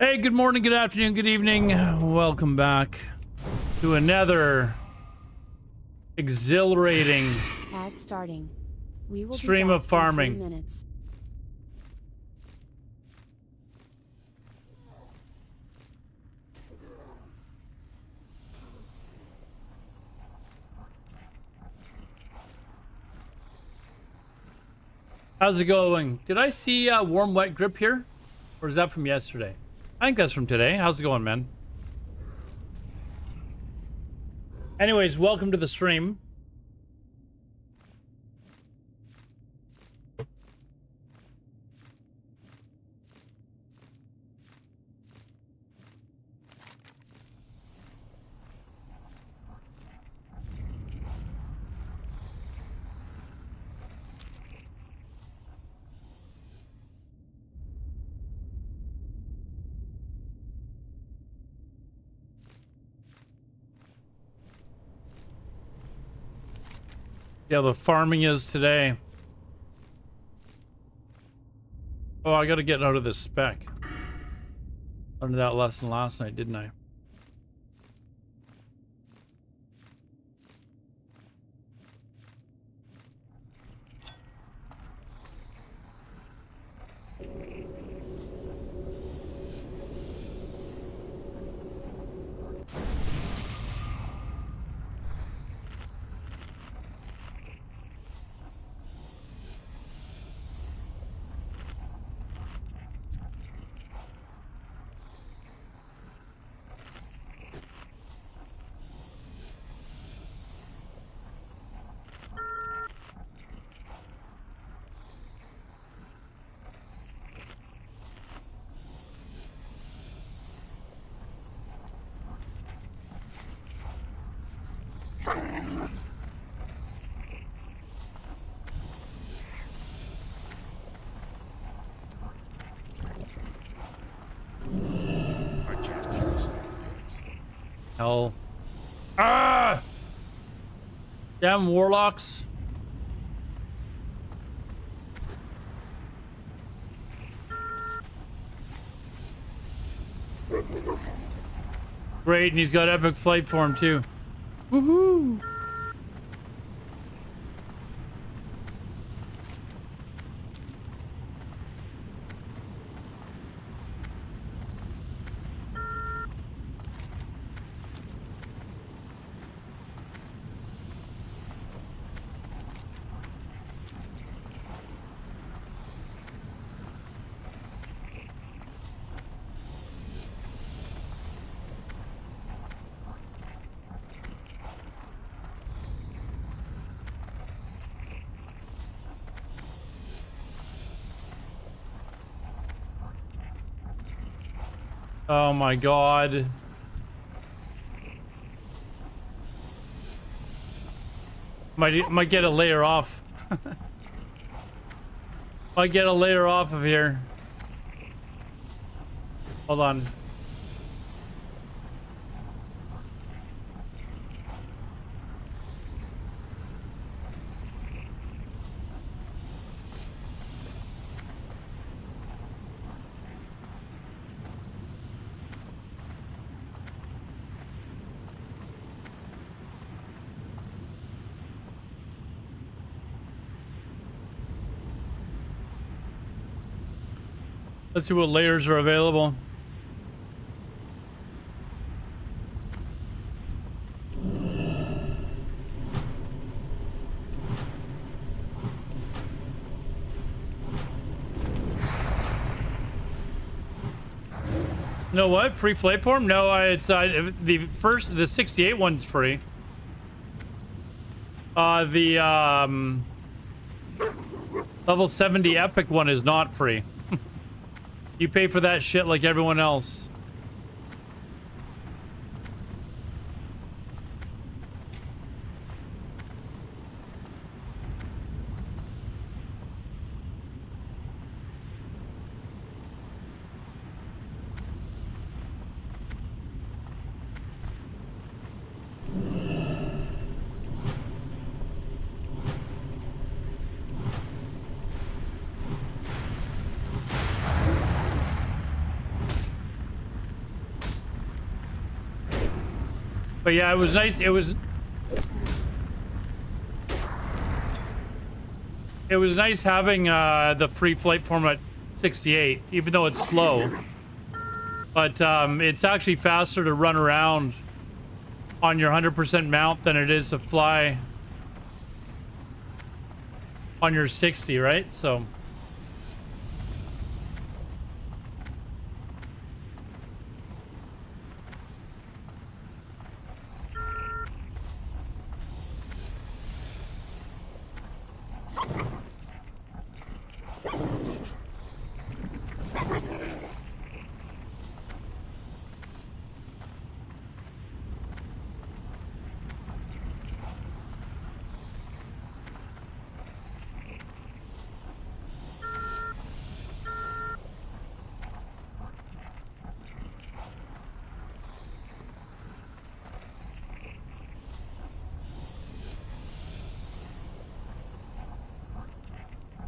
Hey, good morning, good afternoon, good evening. Welcome back to another exhilarating Ad starting. We will stream be back of farming. in 3 minutes. How's it going? Did I see warm wet grip here? Or is that from yesterday? I think that's from today. How's it going, man? Anyways, welcome to the stream. Yeah, the farming is today. Oh, I gotta get out of this spec. Under that lesson last night, didn't I? Hell. Ah! Damn warlocks. Great, and he's got epic flight for him too. Woohoo! Oh my god. Might get a layer off. Might get a layer off of here. Hold on. Let's see what layers are available. No, what? Free flight form? No, it's the 68 one's free. The level 70 epic one is not free. You pay for that shit like everyone else. But yeah, it was nice. It was nice having the free flight format 68, even though it's slow. But it's actually faster to run around on your 100% mount than it is to fly on your 60, right? So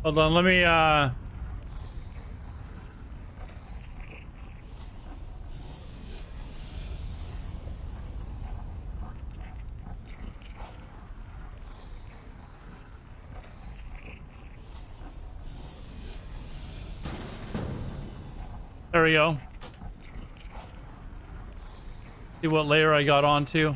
hold on, let me there we go. See what layer I got onto.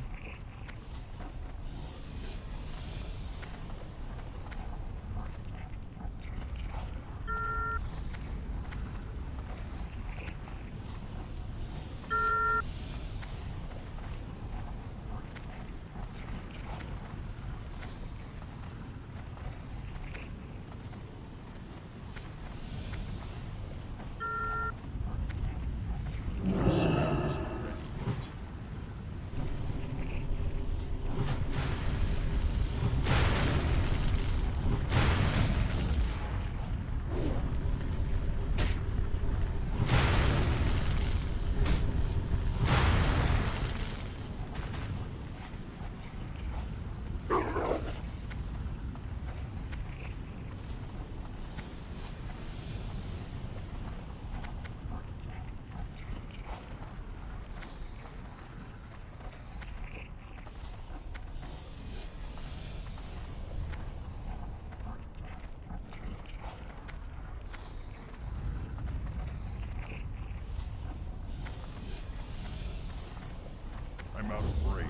I'm out of range.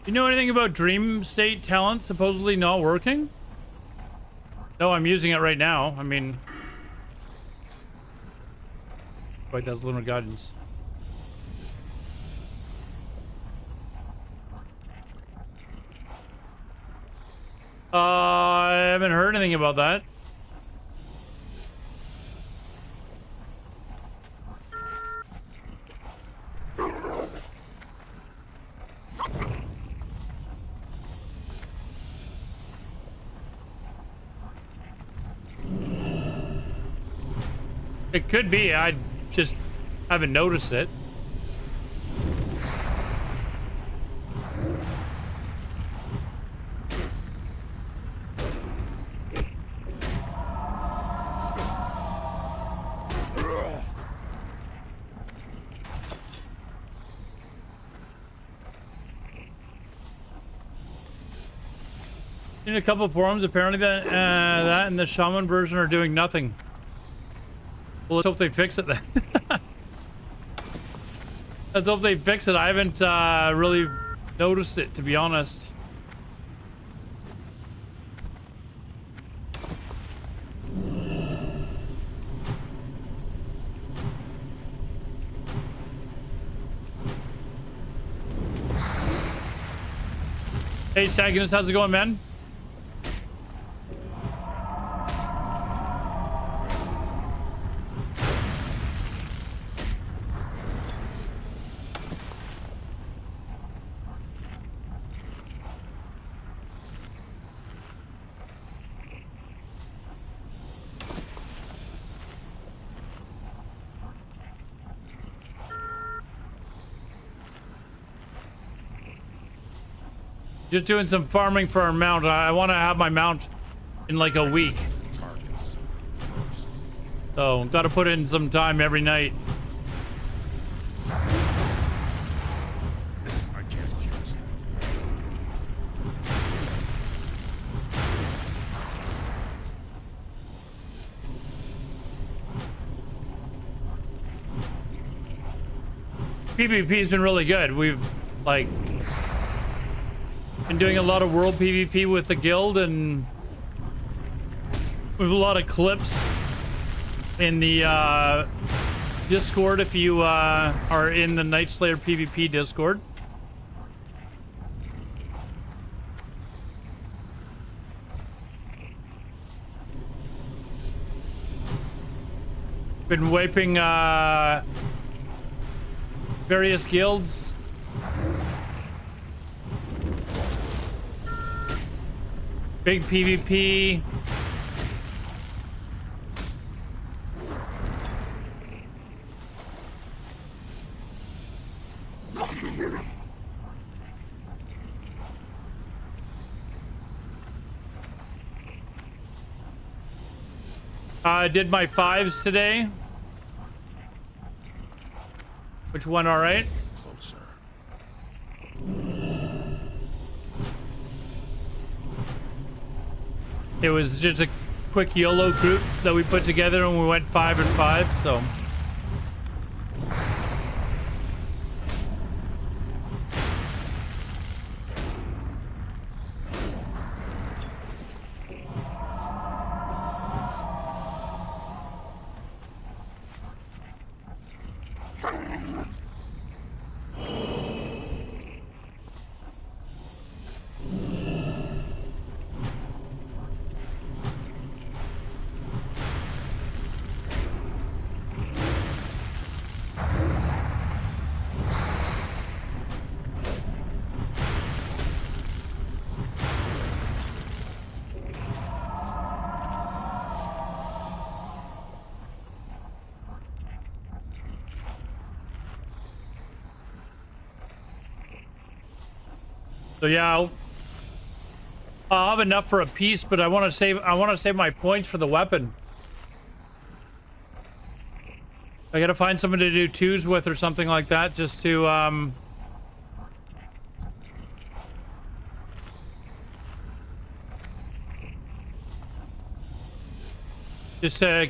You know anything about dream state talent supposedly not working? No, I'm using it right now. I mean, wait, that's lunar guidance. I haven't heard anything about that. It could be. I just haven't noticed it. In a couple of forums, apparently that and the shaman version are doing nothing. Well, let's hope they fix it then. Let's hope they fix it. I haven't really noticed it, to be honest. Hey, Saginus, how's it going, man? Just doing some farming for our mount. I want to have my mount in like a week. So, got to put in some time every night. PvP's been really good. We've like been doing a lot of world PvP with the guild, and we have a lot of clips in the Discord if you are in the Night Slayer PvP Discord. Been wiping various guilds. Big PvP. I did my 5s today, which went all right. Closer. It was just a quick YOLO group that we put together, and we went 5 and 5, so. So yeah, I'll have enough for a piece, but I want to save my points for the weapon. I gotta find someone to do 2s with or something like that, just to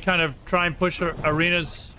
kind of try and push arenas.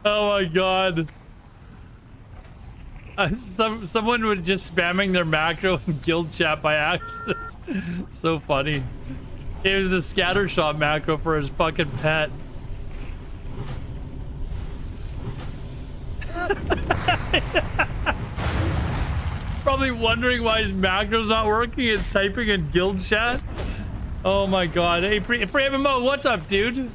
Oh my god. Someone was just spamming their macro in guild chat by accident. So funny. It was the scattershot macro for his fucking pet. Probably wondering why his macro's not working. It's typing in guild chat. Oh my god. Hey, free MMO, what's up, dude?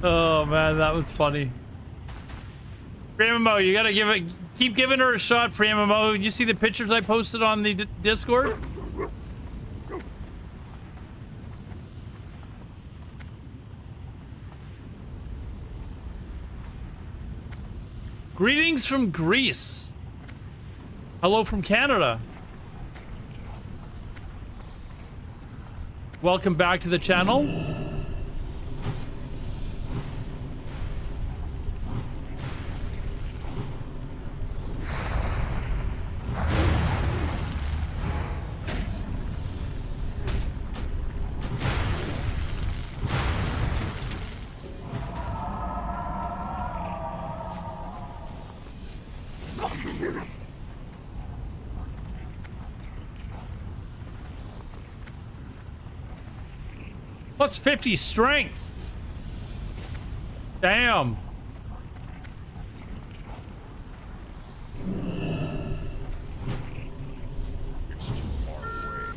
Oh man, that was funny. Free MMO, you gotta keep giving her a shot, Free MMO. You see the pictures I posted on the Discord? Greetings from Greece. Hello from Canada. Welcome back to the channel. Plus 50 strength. Damn. It's too far away.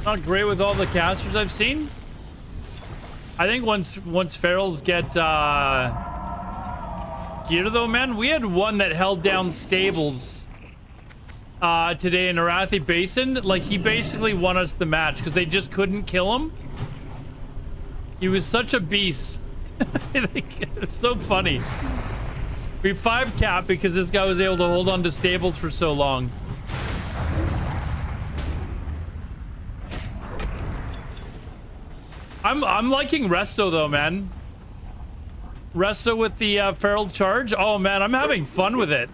Not great with all the casters I've seen. I think once ferals get gear though, man, we had one that held down stables today in Arathi Basin. Like, he basically won us the match because they just couldn't kill him. He was such a beast. It was so funny. We 5-cap because this guy was able to hold on to stables for so long. I'm liking Resto though, man. Resto with the feral charge. Oh man, I'm having fun with it.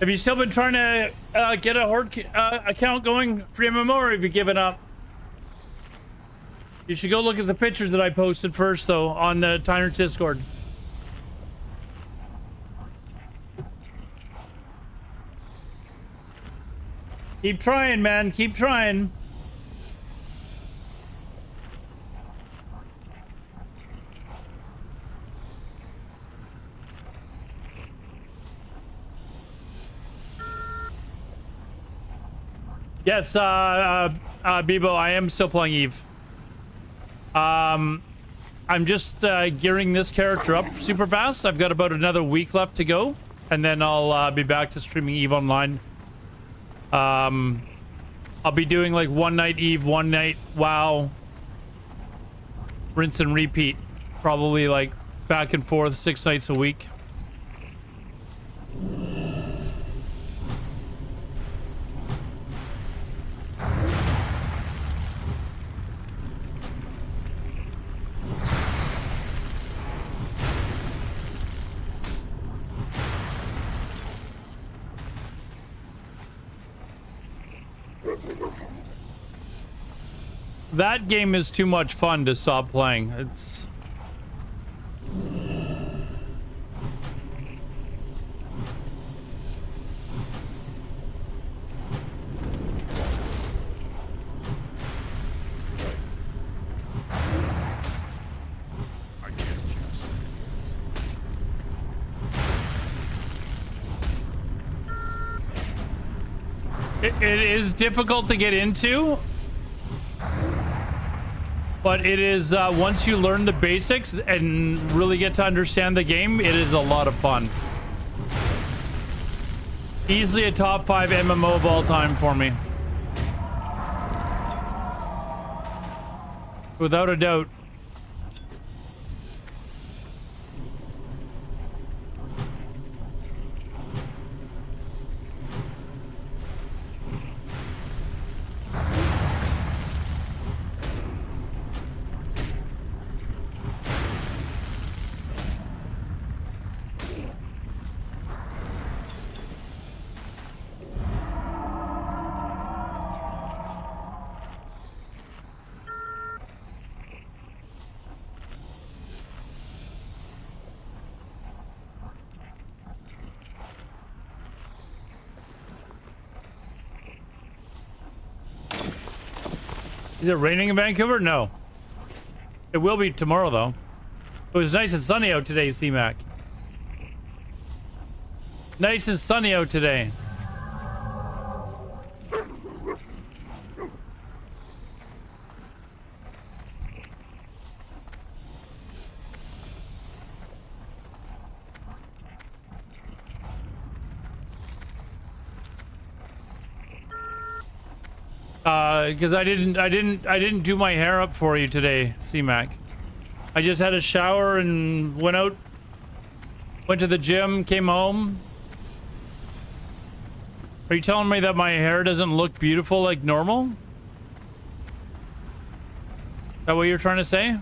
Have you still been trying to get a horde account going for MMO, or have you given up? You should go look at the pictures that I posted first, though, on the Tyner's Discord. Keep trying, man. Keep trying. Yes, Bebo, I am still playing Eve. I'm just gearing this character up super fast. I've got about another week left to go, and then I'll be back to streaming Eve Online. I'll be doing like one night Eve, one night WoW, rinse and repeat, probably like back and forth 6 nights a week. That game is too much fun to stop playing. It's... It is difficult to get into, but it is, once you learn the basics and really get to understand the game, it is a lot of fun. Easily a top 5 MMO of all time for me. Without a doubt. Is it raining in Vancouver? No. It will be tomorrow, though. It was nice and sunny out today, C-Mac. Nice and sunny out today. Because I didn't do my hair up for you today, C-Mac. I just had a shower and went to the gym, came home. Are you telling me that my hair doesn't look beautiful like normal? Is that what you're trying to say?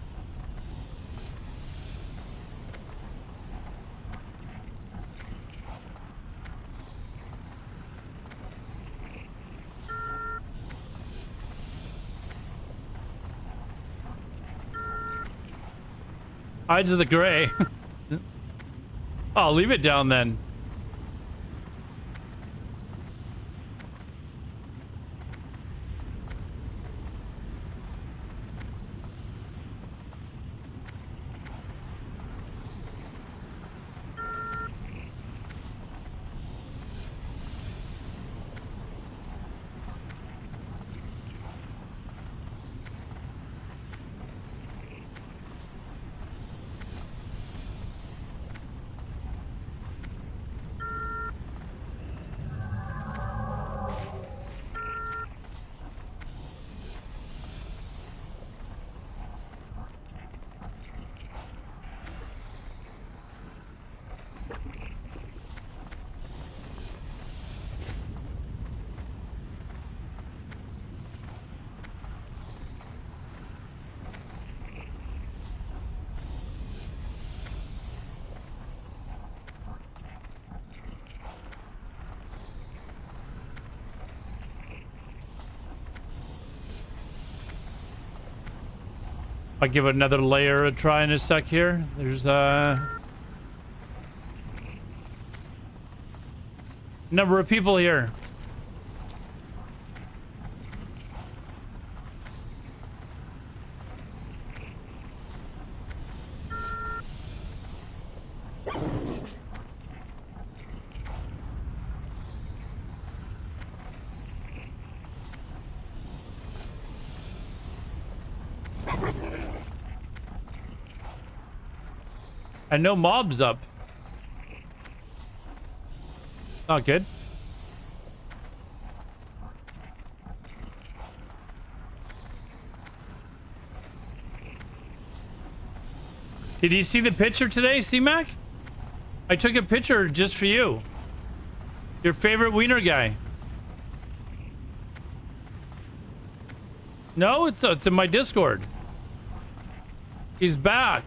Hides of the gray. Oh, leave it down then. I'll give it another layer a try in a sec here. There's number of people here. And no mobs up. Not good. Did you see the picture today, C-Mac? I took a picture just for you. Your favorite wiener guy. No, it's in my Discord. He's back.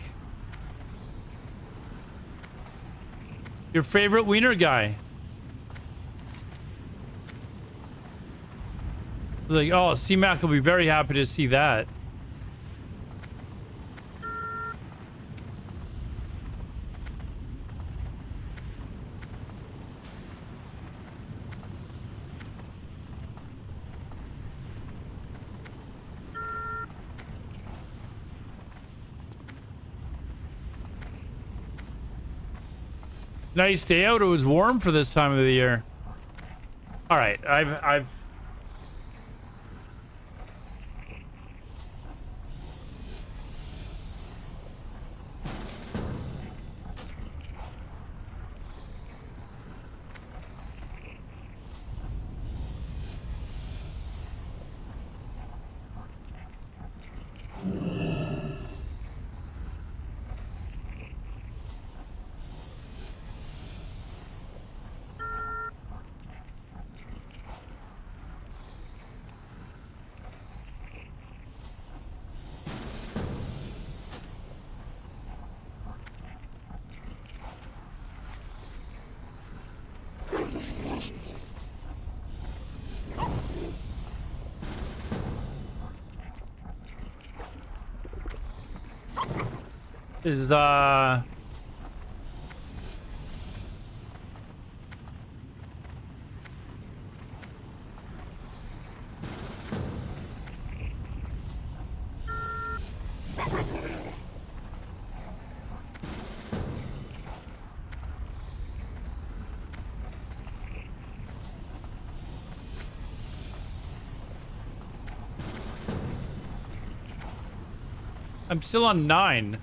Your favorite wiener guy. Like, oh, C-Mac will be very happy to see that. Nice day out. It was warm for this time of the year. All right, I've is I'm still on 9.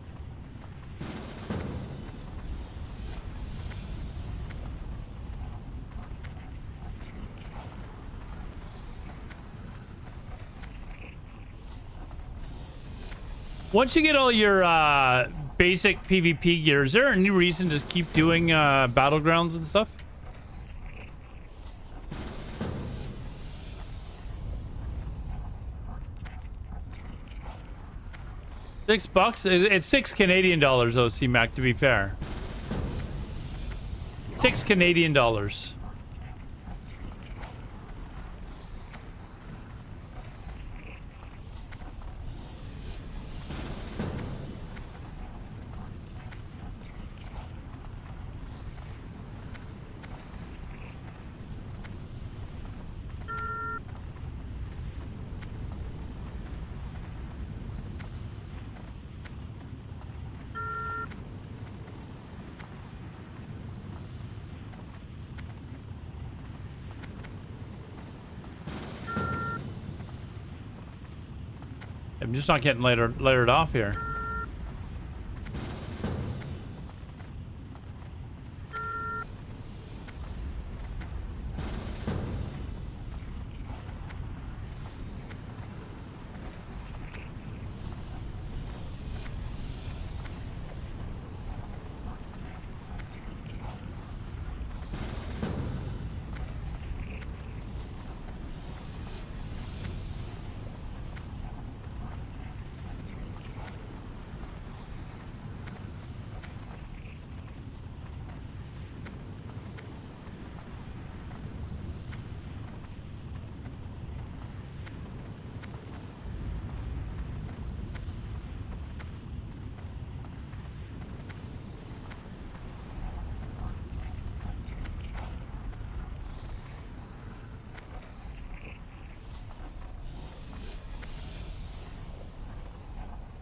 Once you get all your basic PvP gear, is there any reason to just keep doing battlegrounds and stuff? $6? It's 6 Canadian dollars, though, C-Mac, to be fair. 6 Canadian dollars. I'm just not getting layered off here.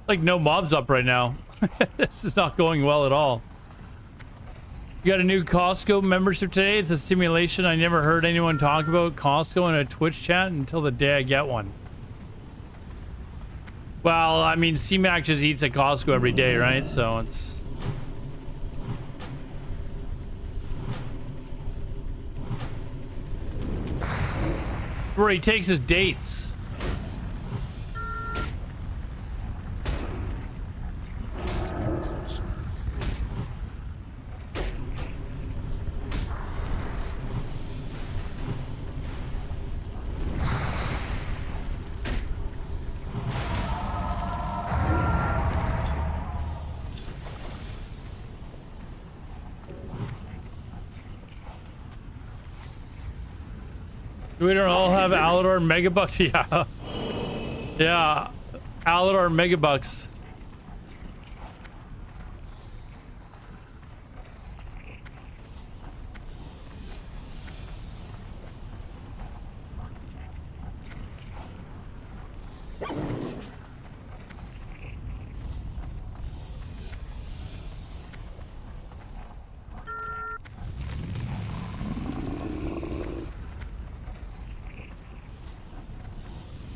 Like no mobs up right now. This is not going well at all. You got a new Costco membership today. It's a simulation. I never heard anyone talk about Costco in a Twitch chat until the day I get one. Well, I mean, C-Mac just eats at Costco every day, right? So it's... where he takes his dates. We don't all have Aladar Megabucks. Yeah. Yeah. Aladar Megabucks.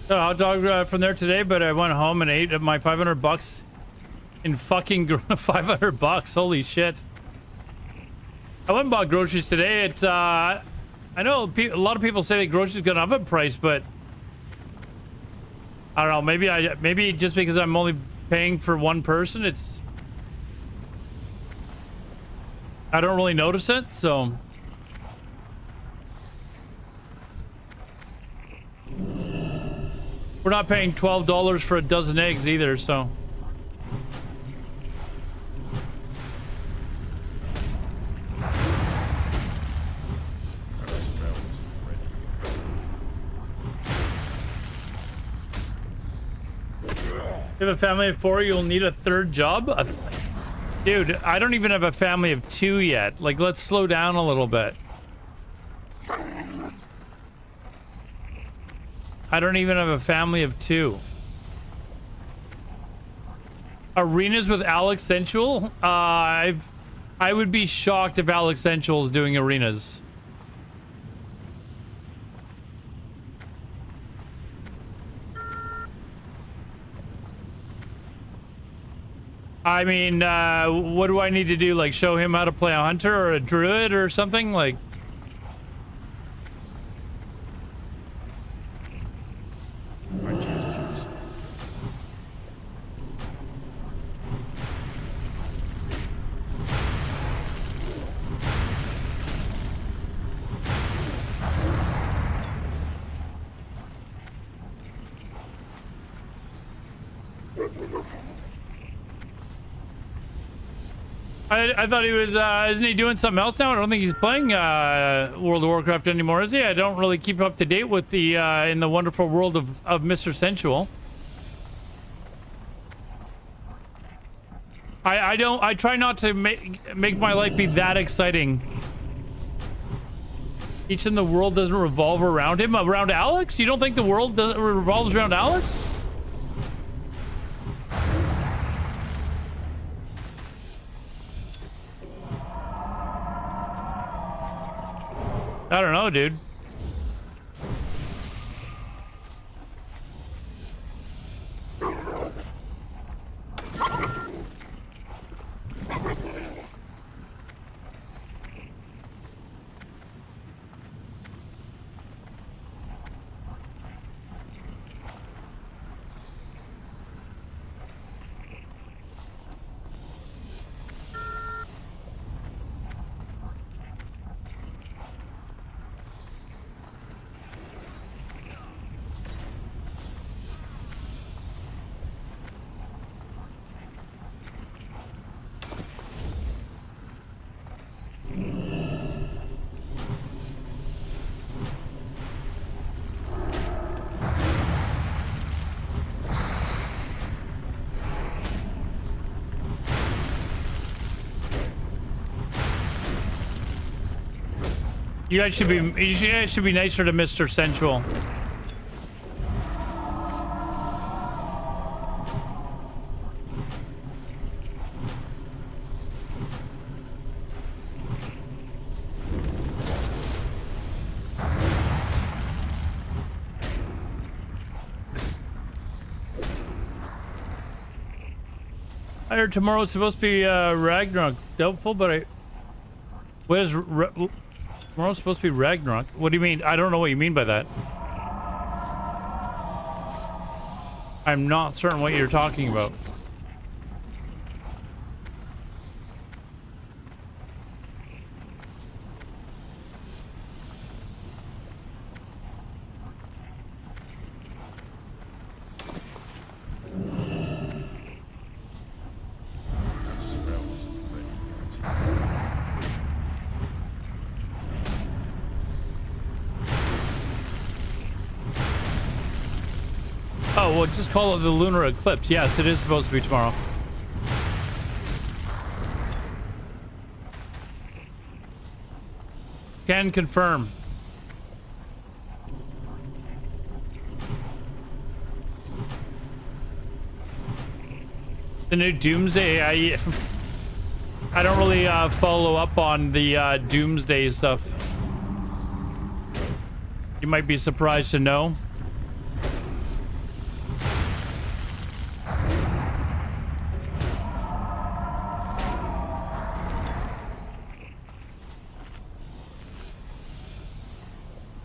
Got a hot dog from there today, but I went home and ate my $500 in fucking $500. Holy shit! I went and bought groceries today. It's I know a lot of people say that groceries gone up in price, but I don't know. Maybe just because I'm only paying for one person, I don't really notice it. So. We're not paying $12 for a dozen eggs either, so. If you have a family of 4, you'll need a third job? Dude, I don't even have a family of 2 yet. Like, let's slow down a little bit. I don't even have a family of 2. Arenas with Alex Sensual? I would be shocked if Alex Sensual is doing arenas. I mean, what do I need to do? Like, show him how to play a hunter or a druid or something? Like... I thought he was, isn't he doing something else now? I don't think he's playing World of Warcraft anymore, is he? I don't really keep up to date with the, in the wonderful world of Mr. Sensual. I try not to make my life be that exciting. Each in the world doesn't revolve around him, around Alex? You don't think the world revolves around Alex? I don't know, dude. You guys should be nicer to Mr. Sensual. I heard tomorrow's supposed to be Ragnarok. Doubtful, but I. What is tomorrow's supposed to be Ragnarok? What do you mean? I don't know what you mean by that. I'm not certain what you're talking about. Oh, well, just call it the lunar eclipse. Yes, it is supposed to be tomorrow. Can confirm. The new Doomsday, I don't really follow up on the Doomsday stuff. You might be surprised to know.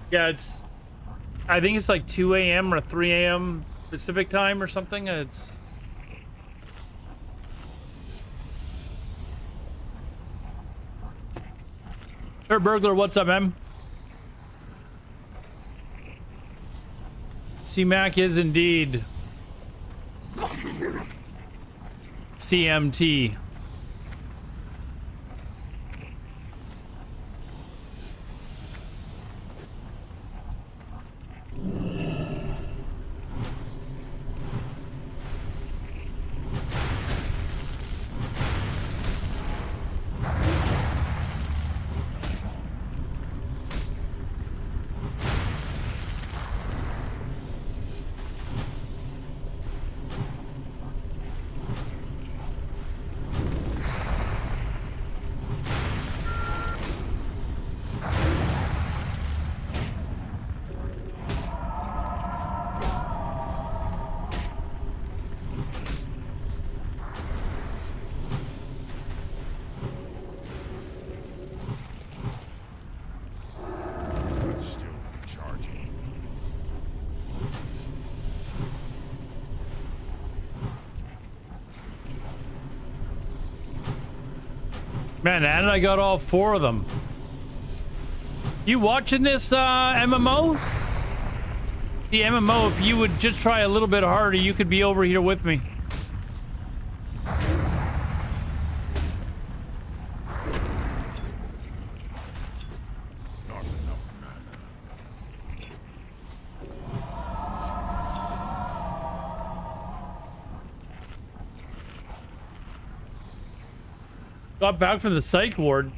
Yeah, I think it's like 2 a.m. or 3 a.m. Pacific time or something. It's... Her burglar, what's up, man? C-Mac is indeed CMT. Man, and I got all 4 of them. You watching this MMO? The MMO, if you would just try a little bit harder, you could be over here with me. Got back from the psych ward.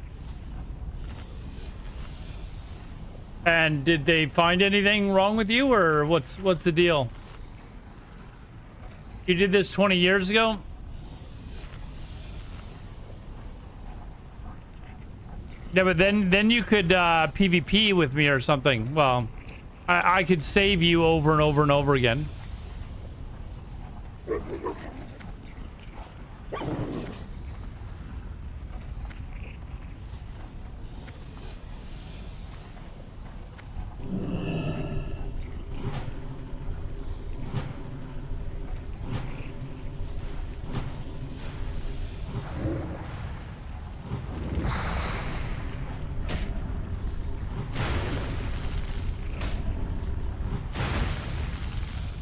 And did they find anything wrong with you, or what's the deal? You did this 20 years ago? Yeah, but then you could PvP with me or something. Well, I could save you over and over and over again.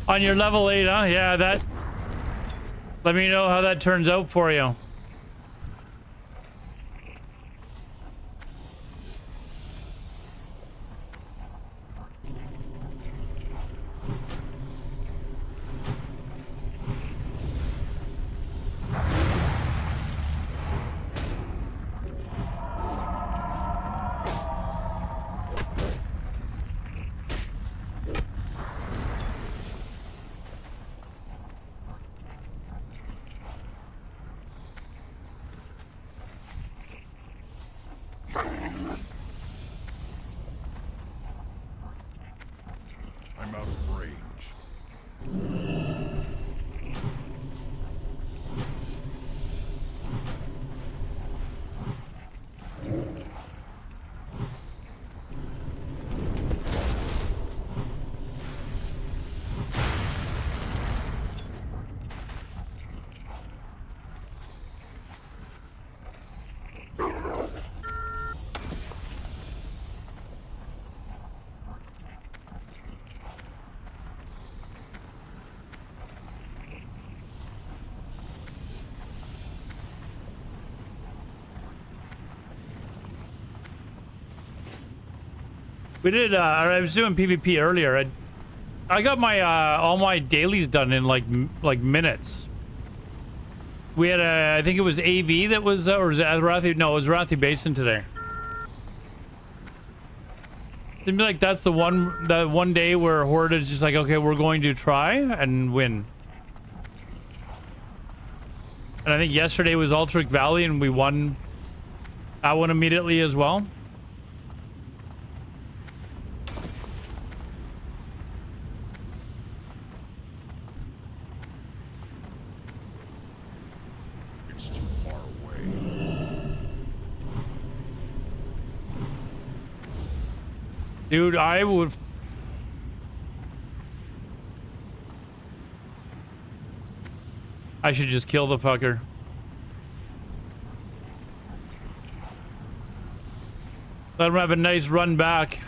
On your level 8, huh? Yeah, that... Let me know how that turns out for you. I'm out of range. We did, I was doing PvP earlier. I got my, all my dailies done in like minutes. We had I think it was AV that was, or was it Arathi? No, it was Arathi Basin today. Seems like that's the one day where Horde is just like, okay, we're going to try and win. And I think yesterday was Ultric Valley and we won that one immediately as well. It's too far away. Dude, I would... I should just kill the fucker. Let him have a nice run back.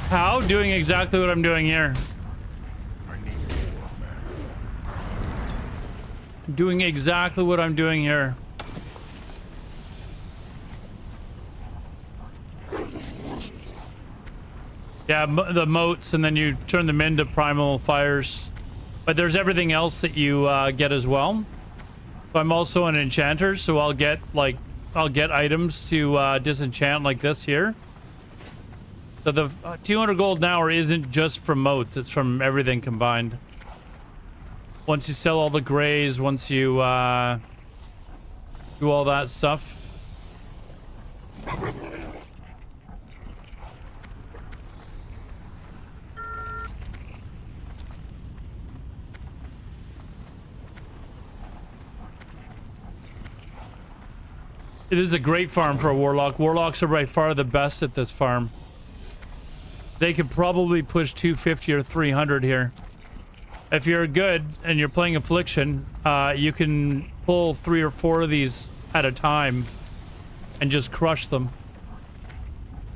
How? Doing exactly what I'm doing here. I need more mana. Doing exactly what I'm doing here. Yeah, the moats, and then you turn them into primal fires. But there's everything else that you get as well. So I'm also an enchanter, so I'll get items to disenchant like this here. So the 200 gold an hour isn't just from moats, it's from everything combined. Once you sell all the grays, once you do all that stuff. It is a great farm for a warlock. Warlocks are by far the best at this farm. They could probably push 250 or 300 here. If you're good and you're playing Affliction, you can pull 3 or 4 of these at a time and just crush them.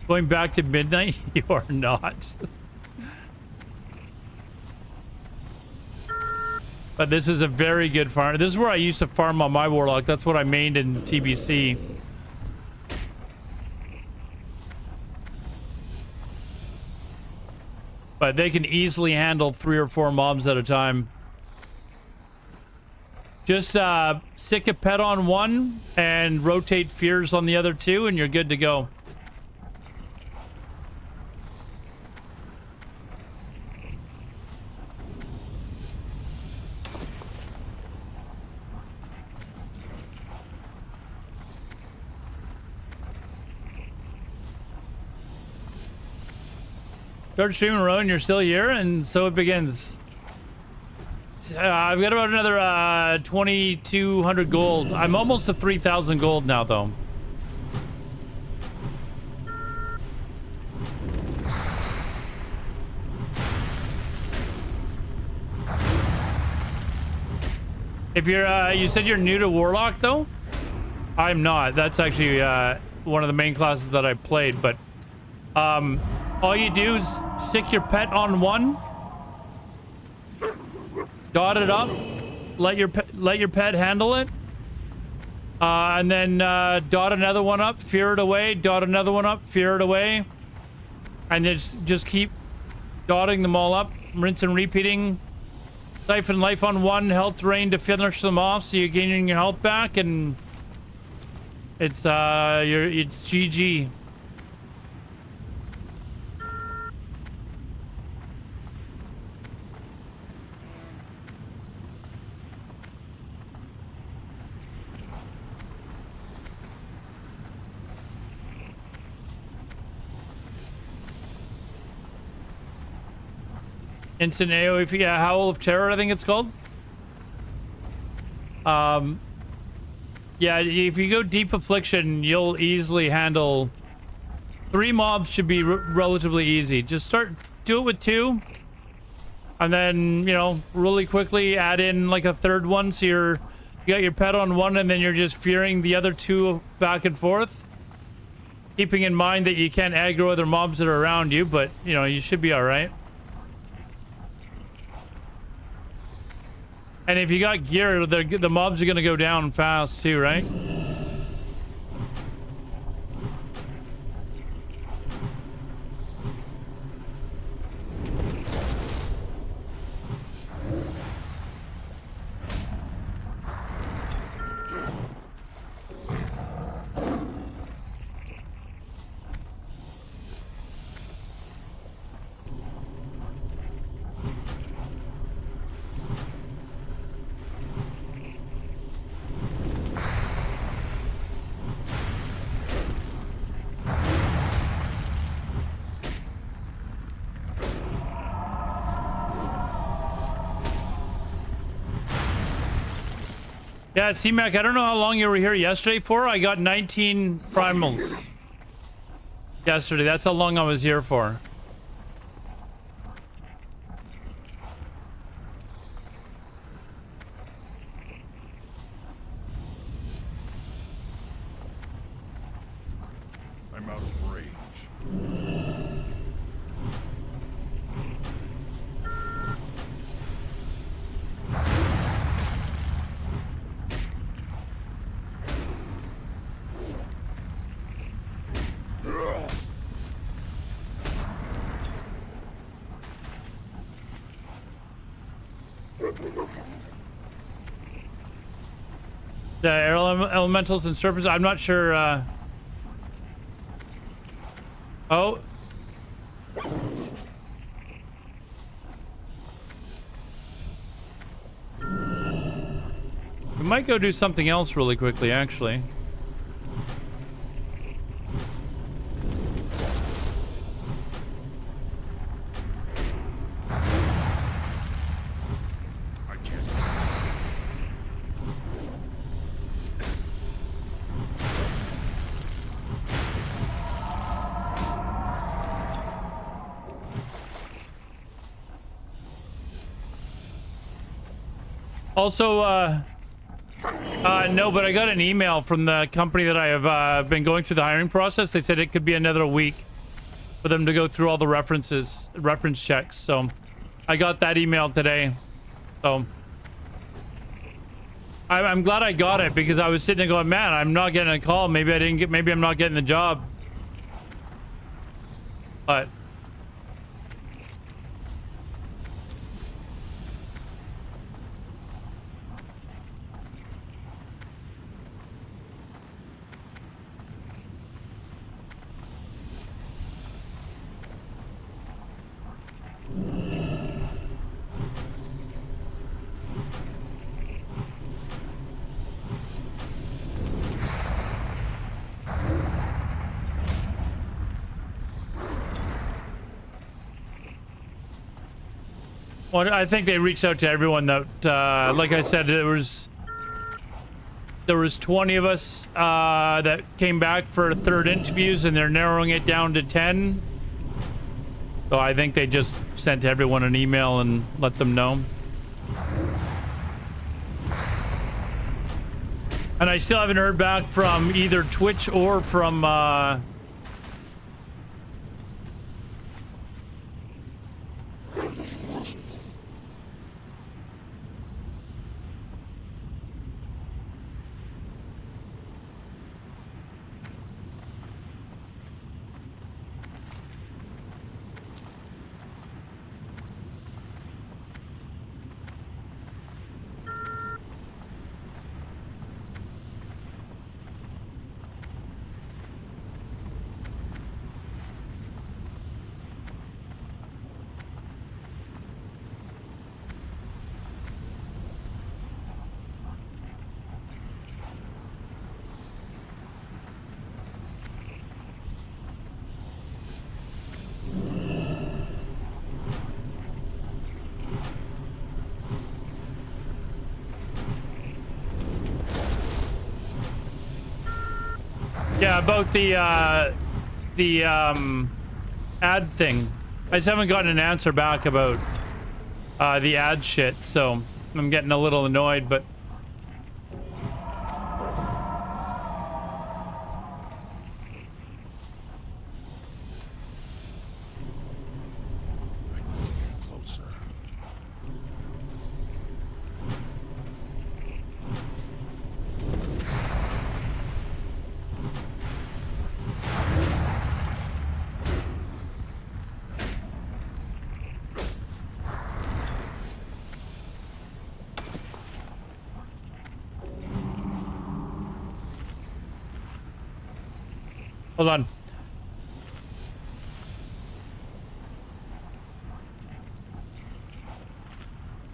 Going back to midnight? You are not. But this is a very good farm. This is where I used to farm on my warlock. That's what I mained in TBC. But they can easily handle 3 or 4 mobs at a time. Just sick a pet on one and rotate fears on the other 2 and you're good to go. Start streaming, Rowan. You're still here, and so it begins. I've got about another 2,200 gold. I'm almost to 3,000 gold now, though. If you're, you said you're new to Warlock, though? I'm not. That's actually one of the main classes that I played, but all you do is sick your pet on one, dot it up, let your pet handle it, And then dot another one up, fear it away, dot another one up, fear it away. And then just keep dotting them all up, rinse and repeating. Siphon life on one, health drain to finish them off, so you're gaining your health back, and it's GG. Instant AoE, yeah, Howl of Terror, I think it's called. Yeah, if you go Deep Affliction, you'll easily handle 3 mobs. Should be relatively easy. Just do it with 2, and then, you know, really quickly add in like a 3rd one, so you got your pet on 1, and then you're just fearing the other 2 back and forth, keeping in mind that you can't aggro other mobs that are around you, but you know, you should be all right. And if you got gear, the mobs are gonna go down fast too, right? Yeah, C-Mac, I don't know how long you were here yesterday for. I got 19 primals yesterday. That's how long I was here for. I'm out of range. The air elementals and serpents, I'm not sure. Oh. We might go do something else really quickly, actually. Also, no, but I got an email from the company that I have been going through the hiring process. They said it could be another week for them to go through all the reference checks. So I got that email today. So I'm glad I got it, because I was sitting there going, man, I'm not getting a call. Maybe I'm not getting the job. But well, I think they reached out to everyone that, like I said, there was 20 of us that came back for 3rd interviews, and they're narrowing it down to 10. So I think they just sent everyone an email and let them know. And I still haven't heard back from either Twitch or from Yeah, about the ad thing. I just haven't gotten an answer back about the ad shit, so I'm getting a little annoyed, but Get closer. hold on.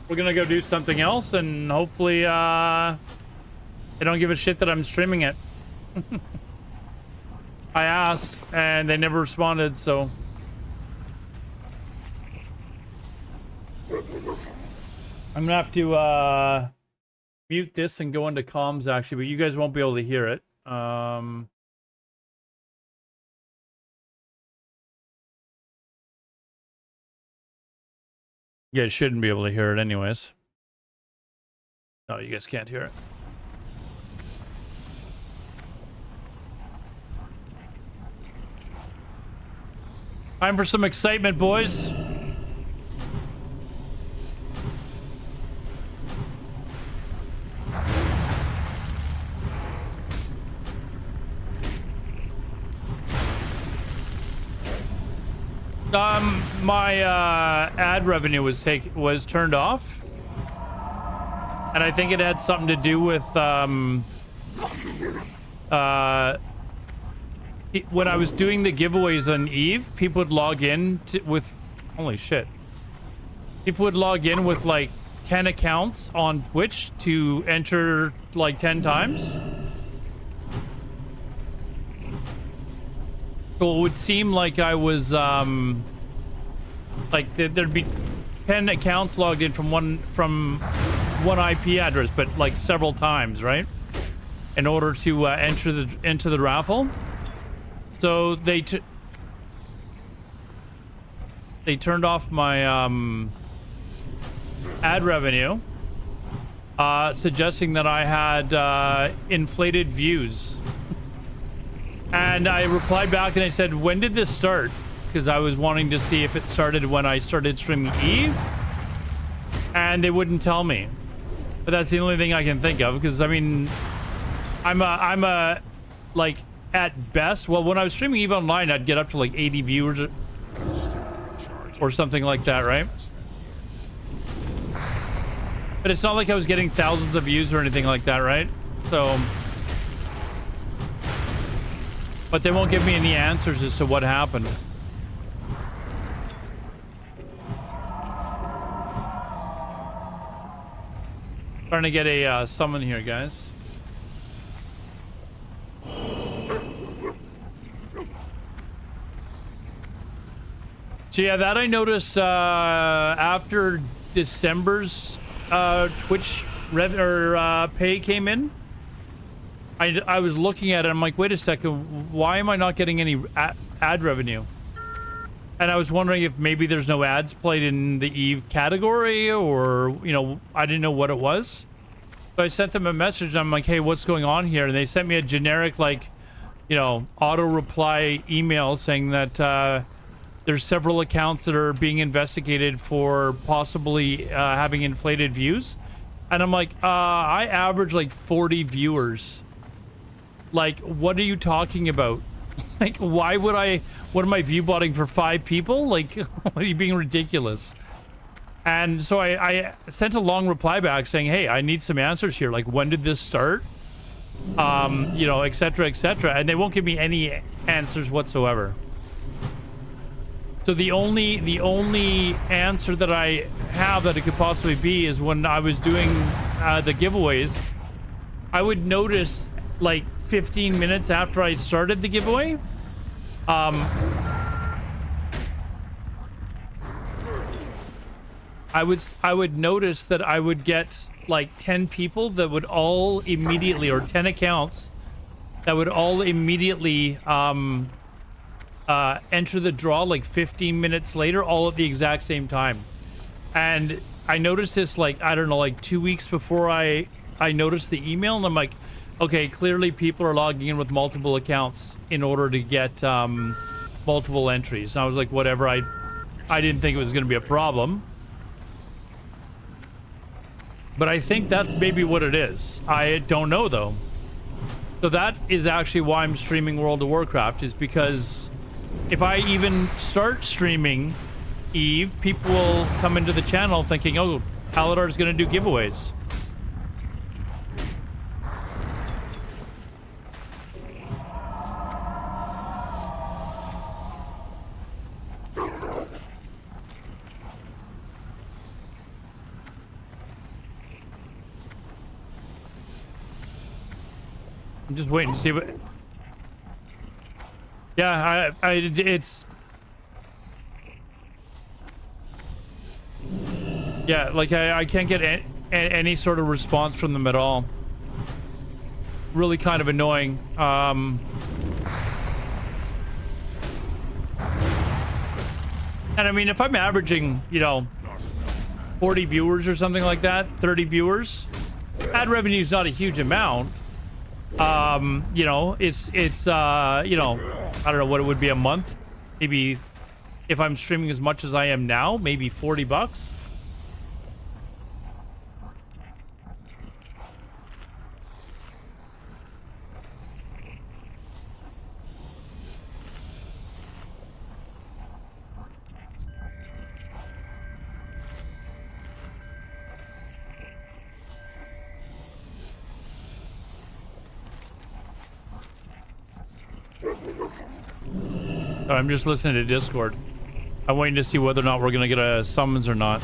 We're gonna go do something else, and hopefully, they don't give a shit that I'm streaming it. I asked, and they never responded, so. I'm gonna have to, mute this and go into comms, actually, but you guys won't be able to hear it. You guys shouldn't be able to hear it anyways. No, you guys can't hear it. Time for some excitement, boys. My ad revenue was turned off, and I think it had something to do with when I was doing the giveaways on Eve, people would log in with holy shit. People would log in with like 10 accounts on Twitch to enter like 10 times. So it would seem like I was like there'd be 10 accounts logged in from one IP address, but like several times, right? In order to enter into the raffle. So they turned off my ad revenue, suggesting that I had inflated views. And I replied back and I said, when did this start? Because I was wanting to see if it started when I started streaming Eve. And they wouldn't tell me. But that's the only thing I can think of, because I mean, I'm a like at best, well, when I was streaming Eve Online, I'd get up to like 80 viewers or something like that, right? But it's not like I was getting thousands of views or anything like that, right? So, but they won't give me any answers as to what happened. Trying to get a summon here, guys. So yeah, that I noticed after December's Twitch pay came in. I was looking at it. I'm like, wait a second, why am I not getting any ad revenue? And I was wondering if maybe there's no ads played in the Eve category, or, you know, I didn't know what it was. So I sent them a message and I'm like, hey, what's going on here? And they sent me a generic, like, you know, auto reply email saying that there's several accounts that are being investigated for possibly having inflated views. And I'm like, I average like 40 viewers. Like, what are you talking about? Like, why would what am I view botting for 5 people? Like, are you being ridiculous? And so I sent a long reply back saying, hey, I need some answers here. Like, when did this start? You know, etc., etc. And they won't give me any answers whatsoever. So the only answer that I have that it could possibly be is when I was doing the giveaways, I would notice like 15 minutes after I started the giveaway, I would notice that I would get like 10 people that would all immediately, or 10 accounts that would all immediately enter the draw like 15 minutes later, all at the exact same time. And I noticed this like, I don't know, like 2 weeks before I noticed the email, and I'm like, okay, clearly people are logging in with multiple accounts in order to get multiple entries. And I was like, whatever, I didn't think it was going to be a problem. But I think that's maybe what it is. I don't know though. So that is actually why I'm streaming World of Warcraft, is because if I even start streaming Eve, people will come into the channel thinking, oh, Aladar's going to do giveaways. I'm just waiting to see what... Yeah, it's... Yeah, like I can't get any sort of response from them at all. Really kind of annoying. And I mean, if I'm averaging, you know, 40 viewers or something like that, 30 viewers, ad revenue is not a huge amount. You know, it's you know, I don't know what it would be a month. Maybe if I'm streaming as much as I am now, maybe $40. Oh, I'm just listening to Discord. I'm waiting to see whether or not we're gonna get a summons or not.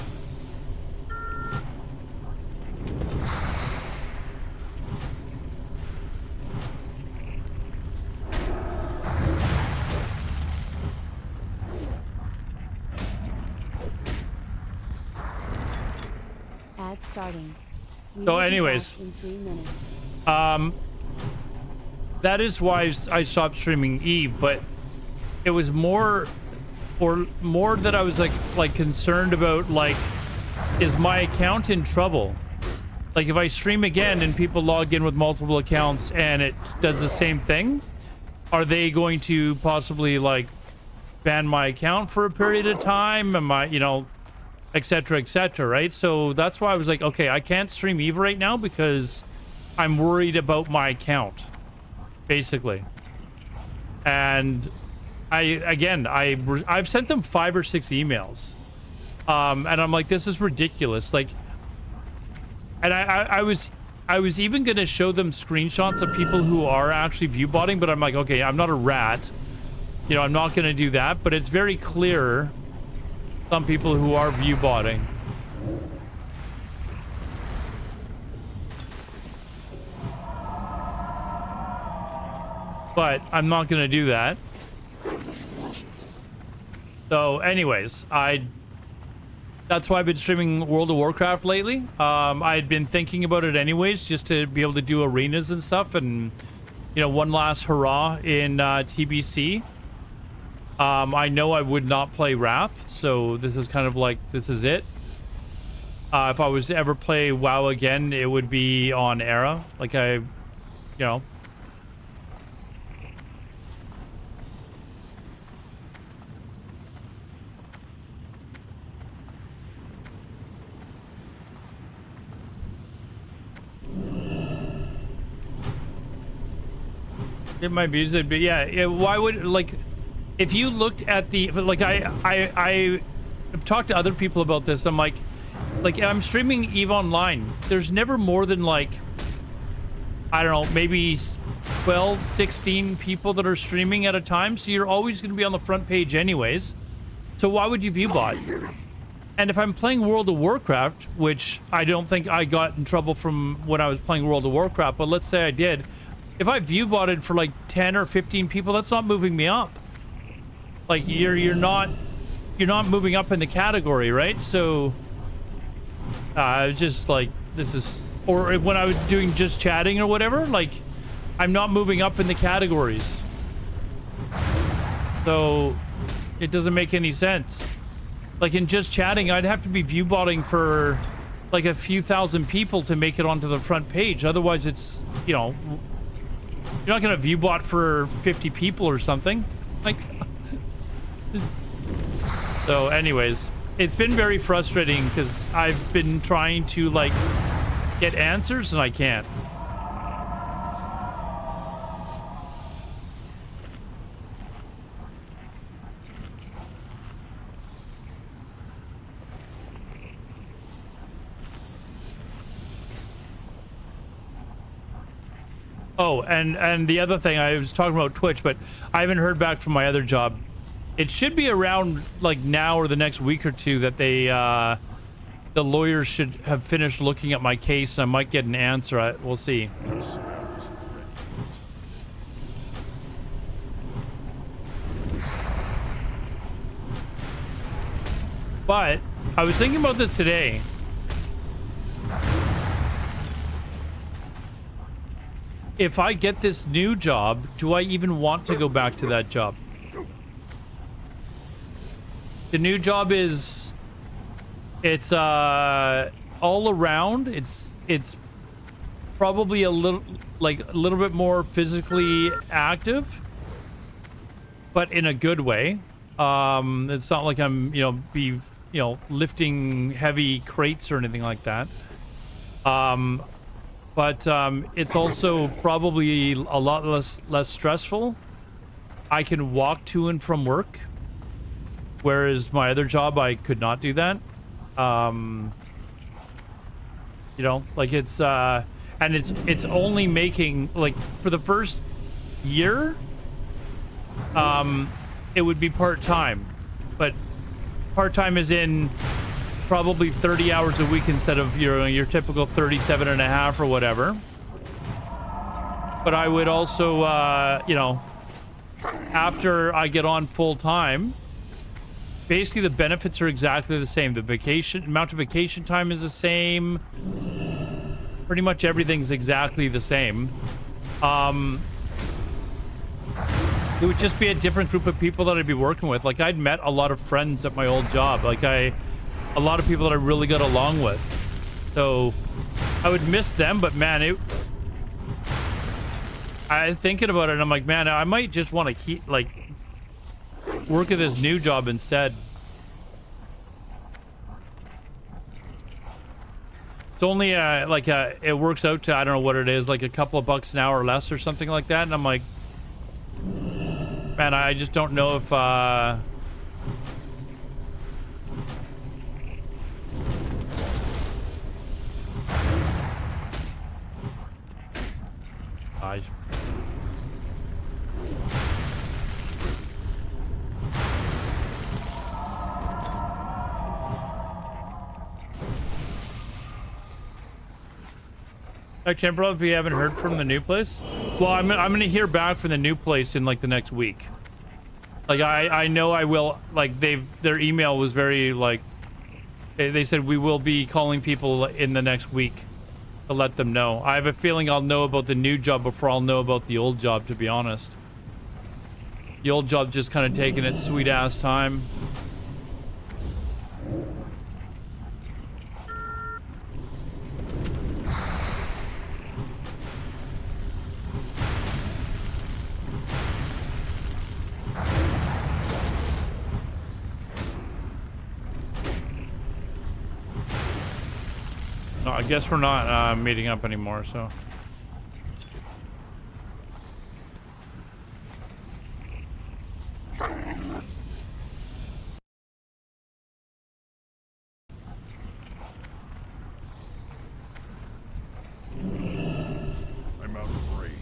Ad starting. We So will be anyways, back in 3 minutes. that is why I stopped streaming Eve, but it was more that I was like concerned about, like, is my account in trouble? Like, if I stream again and people log in with multiple accounts and it does the same thing, are they going to possibly like ban my account for a period of time? Am I, you know, etc, right? So that's why I was like, okay, I can't stream Eve right now because I'm worried about my account, basically. And I've sent them 5 or 6 emails, and I'm like, this is ridiculous. Like, and I was even gonna show them screenshots of people who are actually view botting, but I'm like, okay, I'm not a rat, you know, I'm not gonna do that. But it's very clear some people who are view botting. But I'm not gonna do that. So anyways, that's why I've been streaming World of Warcraft lately. I had been thinking about it anyways, just to be able to do arenas and stuff, and, you know, one last hurrah in TBC. I know I would not play Wrath, so this is kind of like, this is it. If I was to ever play WoW again, it would be on Era. Like, you know. It might be, but yeah, why would, like, if you looked at the, like, I've talked to other people about this. I'm like I'm streaming EVE Online. There's never more than, like, I don't know, maybe 12, 16 people that are streaming at a time. So you're always going to be on the front page anyways. So why would you view bot? And if I'm playing World of Warcraft, which I don't think I got in trouble from when I was playing World of Warcraft, but let's say I did. If I view botted for like 10 or 15 people, that's not moving me up. Like, you're not moving up in the category, right? So just like, this is, or when I was doing just chatting or whatever, like, I'm not moving up in the categories. So it doesn't make any sense. Like in just chatting, I'd have to be view botting for like a few thousand people to make it onto the front page. Otherwise it's, you know, you're not going to view bot for 50 people or something. Like, so anyways, it's been very frustrating because I've been trying to like get answers and I can't. Oh, and the other thing, I was talking about Twitch, but I haven't heard back from my other job. It should be around like now or the next week or two that they, the lawyers should have finished looking at my case and I might get an answer. We'll see. But I was thinking about this today. If I get this new job, do I even want to go back to that job? The new job is, it's all around. It's probably a little bit more physically active, but in a good way. It's not like I'm, lifting heavy crates or anything like that. But it's also probably a lot less stressful. I can walk to and from work, whereas my other job I could not do that. And it's only making, like, for the first year, it would be part-time, but part-time is in probably 30 hours a week instead of your typical 37 and a half or whatever. But I would also, after I get on full-time, basically the benefits are exactly the same. The amount of vacation time is the same. Pretty much everything's exactly the same. It would just be a different group of people that I'd be working with. Like, I'd met a lot of friends at my old job. Like, a lot of people that I really got along with. So I would miss them, but man, I'm thinking about it and I'm like, man, I might just want to work at this new job instead. It's only it works out to, I don't know what it is, like a couple of bucks an hour or less or something like that. And I'm like, man, I just don't know if Timberlake, if you haven't heard from the new place, well, I'm gonna hear back from the new place in like the next week. Like I know I will. Like their email was very like they said we will be calling people in the next week to let them know. I have a feeling I'll know about the new job before I'll know about the old job, to be honest. The old job just kind of taking its sweet ass time. No, I guess we're not meeting up anymore, so. I'm out of range.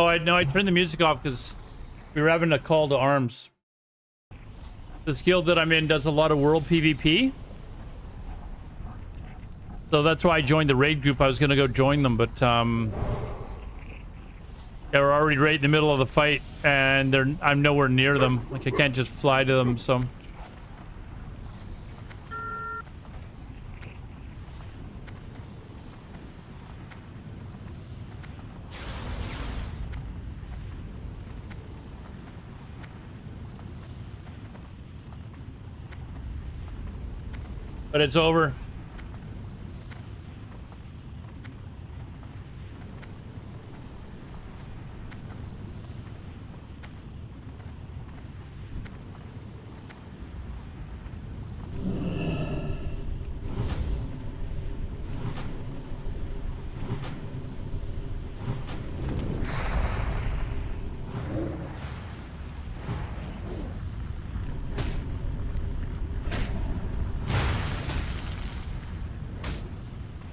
Oh, I turned the music off because we were having a call to arms. This guild that I'm in does a lot of world PvP. So that's why I joined the raid group. I was going to go join them, but yeah, we're already right in the middle of the fight, and I'm nowhere near them. Like, I can't just fly to them, so... But it's over.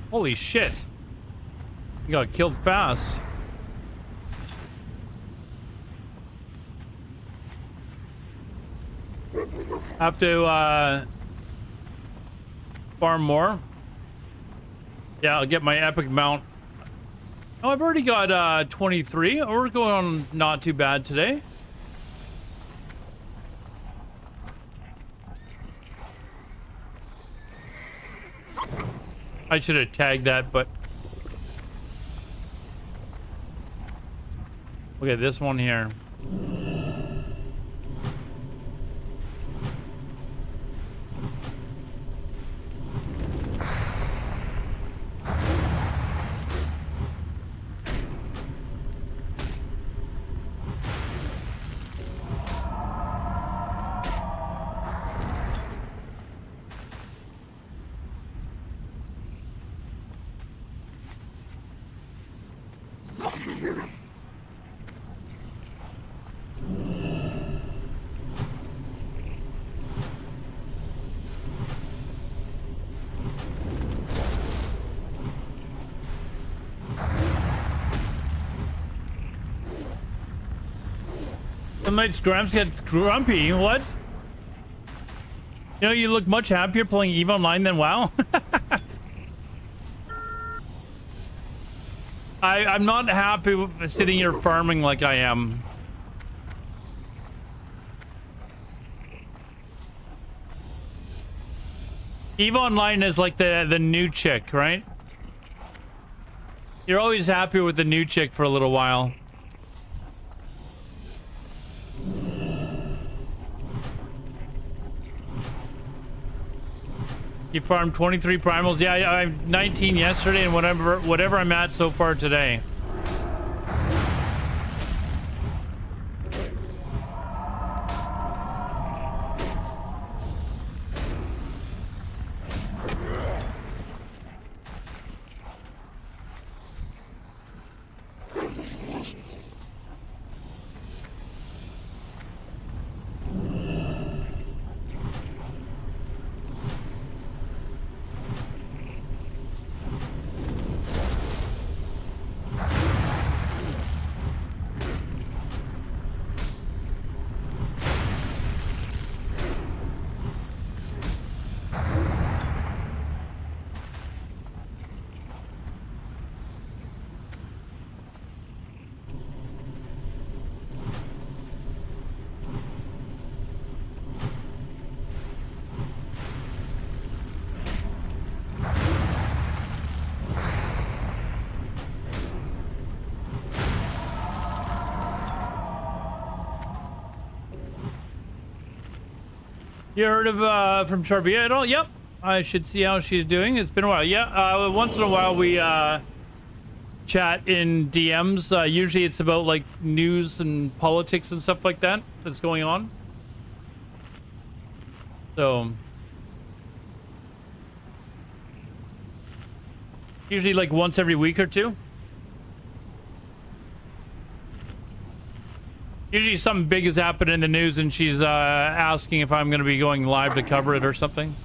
Holy shit. You got killed fast. Have to farm more. Yeah, I'll get my epic mount. Oh, I've already got 23. Oh, we're going on not too bad today. I should have tagged that, but look at this one here. Somebody's Gramps gets grumpy. What? You know, you look much happier playing EVE Online than WoW. I'm not happy with sitting here farming like I am. EVE Online is like the new chick, right? You're always happy with the new chick for a little while. You farmed 23 primals. Yeah, I'm 19 yesterday, and whatever I'm at so far today. You heard of from Charvia at all? Yep. I should see how she's doing. It's been a while. Yeah. Once in a while we chat in DMs. Usually it's about like news and politics and stuff like that that's going on. So usually like once every week or two. Usually something big has happened in the news and she's asking if I'm going to be going live to cover it or something.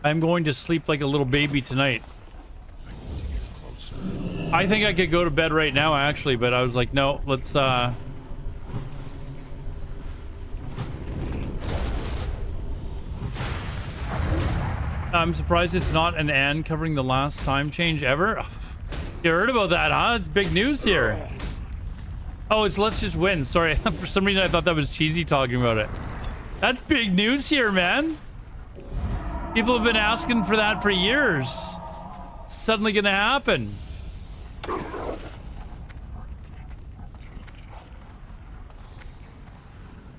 I'm going to sleep like a little baby tonight. I think I could go to bed right now, actually, but I was like, no, let's, I'm surprised it's not an Anne covering the last time change ever. You heard about that, huh? It's big news here. Oh, it's Let's Just Win. Sorry, for some reason I thought that was Cheesy talking about it. That's big news here, man. People have been asking for that for years. It's suddenly gonna happen.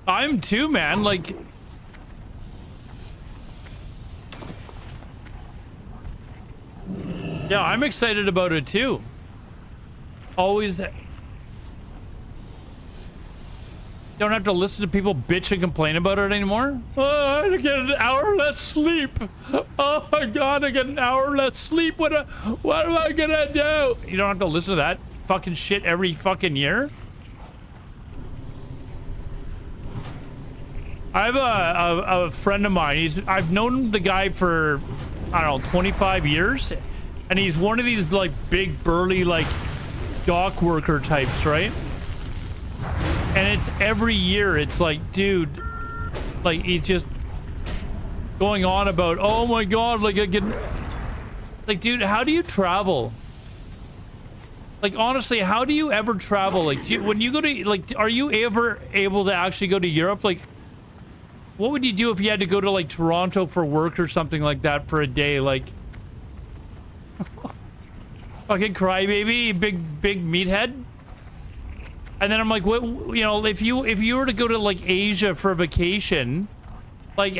I'm too, man. Like, yeah, I'm excited about it too. Always don't have to listen to people bitch and complain about it anymore. Oh, I get an hour less sleep. Oh my god, I get an hour less sleep. What am I gonna do? You don't have to listen to that fucking shit every fucking year. I have a friend of mine. I've known the guy for, I don't know, 25 years, and he's one of these like big burly like dock worker types, right? And it's every year. It's like, dude, like he's just going on about, oh my god, like I get, like, dude, how do you travel? Like, honestly, how do you ever travel? Like, when you go to, like, are you ever able to actually go to Europe? Like, what would you do if you had to go to like Toronto for work or something like that for a day? Like, fucking crybaby, big meathead. And then I'm like, what? You know, if you were to go to like Asia for a vacation, like,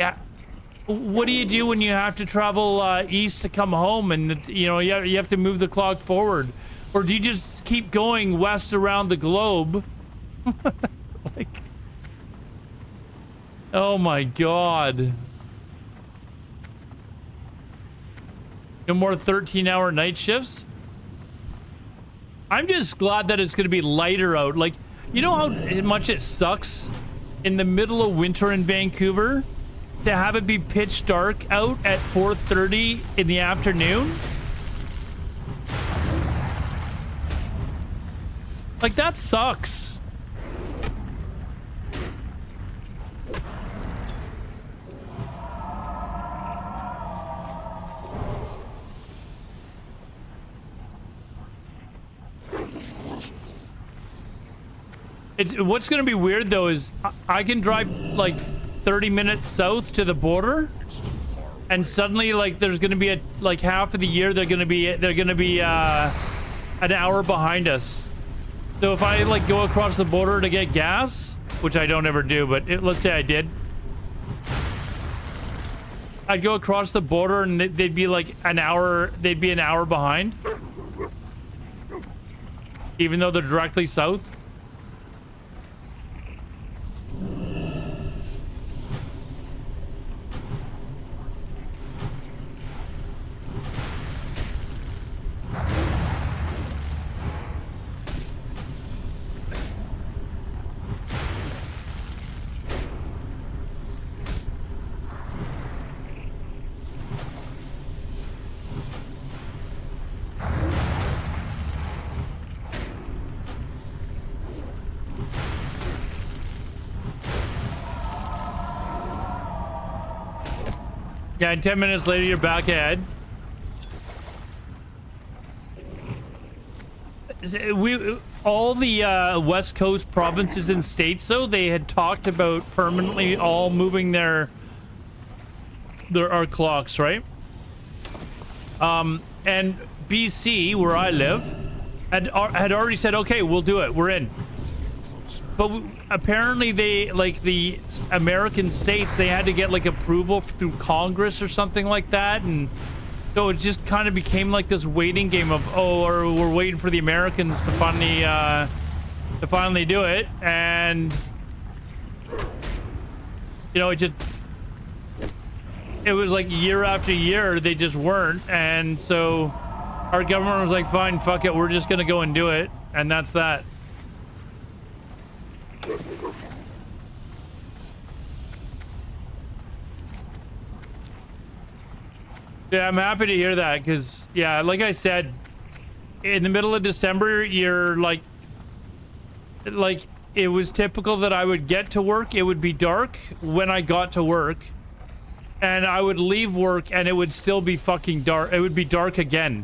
what do you do when you have to travel east to come home? And you know, you have to move the clock forward, or do you just keep going west around the globe? Like. Oh my god. No more 13-hour night shifts? I'm just glad that it's going to be lighter out. Like, you know how much it sucks in the middle of winter in Vancouver to have it be pitch dark out at 4:30 in the afternoon? Like, that sucks. What's going to be weird though is I can drive like 30 minutes south to the border, and suddenly like there's going to be like half of the year they're going to be an hour behind us. So if I like go across the border to get gas, which I don't ever do, but let's say I did, I'd go across the border and they'd be like an hour. They'd be an hour behind, even though they're directly south. Yeah, and 10 minutes later, you're back ahead. All the West Coast provinces and states, though, they had talked about permanently all moving our clocks, right? And BC, where I live, had already said, okay, we'll do it. We're in. But apparently they, like the American states, they had to get like approval through Congress or something like that. And so it just kind of became like this waiting game of, oh, or we're waiting for the Americans to finally do it. And, you know, it was like year after year, they just weren't. And so Our government was like, fine, fuck it, we're just gonna go and do it, and that's that. Yeah, I'm happy to hear that, because, yeah, like I said, in the middle of December, you're like, it was typical that I would get to work, it would be dark when I got to work, and I would leave work, and it would still be fucking dark. It would be dark again.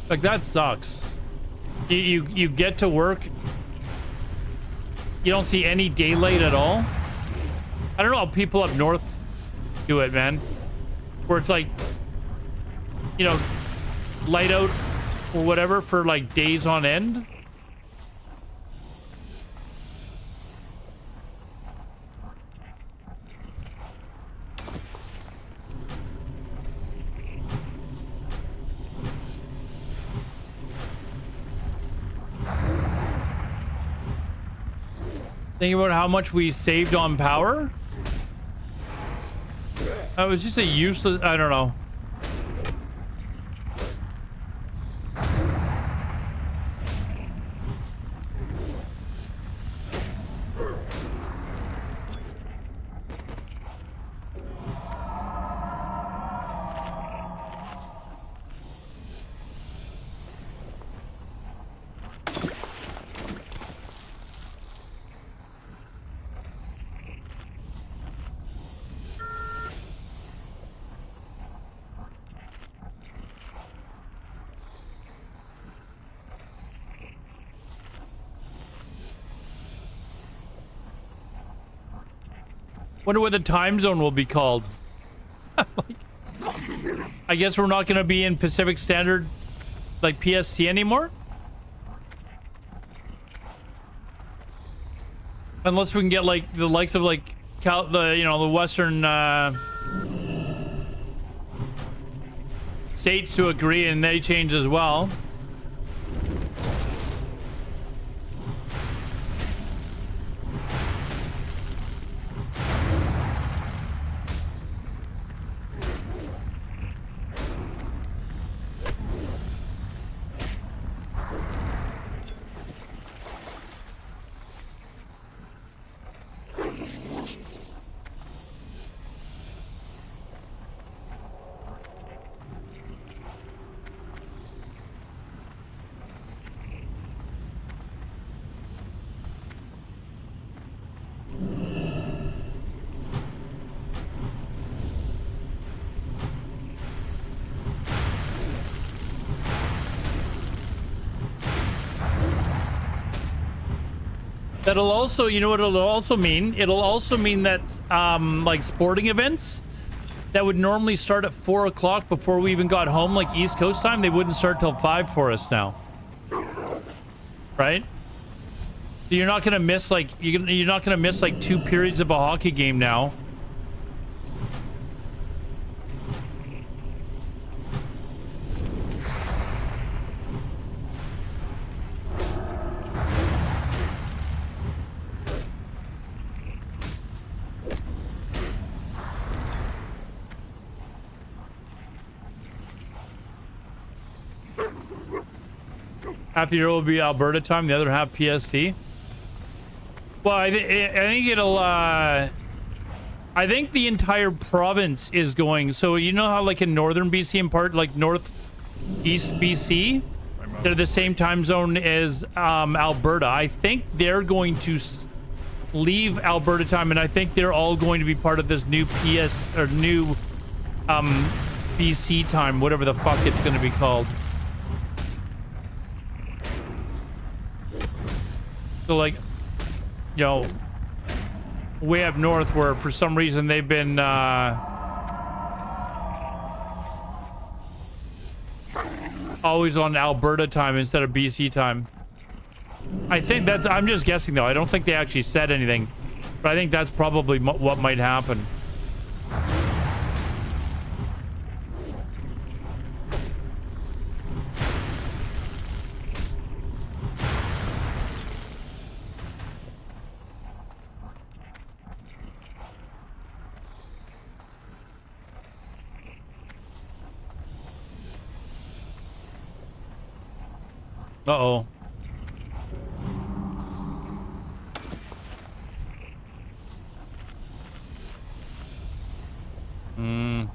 Like, that sucks. You get to work, you don't see any daylight at all. I don't know how people up north do it, man. Where it's like, you know, light out or whatever for like days on end. Think about how much we saved on power. It was just a useless, I don't know. Wonder what the time zone will be called. Like, I guess we're not going to be in Pacific Standard, like PST anymore. Unless we can get like the likes of like the Western states to agree and they change as well. That'll also, you know what it'll also mean? It'll also mean that, like, sporting events that would normally start at 4 o'clock before we even got home, like East Coast time, they wouldn't start till 5 for us now. Right? So you're not gonna miss, like, you're not gonna miss, like, 2 periods of a hockey game now. Half the year will be Alberta time, the other half PST. Well, I think it'll, I think the entire province is going, so you know how like in northern BC and part, like northeast BC, they're the same time zone as Alberta. I think they're going to leave Alberta time, and I think they're all going to be part of this new new BC time, whatever the fuck it's going to be called. So, like, you know, way up north where for some reason they've been always on Alberta time instead of BC time. I think that's, I'm just guessing though. I don't think they actually said anything, but I think that's probably what might happen. Uh-oh. Hmm.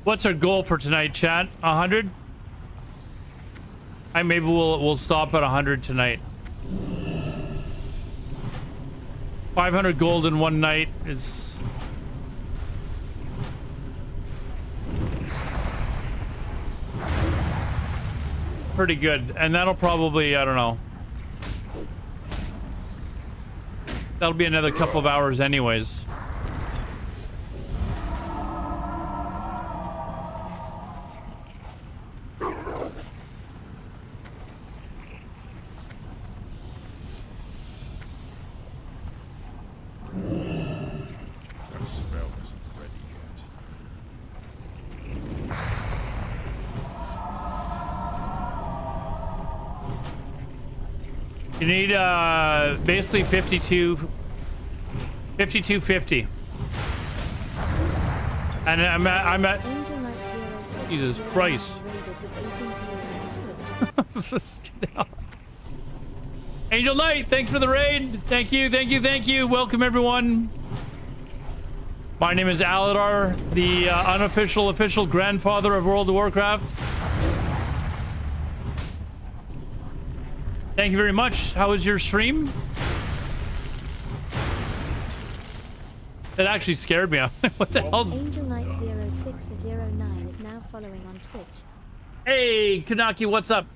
What's our goal for tonight, chat? 100? Maybe we'll stop at 100 tonight. 500 gold in one night is pretty good, and that'll probably, I don't know, that'll be another couple of hours anyways. That spell isn't ready yet. You need basically 5250. And I'm at Angel Knight 06 Jesus is Christ. rated with 18 viewers on Twitch. Just get out. Angel Knight, thanks for the raid. Thank you, thank you, thank you. Welcome everyone. My name is Aladar, the unofficial official grandfather of World of Warcraft. Thank you very much. How was your stream? That actually scared me. What the hell's... Angel Knight 0609 is now following on Twitch. Hey, Kanaki, what's up?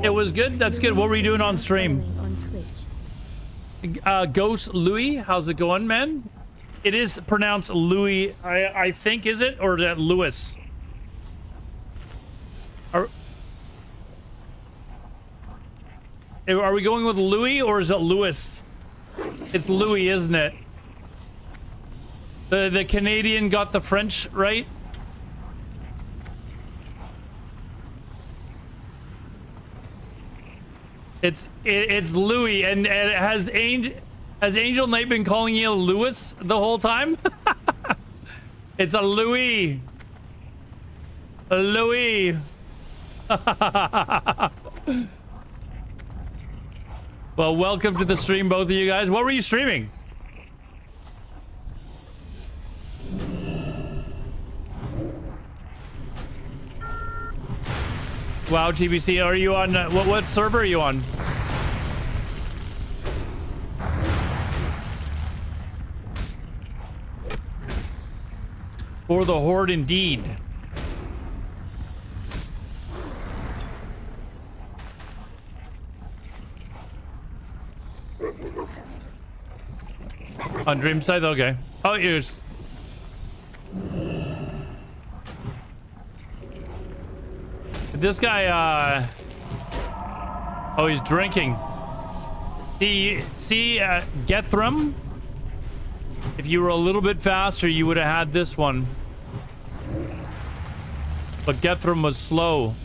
It was good? That's good. What were you doing on stream? On Twitch. Ghost Louis, how's it going, man? It is pronounced Louis, I think, is it? Or is that Lewis? Are we going with Louis or is it Lewis? It's Louis, isn't it? The Canadian got the French right? It's Louis, and has Angel Knight been calling you Lewis the whole time? It's a Louis. A Louis. Well, welcome to the stream, both of you guys. What were you streaming? Wow, TBC, are you on what server are you on? For the horde indeed. On Dream side, okay. Oh, here's. This guy, oh, he's drinking. See, Gethrum? If you were a little bit faster, you would have had this one. But Gethrum was slow.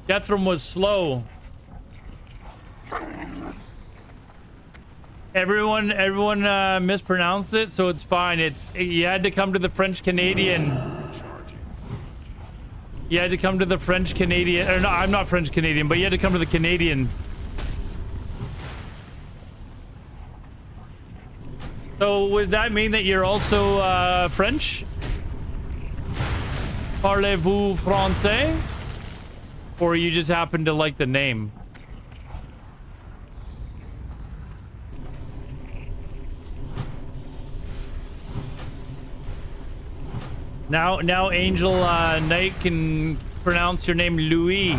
Gethrum was slow. Everyone mispronounced it, so it's fine. You had to come to the French Canadian. You had to come to the French Canadian. Or no, I'm not French Canadian, but you had to come to the Canadian. So would that mean that you're also French? Parlez-vous français? Or you just happen to like the name? Now Angel Knight can pronounce your name Louis.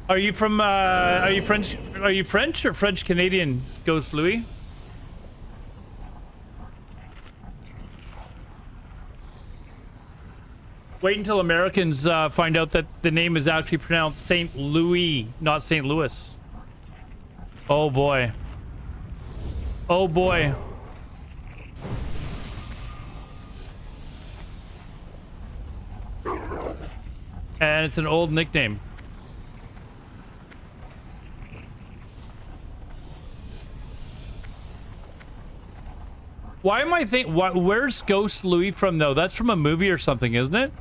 Are you from are you French or French Canadian, Ghost Louis? Wait until Americans find out that the name is actually pronounced St. Louis, not St. Louis. Oh boy. Oh boy. And it's an old nickname. Why am I thinking? Where's Ghost Louis from, though? That's from a movie or something, isn't it?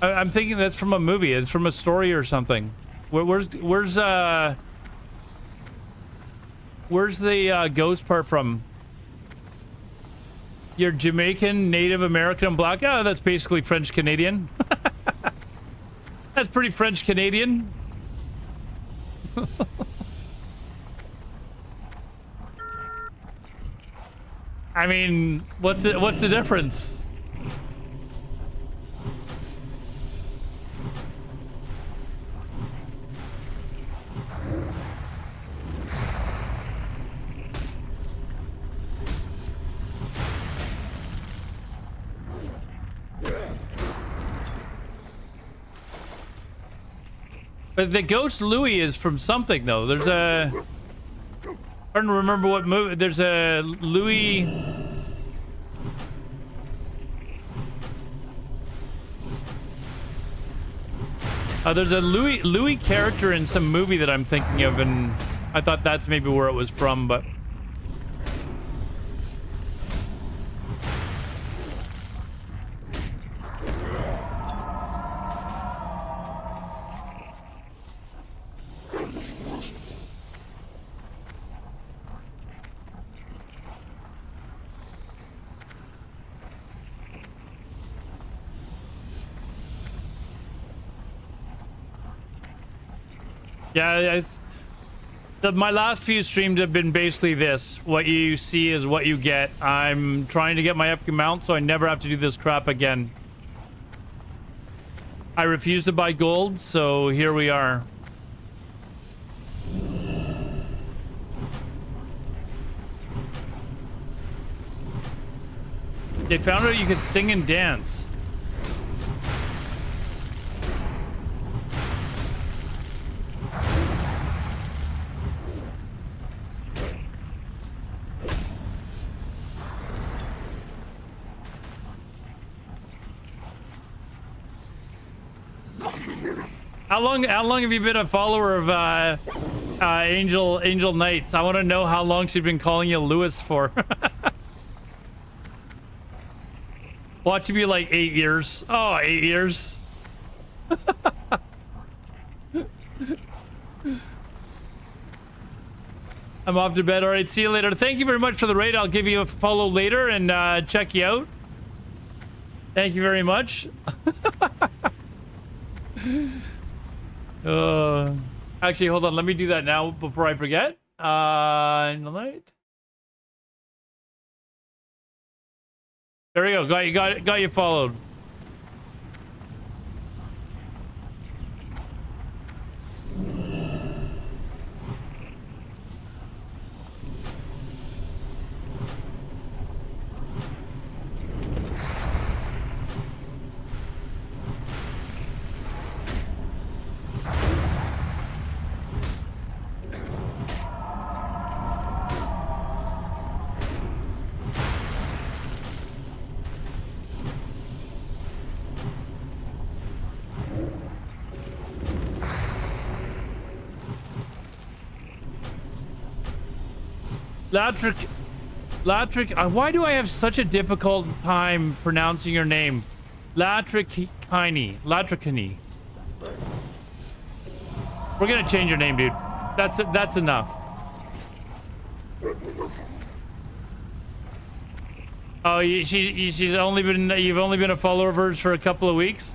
I'm thinking that's from a movie. It's from a story or something. Where's the ghost part from? You're Jamaican, Native American, Black. Oh, that's basically French Canadian. That's pretty French Canadian. I mean, what's the difference? But the Ghost Louis is from something, though. There's a... I don't remember what movie. There's a Louis... there's a Louis character in some movie that I'm thinking of, and I thought that's maybe where it was from, but... Yeah, my last few streams have been basically this. What you see is what you get. I'm trying to get my epic mount so I never have to do this crap again. I refuse to buy gold, so here we are. They found out you could sing and dance. How long have you been a follower of Angel Knights? I want to know how long she's been calling you Lewis for. Watch you be like 8 years. Oh, 8 years. I'm off to bed. All right, see you later. Thank you very much for the raid. I'll give you a follow later and check you out. Thank you very much. Actually, hold on. Let me do that now before I forget. In the light. There we go. Got you followed. Latric, why do I have such a difficult time pronouncing your name? Latricini. We're gonna change your name, dude. That's enough. Oh, you've only been a follower of hers for a couple of weeks?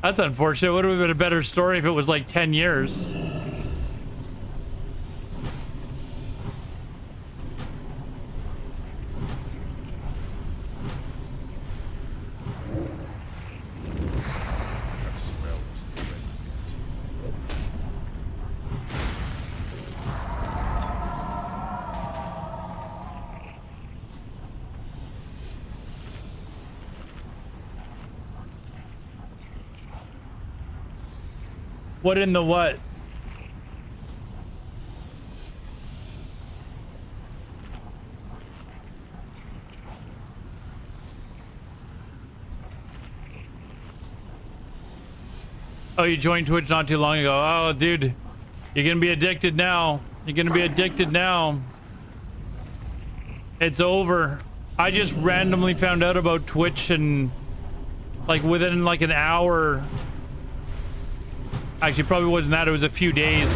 That's unfortunate. Would have been a better story if it was like 10 years. What in the what? Oh, you joined Twitch not too long ago. Oh, dude, you're gonna be addicted now. You're gonna be addicted now. It's over. I just randomly found out about Twitch and like within like an hour. Actually, probably wasn't that. It was a few days.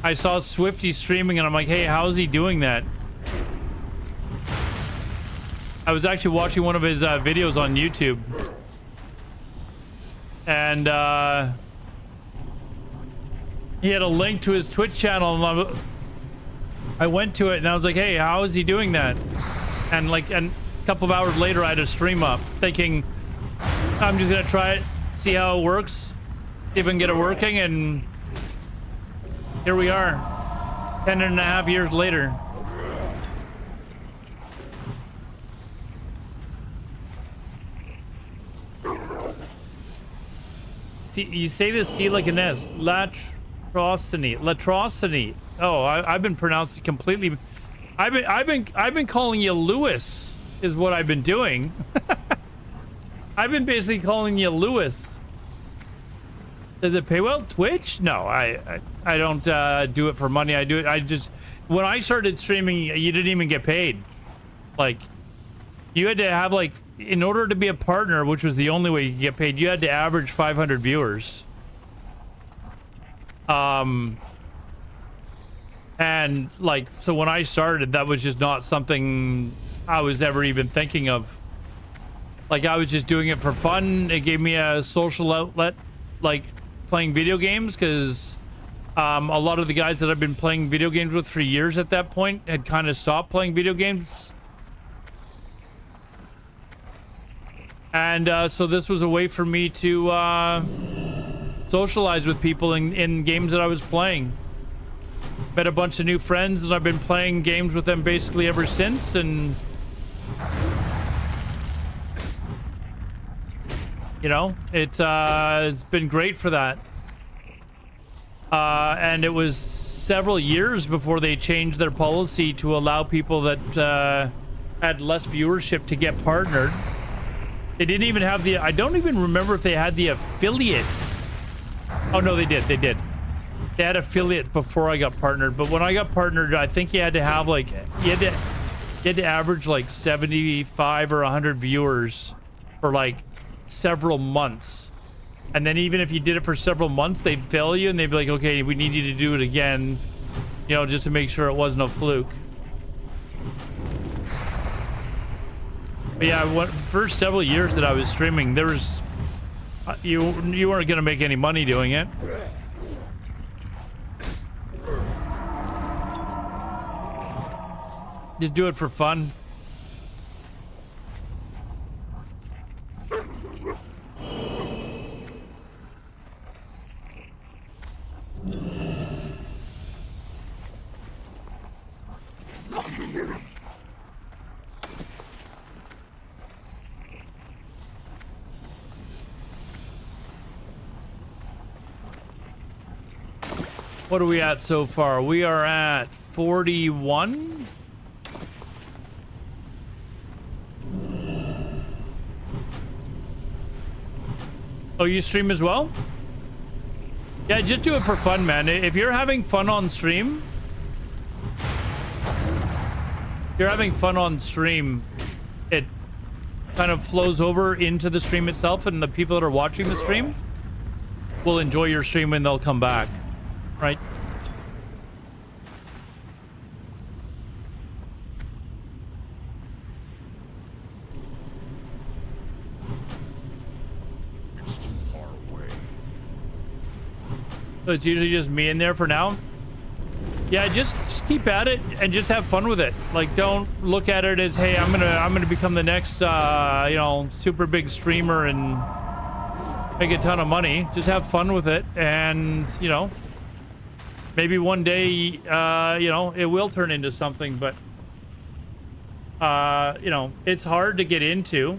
I saw Swifty streaming and I'm like, hey, how's he doing that? I was actually watching one of his videos on YouTube. And he had a link to his Twitch channel. And I went to it and I was like, hey, how is he doing that? And like, and a couple of hours later, I had a stream up thinking, I'm just going to try it, see how it works. Even get it working, and here we are 10.5 years later. See, you say this C like an S. Latrociny. Oh, I've been pronounced completely. I've been calling you Lewis is what I've been doing. I've been basically calling you Lewis. Does it pay well? Twitch? No, I don't do it for money. I do it. I just, when I started streaming, you didn't even get paid. Like, you had to have like, in order to be a partner, which was the only way you could get paid, you had to average 500 viewers. And like, so when I started, that was just not something I was ever even thinking of. Like, I was just doing it for fun. It gave me a social outlet, like playing video games, because a lot of the guys that I've been playing video games with for years at that point had kind of stopped playing video games. And so this was a way for me to socialize with people in games that I was playing. Met a bunch of new friends, and I've been playing games with them basically ever since, and you know, it's been great for that. And it was several years before they changed their policy to allow people that had less viewership to get partnered. They didn't even have the, I don't even remember if they had the affiliate. Oh no, they did. They had affiliate before I got partnered, but when I got partnered, I think you had to have like, you had to average like 75 or 100 viewers for like several months And then even if you did it for several months, they'd fail you and they'd be like, okay, we need you to do it again, you know, just to make sure it wasn't a fluke. But yeah, first several years that I was streaming, there was you weren't gonna make any money doing it. Just do it for fun. What are we at so far? We are at 41. Oh, you stream as well? Yeah, just do it for fun, man. If you're having fun on stream, it kind of flows over into the stream itself, and the people that are watching the stream will enjoy your stream and they'll come back, right? So it's usually just me in there for now. Yeah, just keep at it and just have fun with it. Like, don't look at it as, hey, I'm gonna become the next you know, super big streamer and make a ton of money. Just have fun with it, and you know, maybe one day you know, it will turn into something. But you know, it's hard to get into,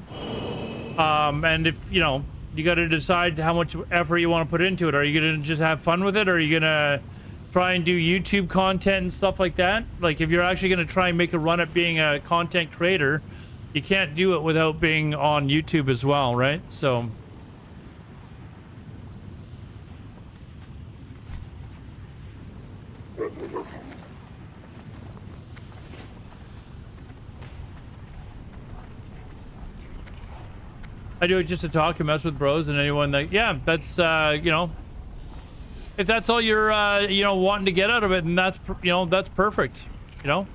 and if you know, you got to decide how much effort you want to put into it. Are you gonna just have fun with it, or are you gonna try and do YouTube content and stuff like that? Like, if you're actually gonna try and make a run at being a content creator, you can't do it without being on YouTube as well, right? So I do it just to talk and mess with bros and anyone that, yeah, that's, you know, if that's all you're, you know, wanting to get out of it, and that's, you know, that's perfect, you know?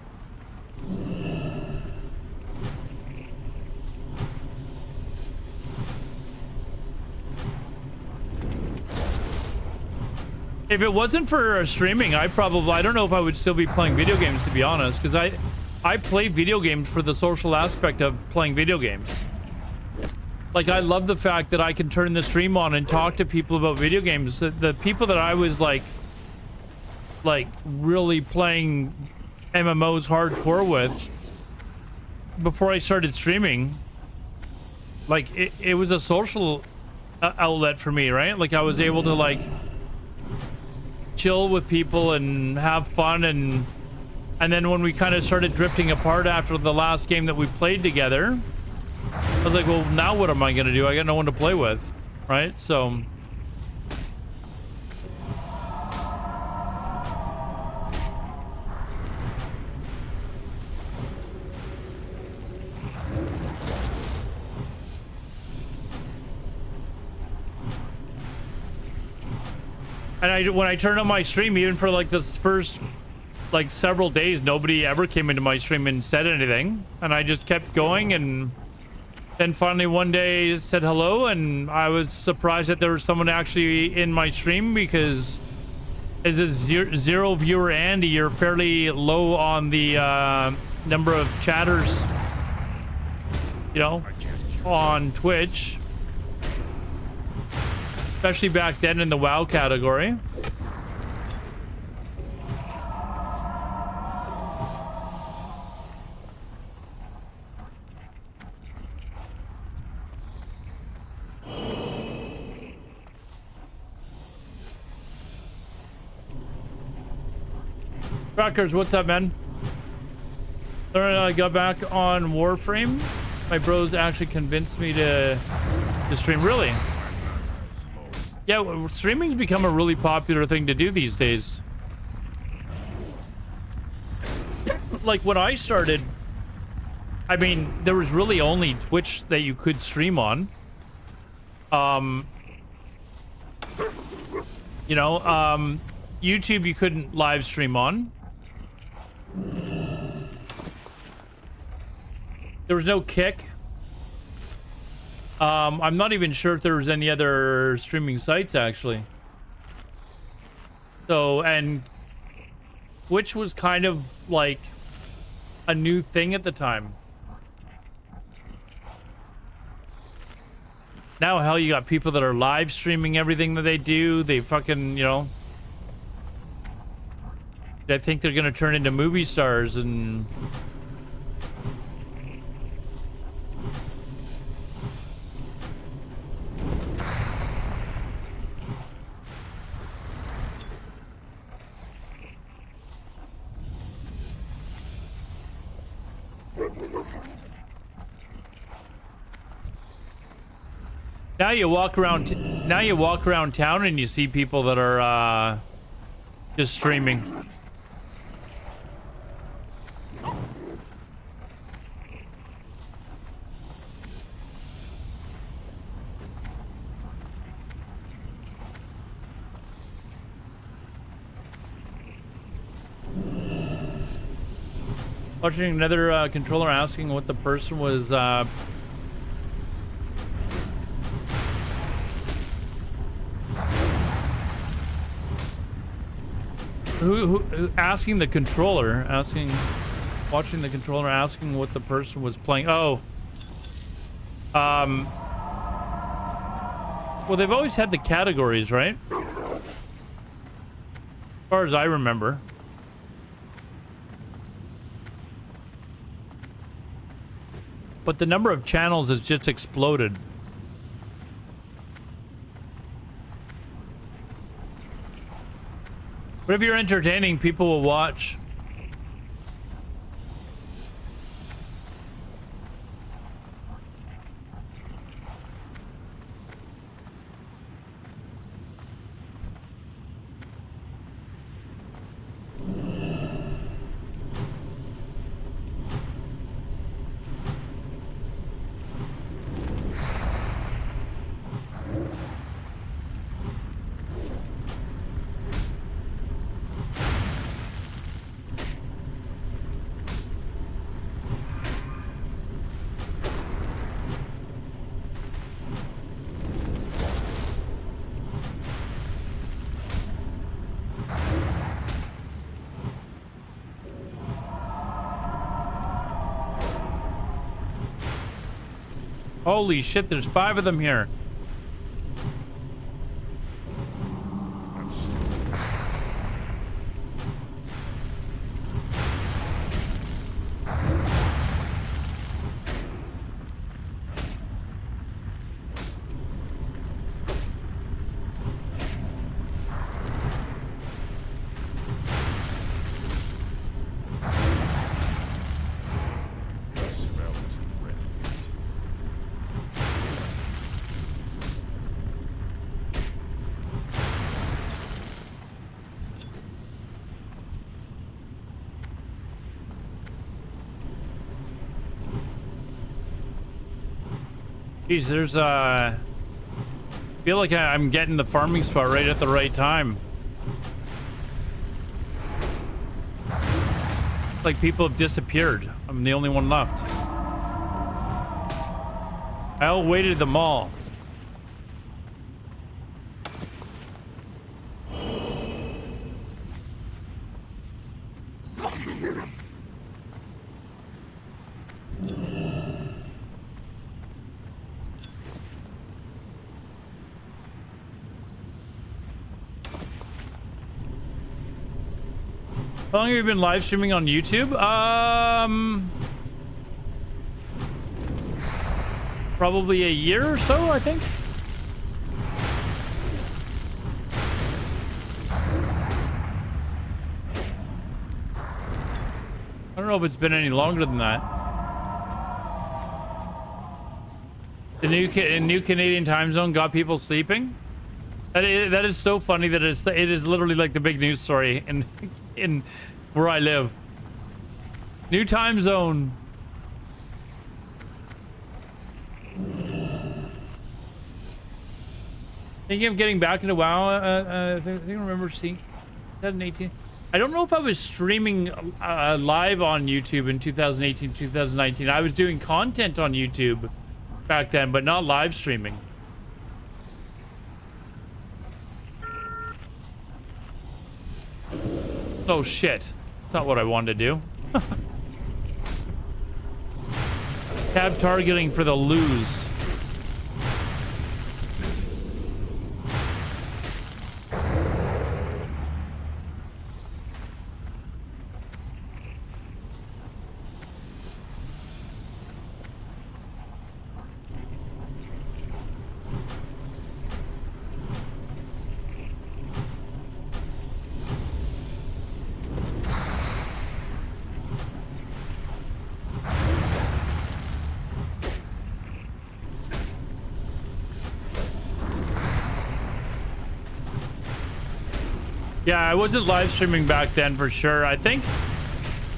If it wasn't for streaming, I don't know if I would still be playing video games, to be honest, because I play video games for the social aspect of playing video games. Like, I love the fact that I can turn the stream on and talk to people about video games. The people that I was like really playing MMOs hardcore with before I started streaming, like it was a social outlet for me, right? Like, I was able to like chill with people and have fun, and then when we kind of started drifting apart after the last game that we played together, I was like, well, now what am I gonna do? I got no one to play with, right? So and when I turned on my stream, even for like this first like several days, nobody ever came into my stream and said anything, and I just kept going, and then finally one day said hello, and I was surprised that there was someone actually in my stream, because as a zero viewer Andy, you're fairly low on the number of chatters, you know, on Twitch, especially back then in the WoW category. Crackers, what's up, man? I got back on Warframe. My bros actually convinced me to stream. Really? Yeah, streaming's become a really popular thing to do these days. Like, when I started, I mean, there was really only Twitch that you could stream on. You know, YouTube you couldn't live stream on. There was no Kick. I'm not even sure if there was any other streaming sites actually. So, and which was kind of like a new thing at the time. Now, hell, you got people that are live streaming everything that they do. They fucking, you know, they think they're gonna turn into movie stars and. Now you walk around. Now you walk around town and you see people that are just streaming. Watching another controller asking what the person was. Who asking the controller, watching the controller asking what the person was playing. Oh. Well, they've always had the categories, right? As far as I remember. But the number of channels has just exploded. But if you're entertaining, people will watch. Holy shit, there's 5 of them here. Jeez, there's I feel like I'm getting the farming spot right at the right time. It's like people have disappeared. I'm the only one left. I outweighted them all. How long have you been live streaming on YouTube? Probably a year or so, I think. I don't know if it's been any longer than that. The new Canadian time zone got people sleeping. That is so funny that it is literally like the big news story in where I live. New time zone. Thinking of getting back into WoW. I think I remember seeing 2018. I don't know if I was streaming live on YouTube in 2018, 2019. I was doing content on YouTube back then, but not live streaming. Oh shit. That's not what I wanted to do. Tab targeting for the lose. Yeah, I wasn't live streaming back then for sure. I think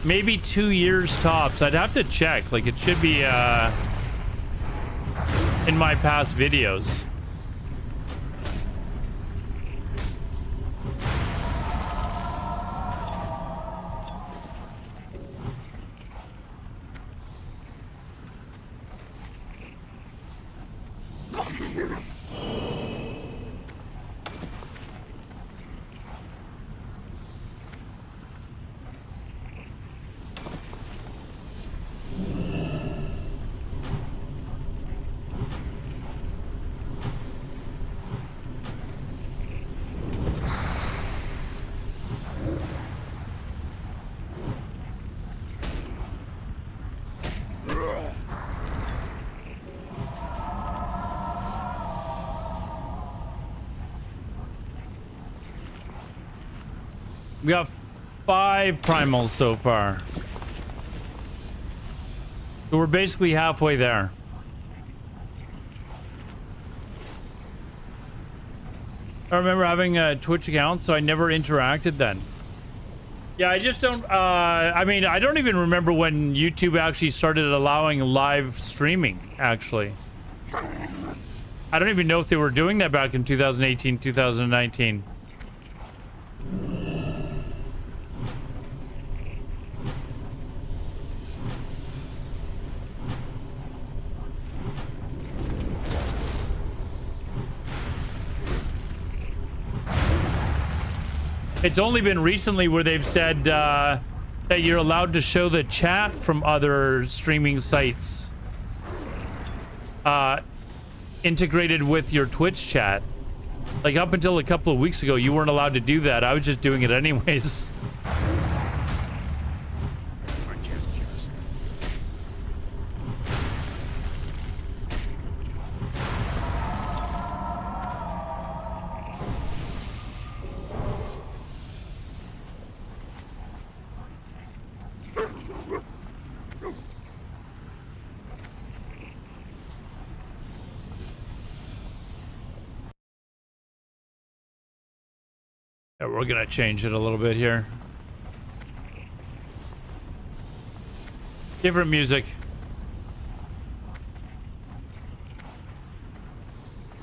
maybe 2 years tops. I'd have to check. Like, it should be in my past videos. We got 5 primals so far. So we're basically halfway there. I remember having a Twitch account, so I never interacted then. Yeah, I just don't, I mean, I don't even remember when YouTube actually started allowing live streaming, actually. I don't even know if they were doing that back in 2018, 2019. It's only been recently where they've said that you're allowed to show the chat from other streaming sites integrated with your Twitch chat. Like, up until a couple of weeks ago, you weren't allowed to do that. I was just doing it anyways. Yeah, we're gonna change it a little bit here. Different music.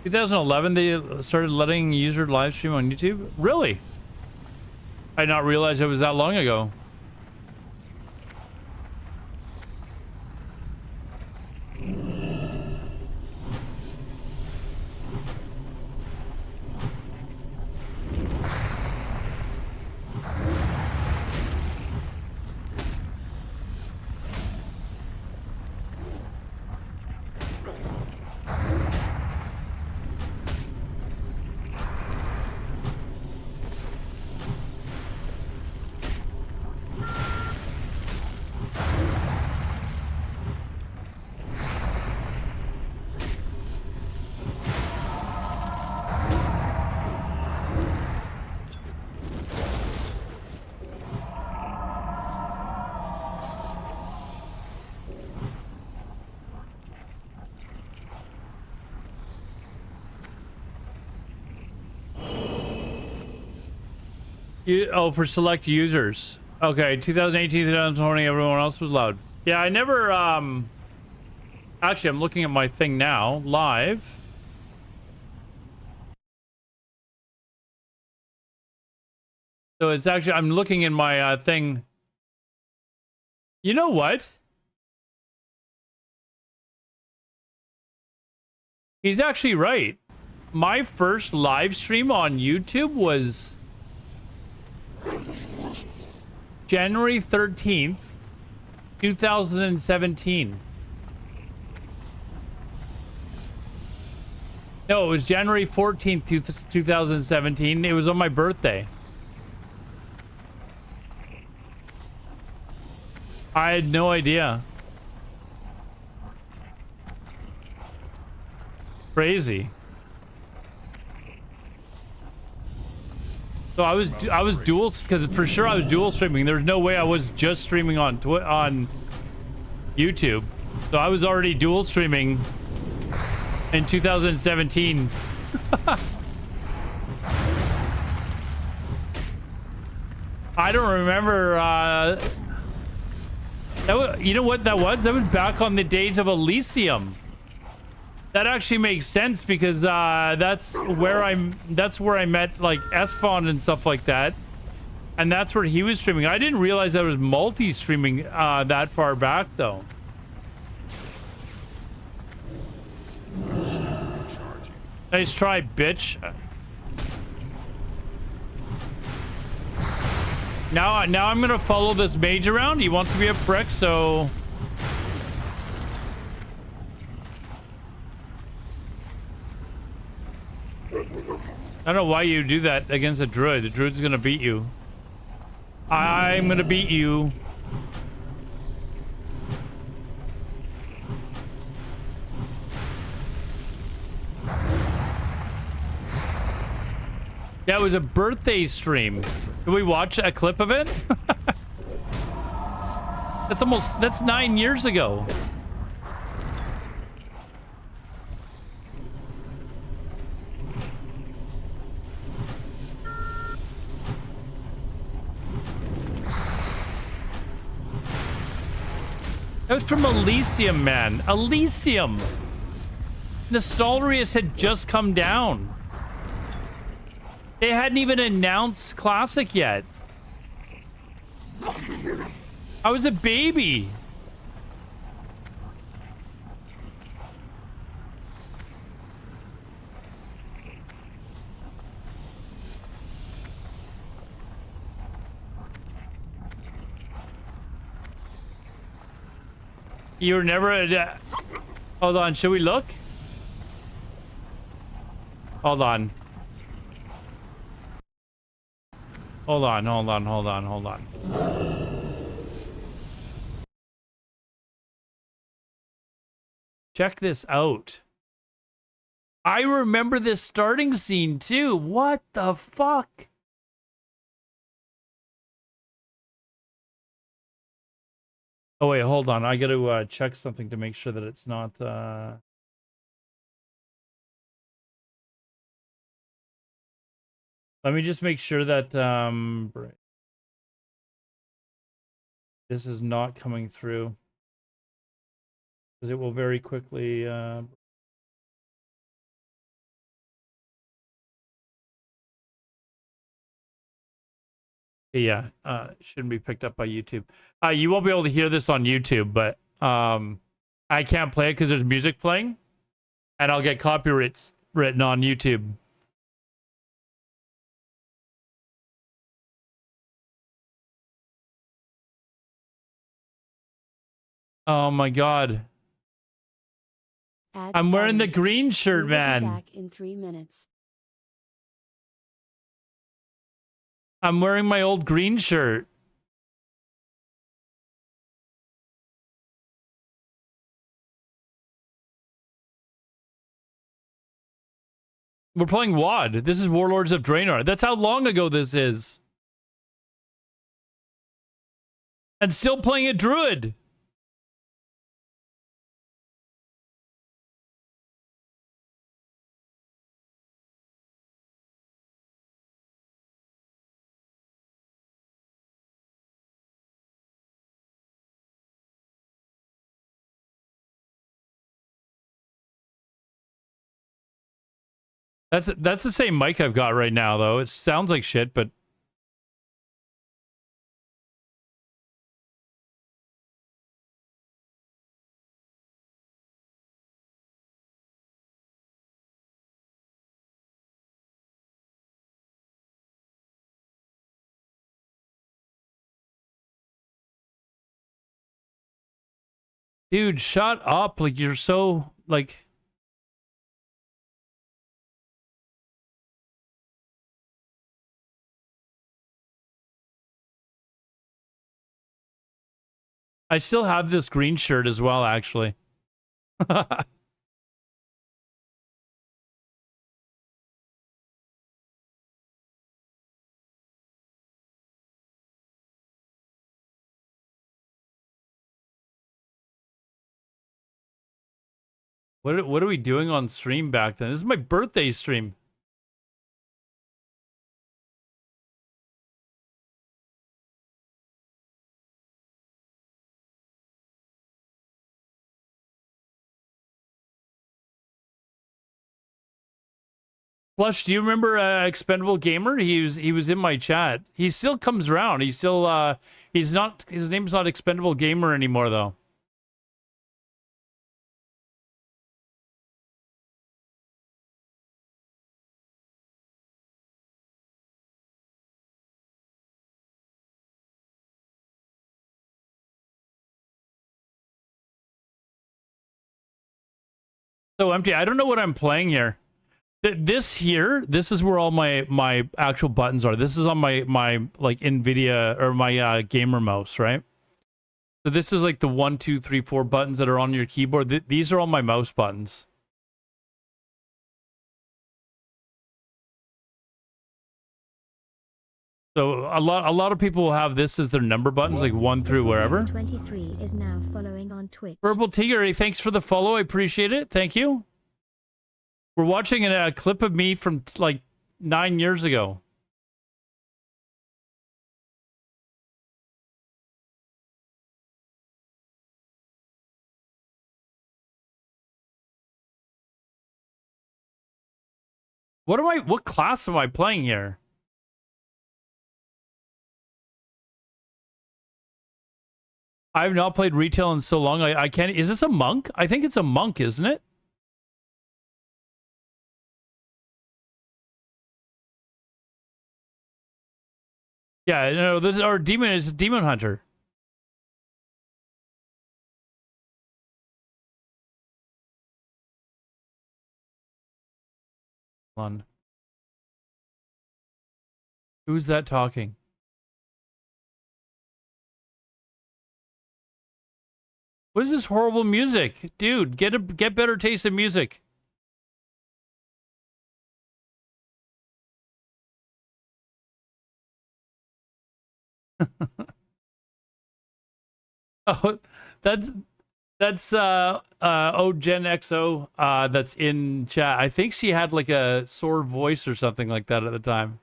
2011, they started letting user live stream on YouTube? Really? I did not realize it was that long ago. Oh, for select users. Okay, 2018, 2020, everyone else was allowed. Yeah, I never, actually, I'm looking at my thing now, live. So it's actually, I'm looking in my thing. You know what? He's actually right. My first live stream on YouTube was January 13th, 2017. No, it was January 14th, 2017. It was on my birthday. I had no idea. Crazy. So I was dual, because for sure I was dual streaming. There's no way I was just streaming on YouTube. So I was already dual streaming in 2017. I don't remember. You know what that was? That was back on the days of Elysium. That actually makes sense because that's where I met like Esfon and stuff like that, and that's where he was streaming. I didn't realize that was multi-streaming that far back though. Nice try, bitch. Now I'm gonna follow this mage around. He wants to be a prick, so. I don't know why you do that against a druid. The druid's gonna beat you. I'm gonna beat you. Yeah, it was a birthday stream. Did we watch a clip of it? That's 9 years ago. That was from Elysium, man. Elysium. Nostalrius had just come down. They hadn't even announced Classic yet. I was a baby. You were never... hold on, should we look? Hold on. Hold on. Check this out. I remember this starting scene too. What the fuck? Oh wait, hold on. I gotta check something to make sure that it's not let me just make sure that this is not coming through, because it will very quickly yeah, it shouldn't be picked up by YouTube. You won't be able to hear this on YouTube, but I can't play it because there's music playing, and I'll get copyrights written on YouTube. Oh my god. I'm wearing the green shirt, man. Back in 3 minutes. I'm wearing my old green shirt. We're playing WoD. This is Warlords of Draenor. That's how long ago this is. And still playing a druid. That's the same mic I've got right now, though. It sounds like shit, but Dude, shut up. Like, you're so, like... I still have this green shirt as well, actually. What are we doing on stream back then? This is my birthday stream. Plush, do you remember Expendable Gamer? He was in my chat. He still comes around. He's still he's not, his name's not Expendable Gamer anymore though. So empty. I don't know what I'm playing here. This here, this is where all my actual buttons are. This is on my like NVIDIA or my gamer mouse, right? So this is like the 1, 2, 3, 4 buttons that are on your keyboard. These are all my mouse buttons. So a lot of people will have this as their number buttons, like 1 through wherever. 23 is now following on Twitch. Purple Tiger, thanks for the follow. I appreciate it. Thank you. We're watching a clip of me from like 9 years ago. What class am I playing here? I've not played retail in so long. I can't. Is this a monk? I think it's a monk, isn't it? Yeah, no, this is our demon is a demon hunter. Hold on. Who's that talking? What is this horrible music? Dude, get better taste in music. Oh, that's Gen XO that's in chat. I think she had like a sore voice or something like that at the time.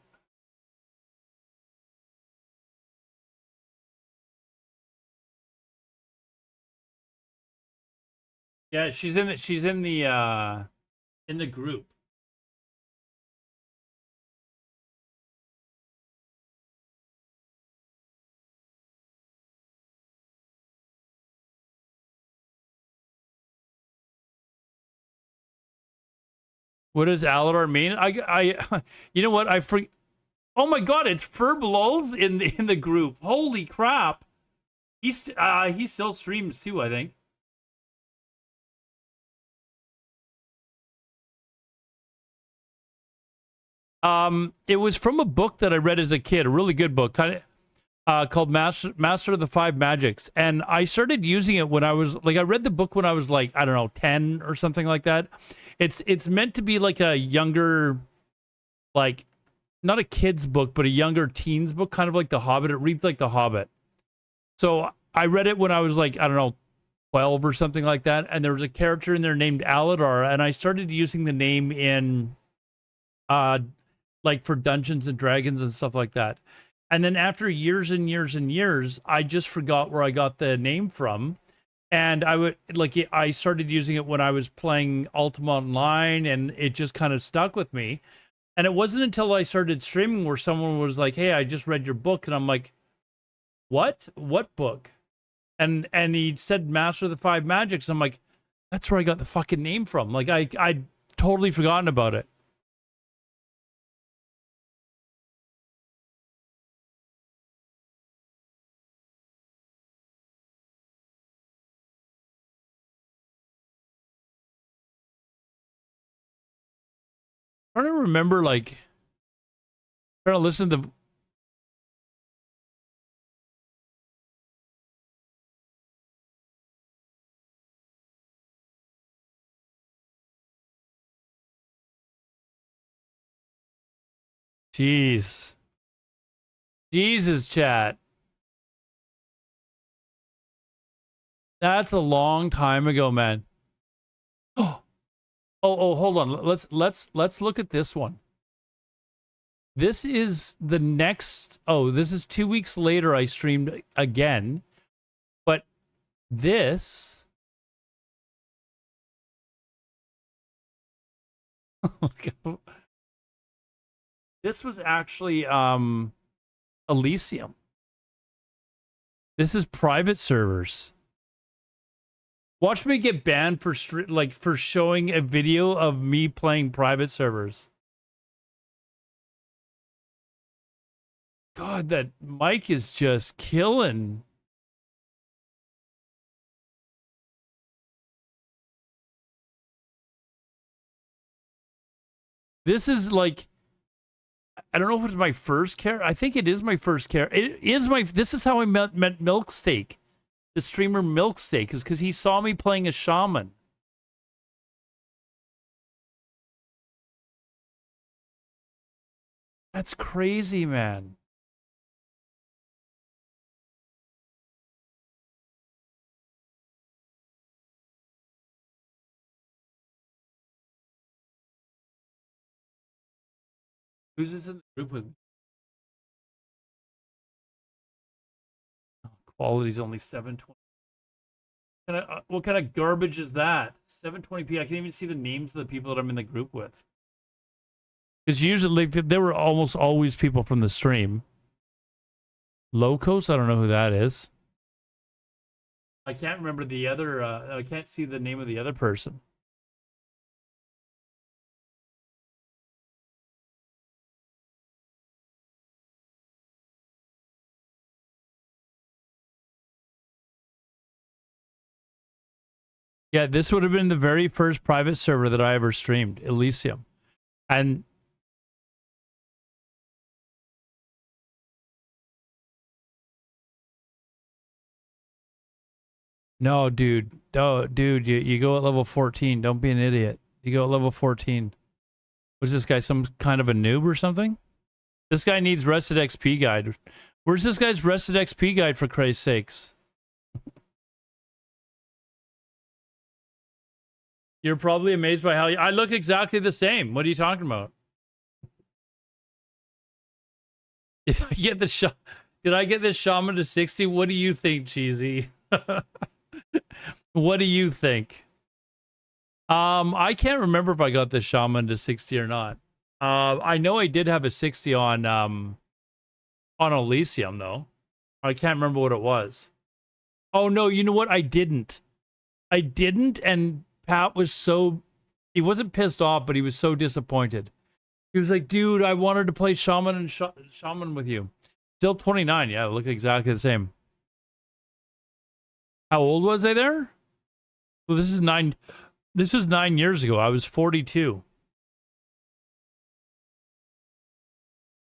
Yeah, she's in the group. What does Aladar mean? You know what? Oh my God, it's Furblulz in the group. Holy crap! He still streams too, I think. It was from a book that I read as a kid, a really good book, kind of called Master of the Five Magics, and I started using it when I was like, I read the book when I was like, I don't know, 10 or something like that. It's meant to be like a younger, like, not a kid's book, but a younger teens book, kind of like The Hobbit. It reads like The Hobbit. So I read it when I was like, I don't know, 12 or something like that, and there was a character in there named Aladar, and I started using the name in like for Dungeons and Dragons and stuff like that. And then after years and years and years, I just forgot where I got the name from. And I started using it when I was playing Ultima Online, and it just kind of stuck with me. And it wasn't until I started streaming where someone was like, "Hey, I just read your book," and I'm like, "What? What book?" And he said Master of the Five Magics. I'm like, "That's where I got the fucking name from." Like I totally forgotten about it. trying to remember, like, trying to listen to the. Jeez. Jesus, chat. That's a long time ago, man. Oh, hold on. Let's look at this one. This is the next. Oh, this is 2 weeks later. I streamed again, but this. This was actually Elysium. This is private servers. Watch me get banned for for showing a video of me playing private servers. God, that mic is just killing. This is like, I don't know if it's my first character. I think it is my first character. It is my. This is how I met Milksteak. The streamer Milksteak is because he saw me playing a shaman. That's crazy, man. Who's this in the group with? Oh, quality's only 720. What kind of garbage is that? 720p. I can't even see the names of the people that I'm in the group with. Because usually there were almost always people from the stream. Locos? I don't know who that is. I can't remember the other. I can't see the name of the other person. Yeah, this would have been the very first private server that I ever streamed, Elysium. And no, dude. Oh, dude, you go at level 14. Don't be an idiot. You go at level 14. Was this guy some kind of a noob or something? This guy needs rested XP guide. Where's this guy's rested XP guide, for Christ's sakes? You're probably amazed by how I look exactly the same. What are you talking about? If I get the did I get this shaman to 60? What do you think, Cheesy? What do you think? I can't remember if I got the shaman to 60 or not. I know I did have a 60 on Elysium though. I can't remember what it was. Oh no, you know what? I didn't, and Pat was so, he wasn't pissed off, but he was so disappointed. He was like, dude, I wanted to play shaman and shaman with you. Still 29. Yeah, look exactly the same. How old was I there? Well, this is 9 years ago. I was 42.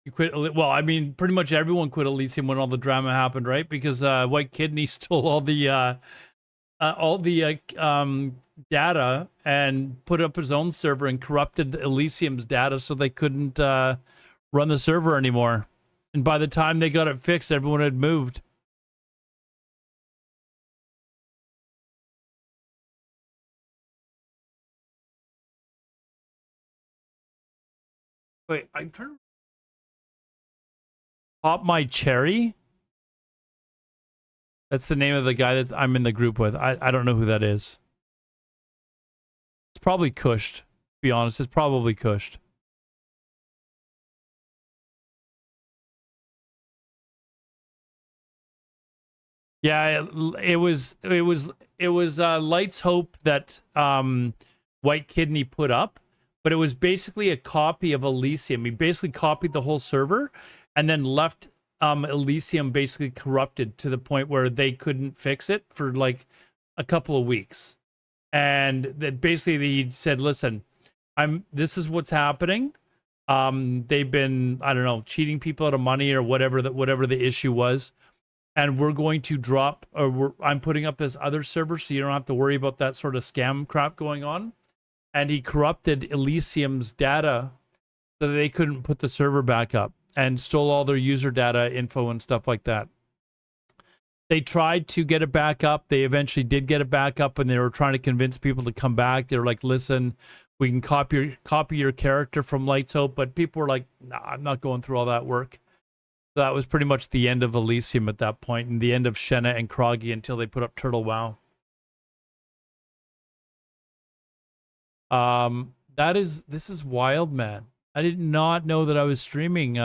You quit. Well, I mean, pretty much everyone quit Elysium when all the drama happened, right? Because White Kidney stole all the data and put up his own server and corrupted Elysium's data so they couldn't run the server anymore. And by the time they got it fixed, everyone had moved. Wait, I'm trying to pop my cherry. That's the name of the guy that I'm in the group with. I don't know who that is. It's probably Cushed. To be honest, it's probably Cushed. Yeah, it was Light's Hope that White Kidney put up, but it was basically a copy of Elysium. He basically copied the whole server and then left Elysium basically corrupted to the point where they couldn't fix it for like a couple of weeks. And that basically he said, listen, This is what's happening. They've been, I don't know, cheating people out of money or whatever the issue was. And we're going to drop, I'm putting up this other server so you don't have to worry about that sort of scam crap going on. And he corrupted Elysium's data so that they couldn't put the server back up and stole all their user data info and stuff like that. They tried to get it back up. They eventually did get it back up, and they were trying to convince people to come back. They were like, listen, we can copy your character from Lights Out, but people were like, nah, I'm not going through all that work. So that was pretty much the end of Elysium at that point, and the end of Shenna and Kroggy until they put up Turtle WoW. This is wild, man. I did not know that I was streaming.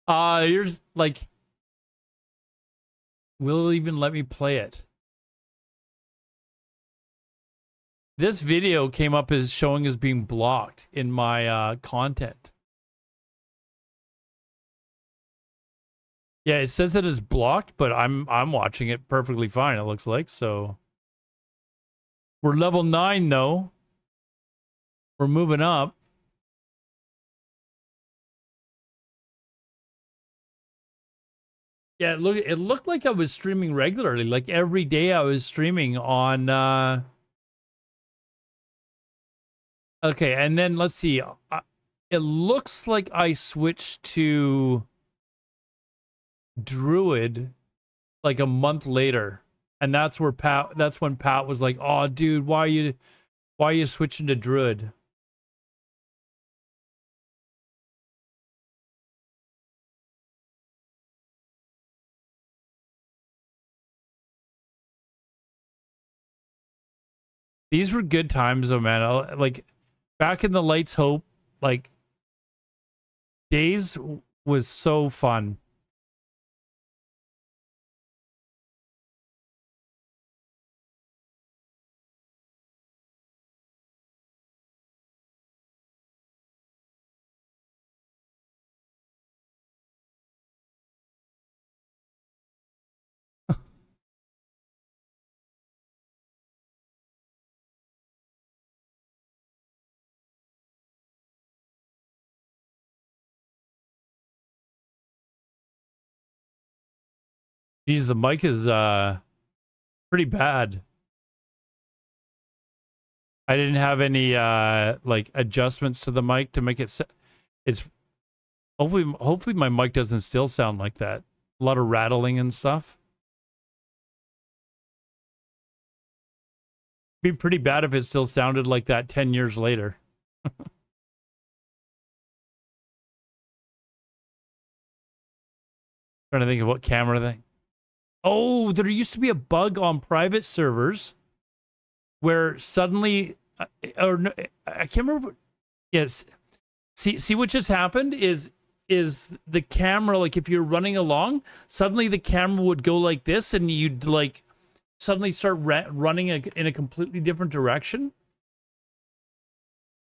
Here's like, will it even let me play it? This video came up as showing as being blocked in my content. Yeah, it says that it's blocked, but I'm watching it perfectly fine, it looks like. So we're level 9 though. We're moving up. Yeah, it looked like I was streaming regularly. Like every day I was streaming on okay, and then let's see. It looks like I switched to Druid like a month later. And that's when Pat was like, "Oh, dude, why are you switching to Druid?" These were good times though, man. Like back in the Lights Hope, like days was so fun. Geez, the mic is pretty bad. I didn't have any like adjustments to the mic to make it it's hopefully my mic doesn't still sound like that. A lot of rattling and stuff. Be pretty bad if it still sounded like that 10 years later. Trying to think of what camera thing. Oh, there used to be a bug on private servers where suddenly, or no, I can't remember. Yes, see what just happened is the camera, like if you're running along, suddenly the camera would go like this, and you'd like suddenly start running in a completely different direction.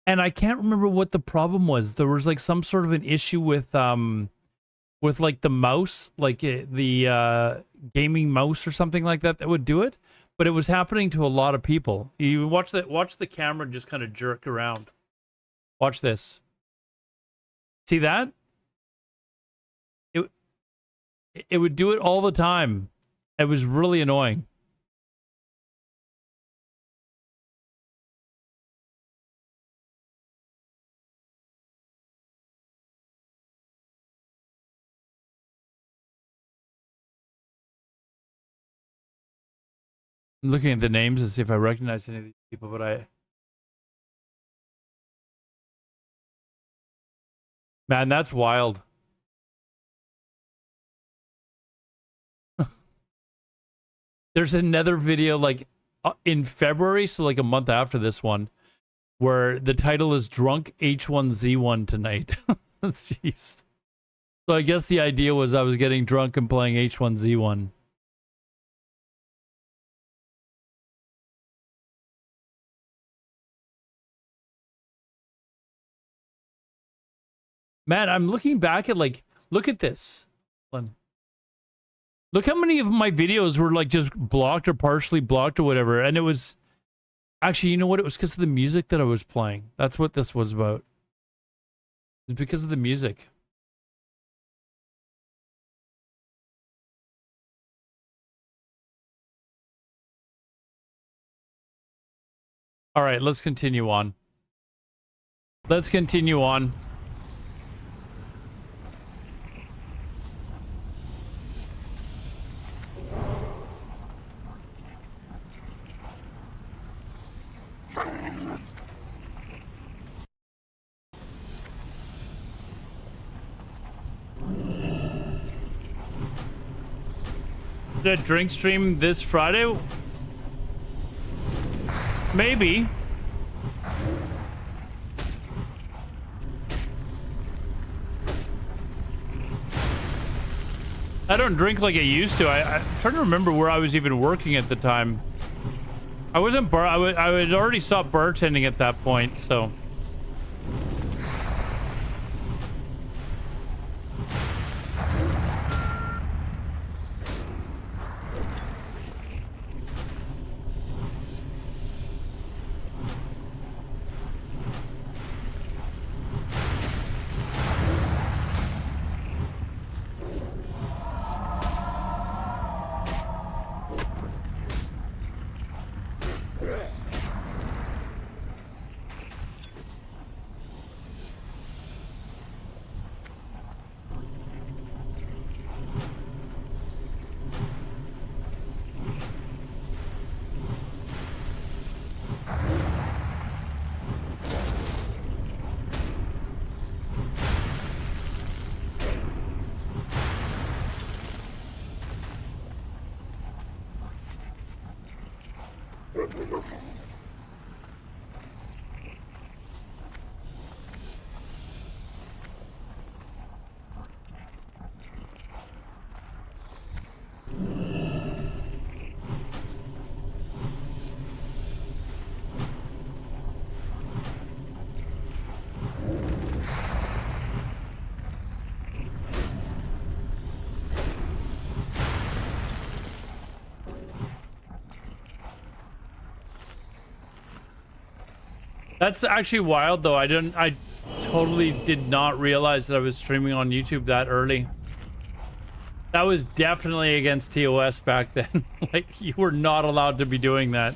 And I can't remember what the problem was. There was like some sort of an issue with like the mouse, like the gaming mouse or something like that would do it, but it was happening to a lot of people. You watch the camera just kind of jerk around. Watch this. See that? It would do it all the time. It was really annoying. I'm looking at the names to see if I recognize any of these people, but man, that's wild. There's another video like in February, so like a month after this one, where the title is Drunk H1Z1 Tonight. Jeez. So I guess the idea was I was getting drunk and playing H1Z1. Man, I'm looking back at like, look at this. Look how many of my videos were like just blocked or partially blocked or whatever. And it was Actually, you know what? It was because of the music that I was playing. That's what this was about. It's because of the music. All right, let's continue on. Let's continue on. Did a drink stream this Friday? Maybe. I don't drink like I used to. I'm trying to remember where I was even working at the time. I wasn't I had already stopped bartending at that point, so. That's actually wild, though. I totally did not realize that I was streaming on YouTube that early. That was definitely against TOS back then. Like, you were not allowed to be doing that.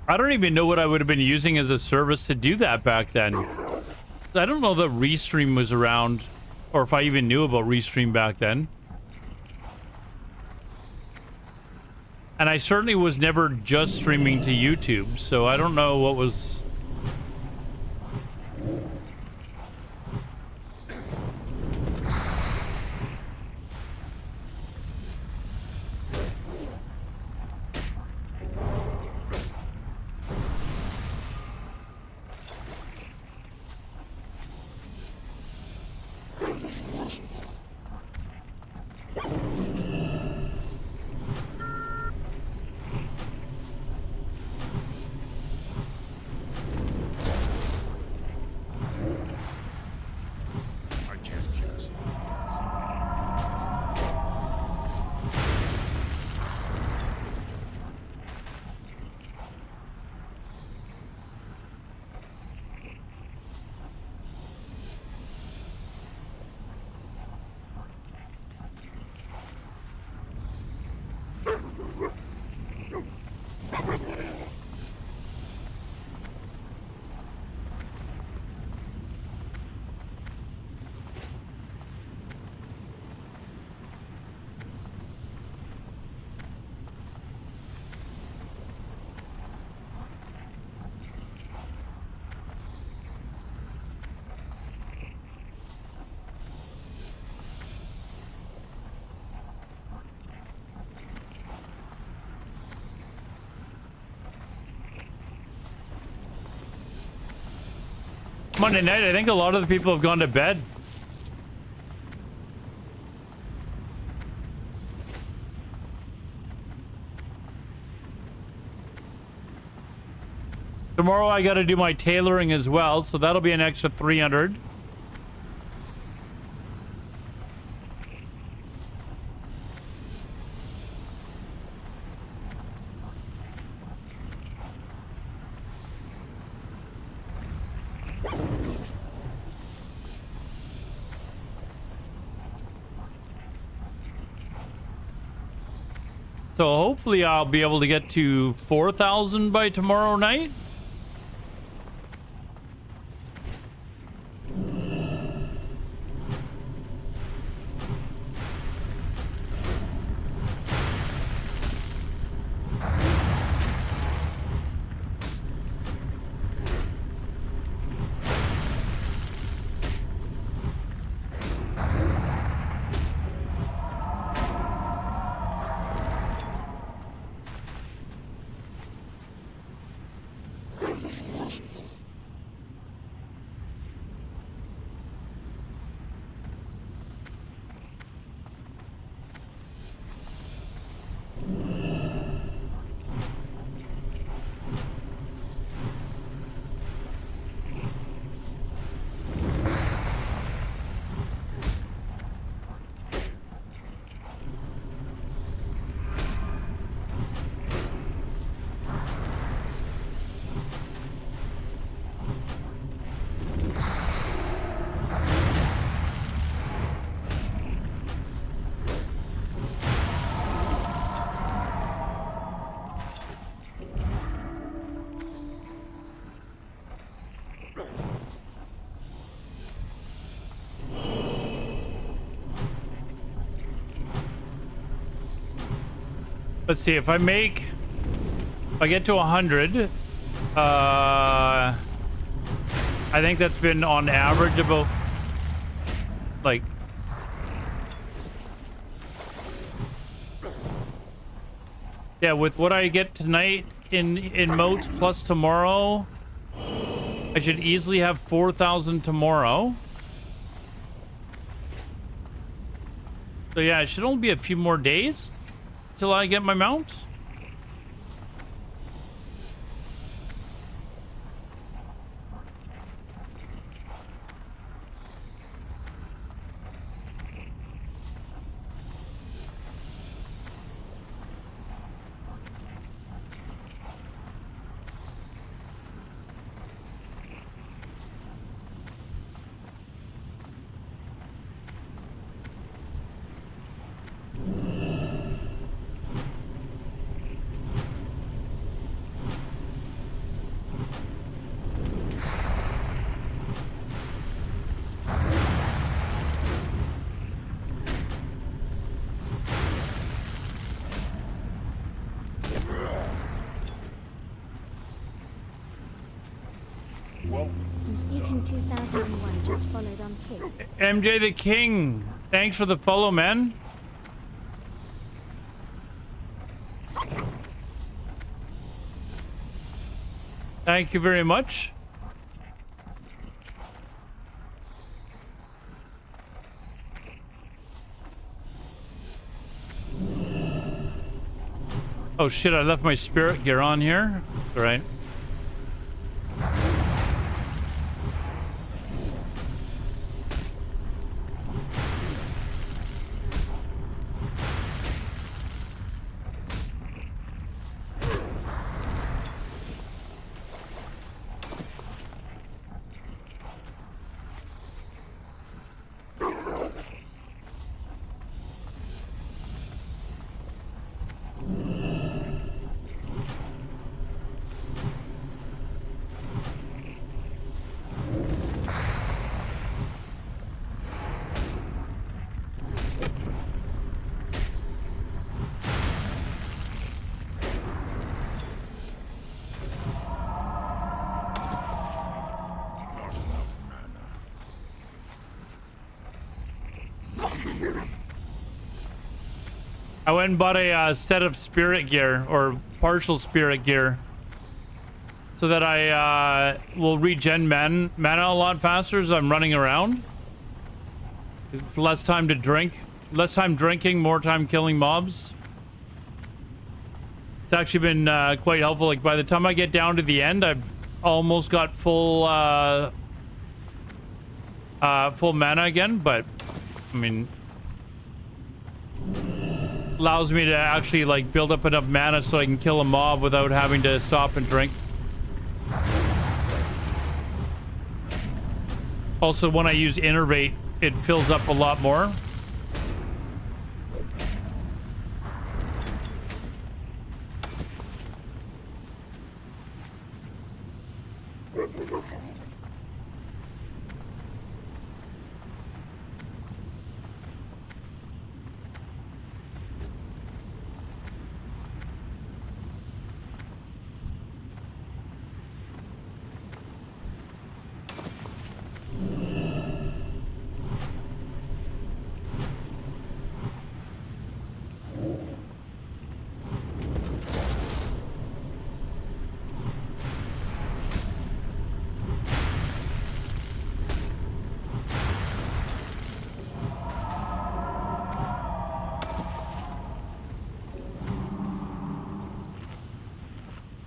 I don't even know what I would have been using as a service to do that back then. I don't know that Restream was around, or if I even knew about Restream back then. And I certainly was never just streaming to YouTube, so I don't know what was... Monday night, I think a lot of the people have gone to bed. Tomorrow I got to do my tailoring as well, so that'll be an extra 300. So hopefully I'll be able to get to 4,000 by tomorrow night. Let's see, if I get to 100, I think that's been on average about, like, yeah, with what I get tonight in moats plus tomorrow, I should easily have 4,000 tomorrow. So yeah, it should only be a few more days till I get my mount. Speaking 2001 just followed on Kick. MJ the King, thanks for the follow, man. Thank you very much. Oh shit, I left my spirit gear on here. That's all right. I went and bought a set of spirit gear, or partial spirit gear, so that I will regen mana a lot faster as I'm running around. It's less time to drink, less time drinking, more time killing mobs. It's actually been quite helpful. Like by the time I get down to the end, I've almost got full full mana again, but I mean, allows me to actually like build up enough mana so I can kill a mob without having to stop and drink. Also, when I use Innervate, it fills up a lot more.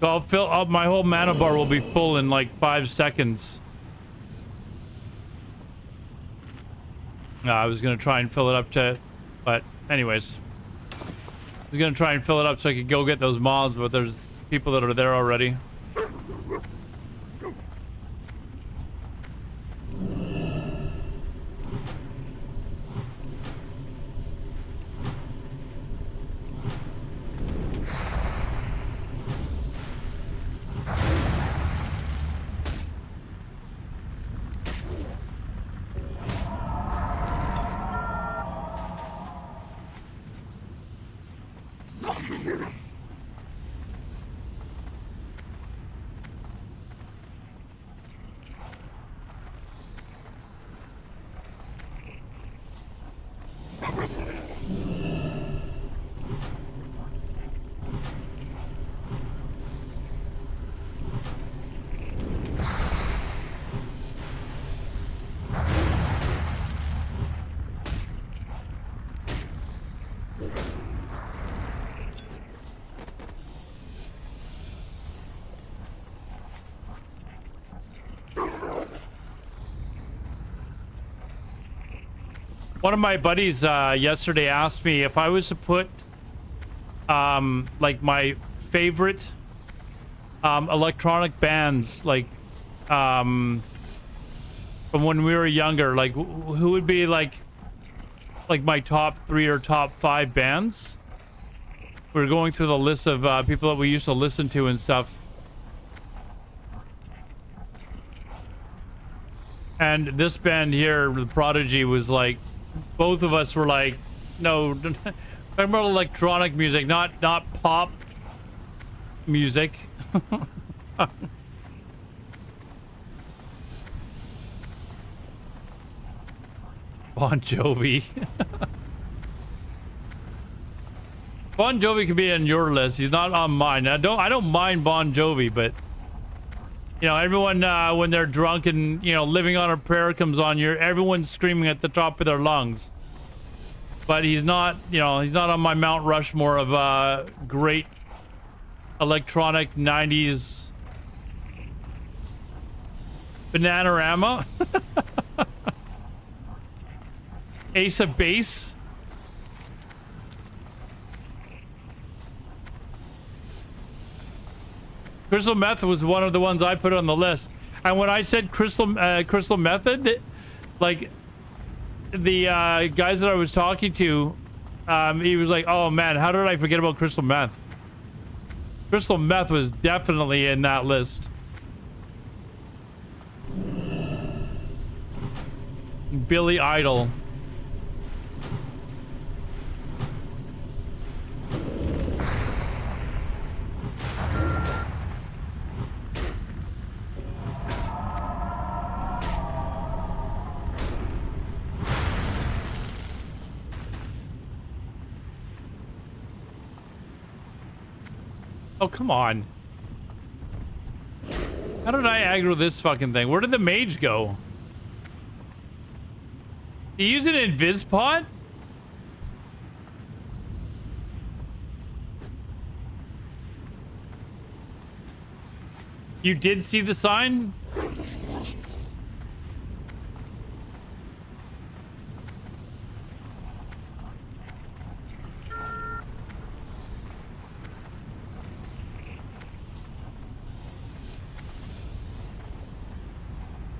So I'll fill up, my whole mana bar will be full in like 5 seconds. I was gonna try and fill it up to, but anyways. I was gonna try and fill it up so I could go get those mobs, but there's people that are there already. One of my buddies yesterday asked me if I was to put like my favorite electronic bands, like from when we were younger, like who would be like my top 3 or top 5 bands. We were going through the list of people that we used to listen to and stuff. And this band here, The Prodigy, was like, both of us were like, no, talking about electronic music, not pop music. Bon Jovi. Bon Jovi could be on your list. He's not on mine. I don't mind Bon Jovi, but you know, everyone when they're drunk and, you know, Living on a Prayer comes on, everyone's screaming at the top of their lungs. But he's not, you know, he's not on my Mount Rushmore of great electronic 90s Bananarama. Ace of Base. Crystal Meth was one of the ones I put on the list. And when I said Crystal Method, like the guys that I was talking to, he was like, oh man, how did I forget about Crystal Meth? Crystal Meth was definitely in that list. Billy Idol. Oh, come on. How did I aggro this fucking thing? Where did the mage go? You use an invis pod? You did see the sign?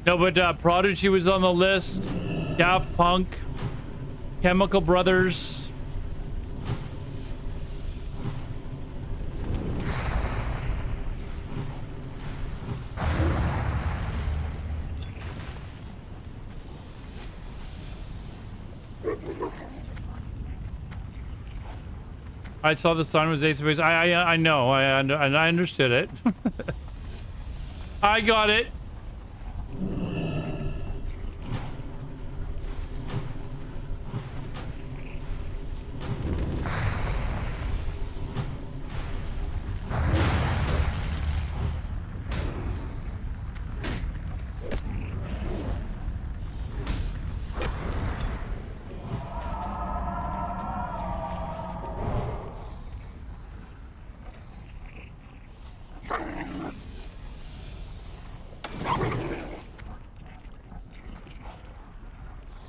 No, but Prodigy was on the list. Daft Punk, Chemical Brothers. I saw the sign was Ace of Base. I know. I understood it. I got it.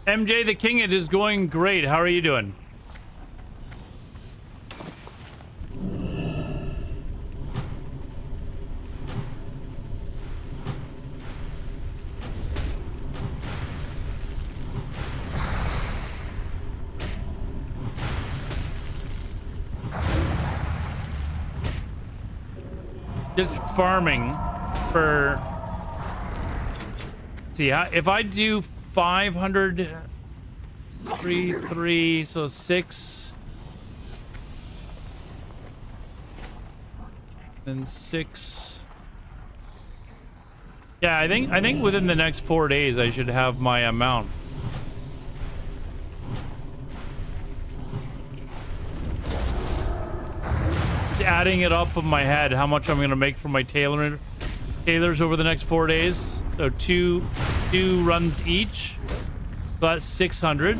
MJ the King, it is going great. How are you doing? Just farming for... See, if I do 500, 3, so 6, then 6. Yeah, I think within the next 4 days I should have my amount. Just adding it up in my head, how much I'm gonna make for my tailors over the next 4 days. So two runs each. So that's 600.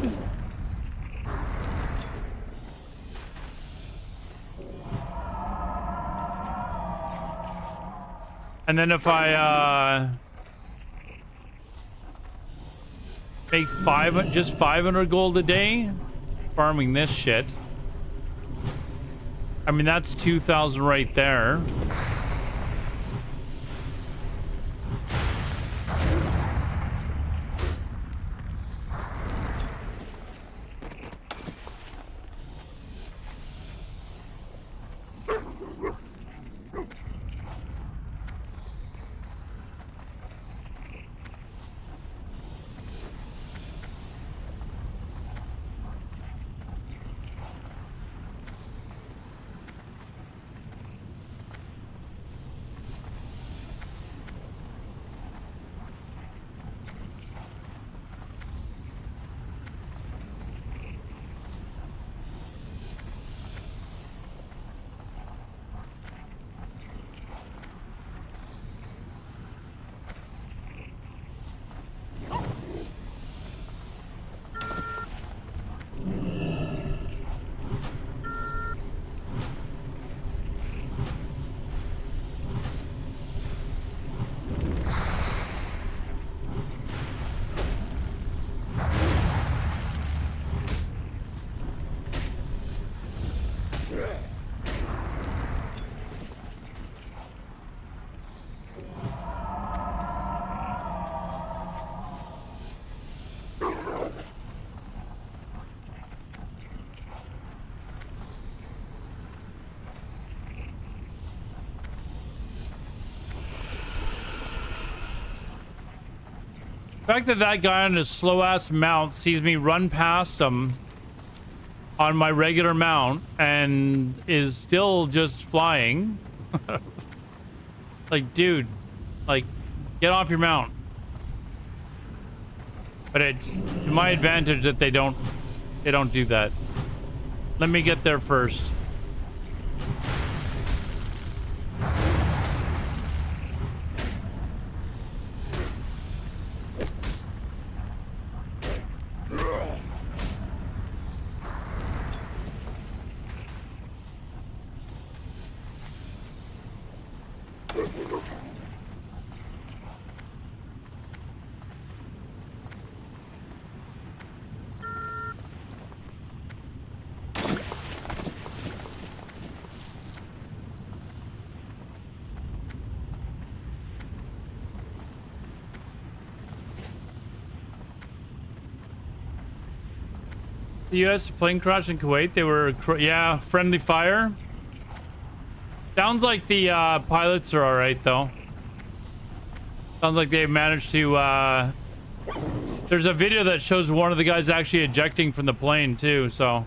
And then if I make just 500 gold a day farming this shit, I mean that's 2,000 right there. The fact that that guy on his slow-ass mount sees me run past him on my regular mount and is still just flying. Like, dude, like, get off your mount. But it's to my advantage that they don't do that. Let me get there first. The U.S. plane crash in Kuwait. They were, yeah, friendly fire. Sounds like the pilots are all right though. Sounds like they managed to. There's a video that shows one of the guys actually ejecting from the plane too. So.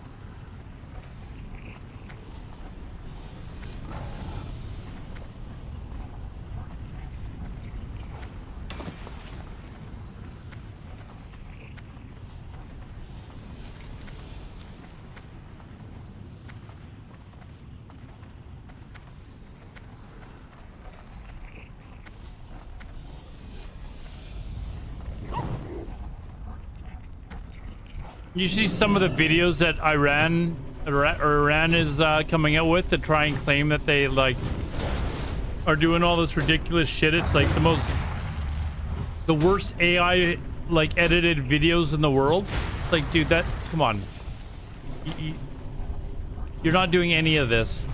You see some of the videos that Iran is coming out with to try and claim that they like are doing all this ridiculous shit. It's like the worst AI like edited videos in the world. It's like, dude, come on. You're not doing any of this.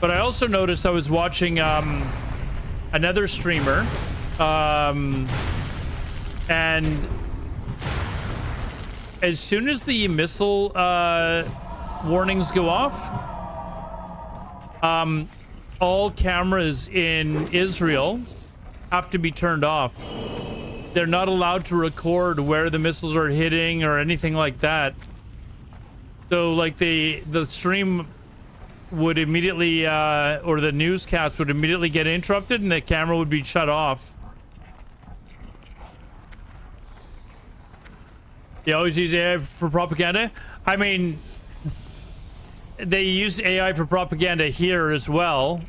But I also noticed I was watching another streamer. And as soon as the missile warnings go off, all cameras in Israel have to be turned off. They're not allowed to record where the missiles are hitting or anything like that. So like the stream would immediately or the newscast would immediately get interrupted and the camera would be shut off. They always use AI for propaganda. I mean, they use AI for propaganda here as well,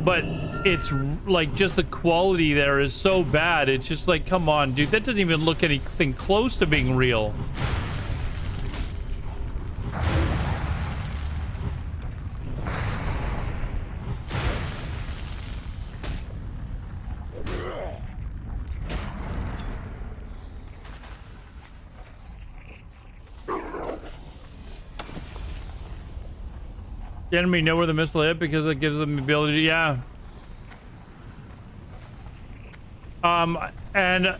but it's like just the quality there is so bad. It's just like, come on, dude, that doesn't even look anything close to being real. The enemy know where the missile hit because it gives them the ability to, yeah. And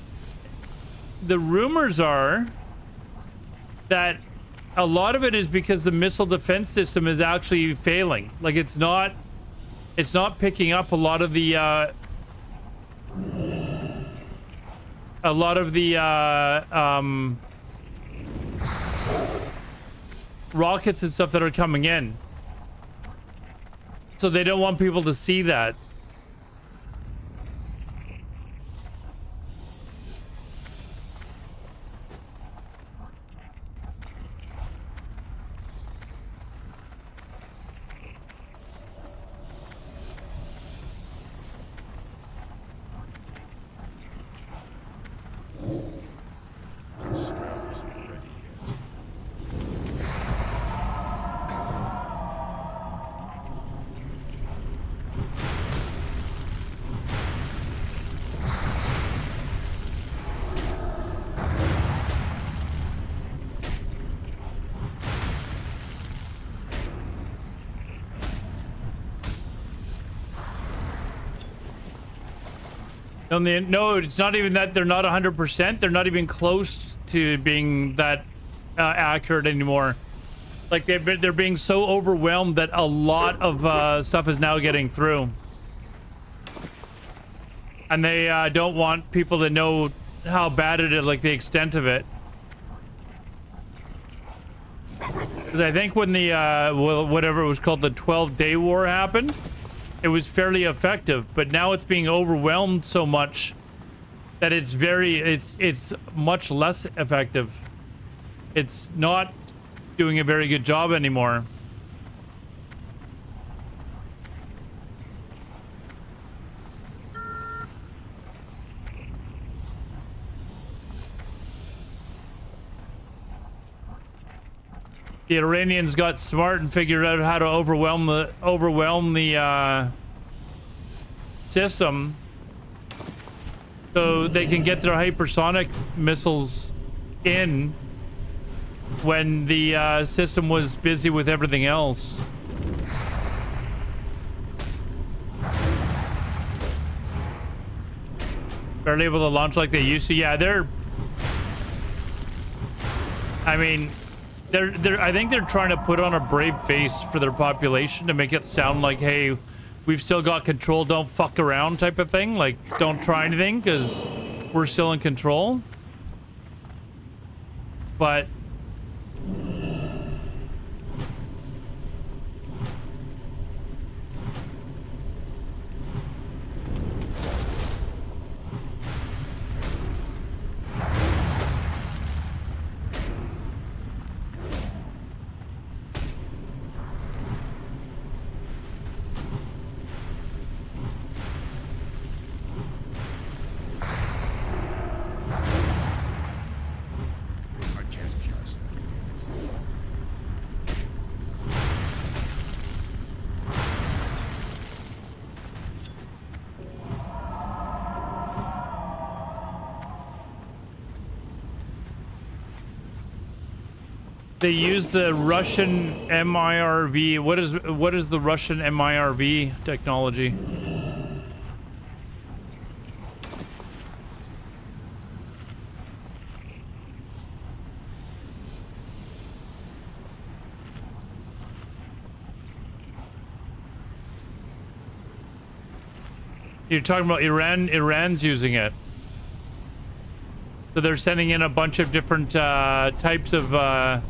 the rumors are that a lot of it is because the missile defense system is actually failing. Like it's not picking up a lot of the rockets and stuff that are coming in. So they don't want people to see that. No, it's not even that they're not 100%. They're not even close to being that accurate anymore. Like they're being so overwhelmed that a lot of stuff is now getting through. And they don't want people to know how bad it is, like the extent of it. Because I think when the, whatever it was called, the 12-day war happened, it was fairly effective, but now it's being overwhelmed so much that it's much less effective. It's not doing a very good job anymore. The Iranians got smart and figured out how to overwhelm the system so they can get their hypersonic missiles in when the system was busy with everything else. Barely able to launch like they used to. Yeah, they're I mean, I think they're trying to put on a brave face for their population to make it sound like, hey, we've still got control, don't fuck around type of thing. Like, don't try anything because we're still in control. But I can't keep us doing this. they use the Russian MIRV. What is the Russian MIRV technology? You're talking about Iran? Iran's using it. So they're sending in a bunch of different types of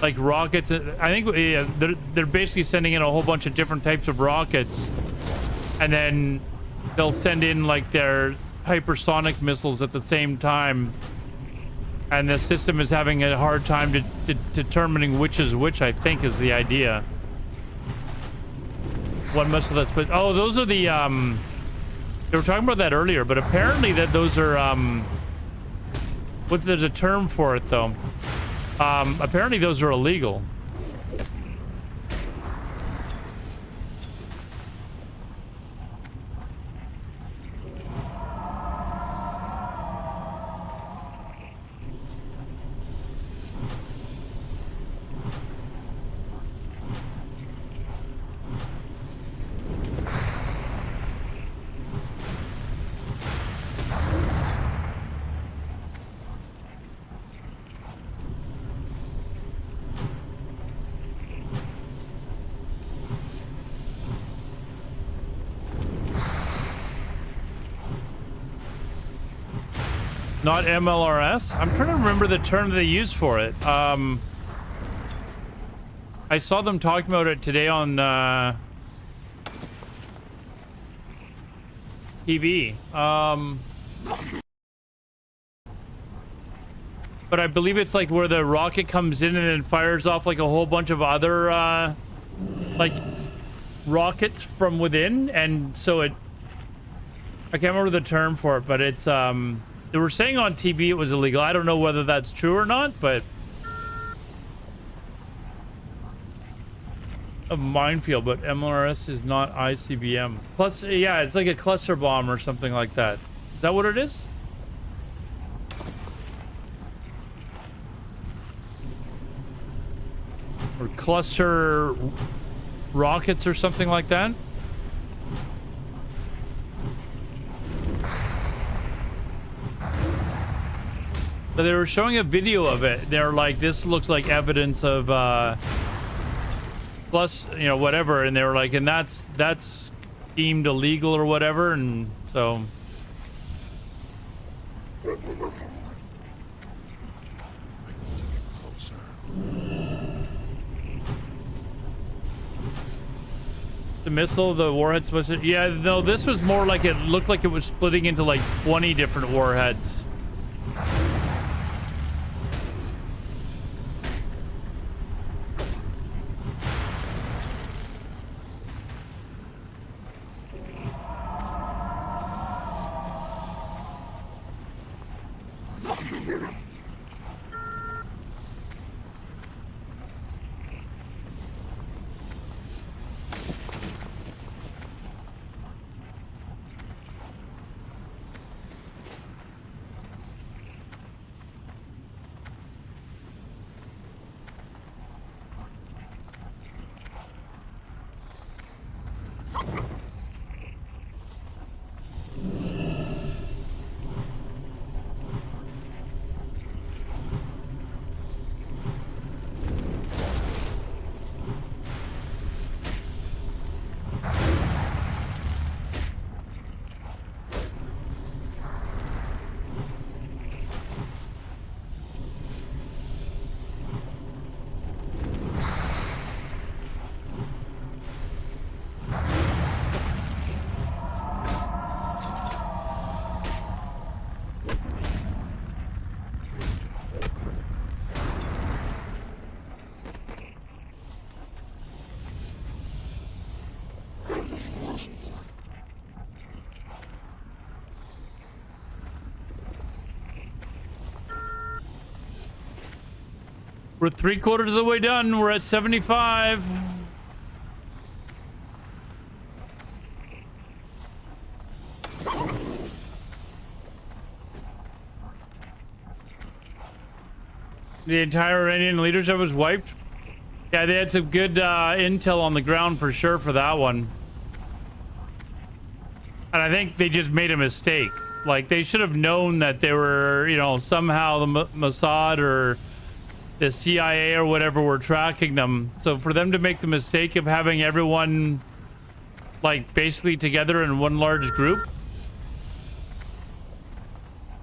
like rockets. I think yeah, they're basically sending in a whole bunch of different types of rockets, and then they'll send in like their hypersonic missiles at the same time. And the system is having a hard time determining which is which, I think, is the idea. One missile that's put. Oh, those are the they were talking about that earlier, but apparently that those are there's a term for it though. Apparently those are illegal. Not MLRS? I'm trying to remember the term they use for it. I saw them talking about it today on TV. But I believe it's like where the rocket comes in and then fires off like a whole bunch of other like rockets from within, and so I can't remember the term for it, but it's they were saying on TV it was illegal. I don't know whether that's true or not, but a minefield, but MLRS is not ICBM. Plus, yeah, it's like a cluster bomb or something like that. Is that what it is? Or cluster rockets or something like that? But they were showing a video of it. They're like, this looks like evidence of plus, you know, whatever, and they were like, and that's deemed illegal or whatever, and so Closer. the missile, the warhead's supposed to, yeah, no, this was more like it looked like it was splitting into like 20 different warheads. We're 3/4 of the way done. We're at 75. The entire Iranian leadership was wiped. Yeah, they had some good intel on the ground for sure for that one. And I think they just made a mistake. Like, they should have known that they were, you know, somehow the Mossad or the CIA or whatever were tracking them. So for them to make the mistake of having everyone, like, basically together in one large group,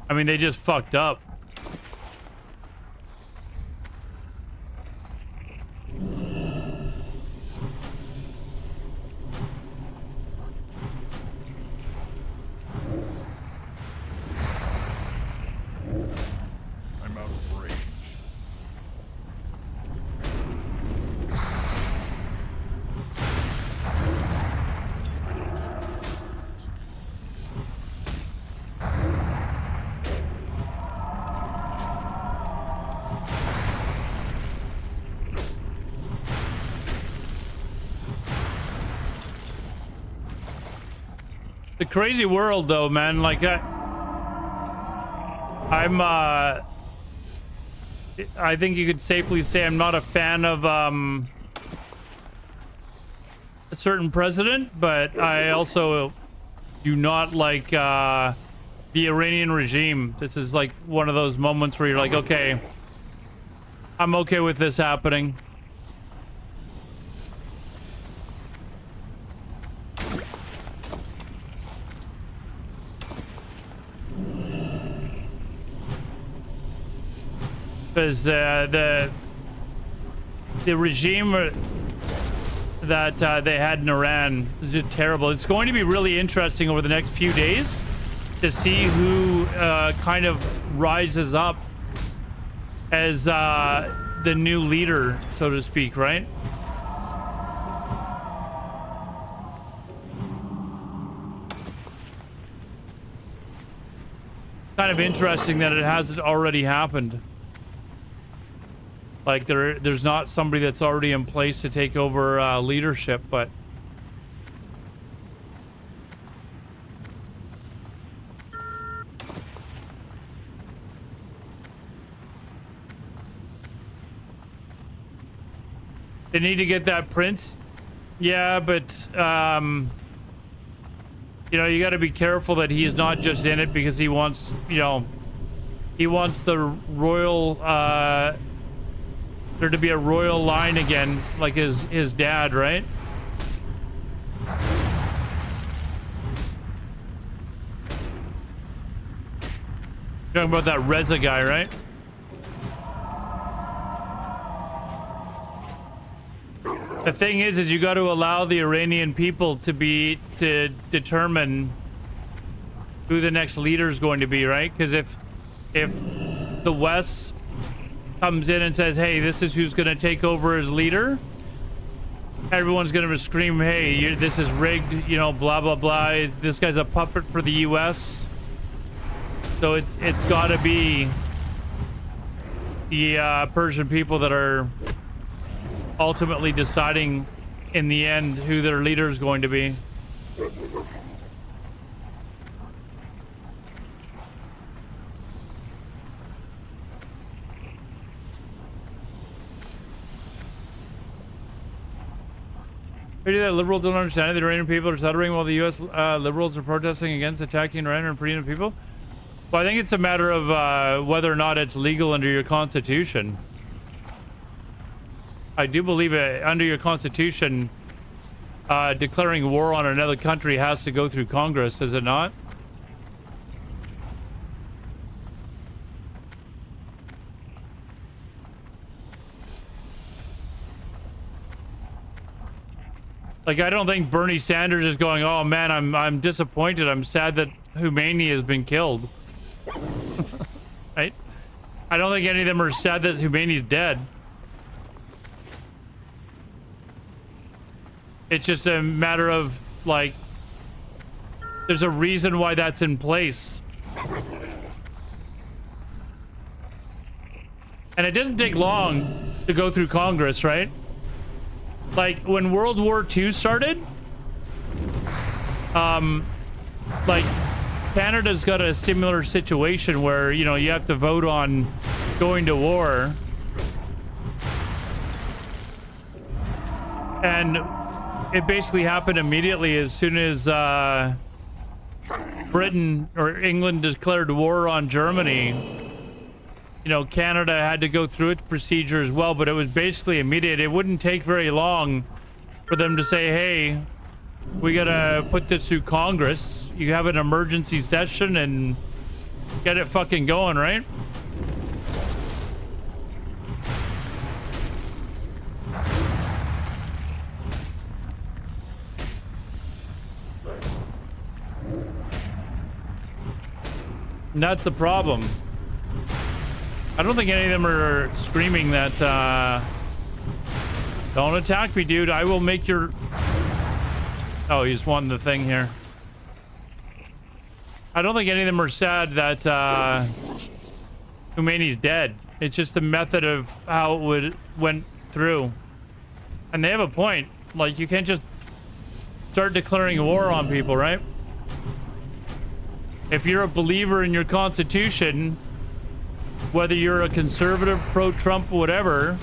I mean, they just fucked up. I'm out of range. The crazy world, though, man. Like, I think you could safely say I'm not a fan of a certain president, but I also do not like the Iranian regime. This is like one of those moments where you're like, okay, I'm okay with this happening. Because the regime that they had in Iran is just terrible. It's going to be really interesting over the next few days to see who kind of rises up as the new leader, so to speak, right? Kind of interesting that it hasn't already happened. Like, there's not somebody that's already in place to take over leadership, but they need to get that prince. Yeah, but you know, you got to be careful that he is not just in it because he wants, you know, he wants the royal there to be a royal line again, like his dad, right? You're talking about that Reza guy, right? The thing is you got to allow the Iranian people to determine who the next leader is going to be, right? Because if the West comes in and says, hey, this is who's going to take over as leader, everyone's going to scream, hey, this is rigged, you know, blah, blah, blah. This guy's a puppet for the US. So it's got to be the Persian people that are ultimately deciding in the end who their leader is going to be. Maybe that liberals don't understand it. The Iranian people are stuttering while the U.S. Liberals are protesting against attacking Iran and freeing the people. Well, I think it's a matter of whether or not it's legal under your constitution. I do believe under your constitution, declaring war on another country has to go through Congress, does it not? Like, I don't think Bernie Sanders is going, oh man, I'm disappointed. I'm sad that Khomeini has been killed. Right? I don't think any of them are sad that Khomeini's dead. It's just a matter of, like, there's a reason why that's in place. And it doesn't take long to go through Congress, right? Like when World War II started, like Canada's got a similar situation where, you know, you have to vote on going to war. And it basically happened immediately as soon as Britain or England declared war on Germany. You know, Canada had to go through its procedure as well, but it was basically immediate. It wouldn't take very long for them to say, hey, we gotta put this through Congress. You have an emergency session and get it fucking going, right? And that's the problem. I don't think any of them are screaming that, don't attack me, dude. I will make your... Oh, he's won the thing here. I don't think any of them are sad that, Khomeini's dead. It's just the method of how it went through. And they have a point. Like, you can't just start declaring war on people, right? If you're a believer in your constitution, whether you're a conservative, pro-Trump, whatever.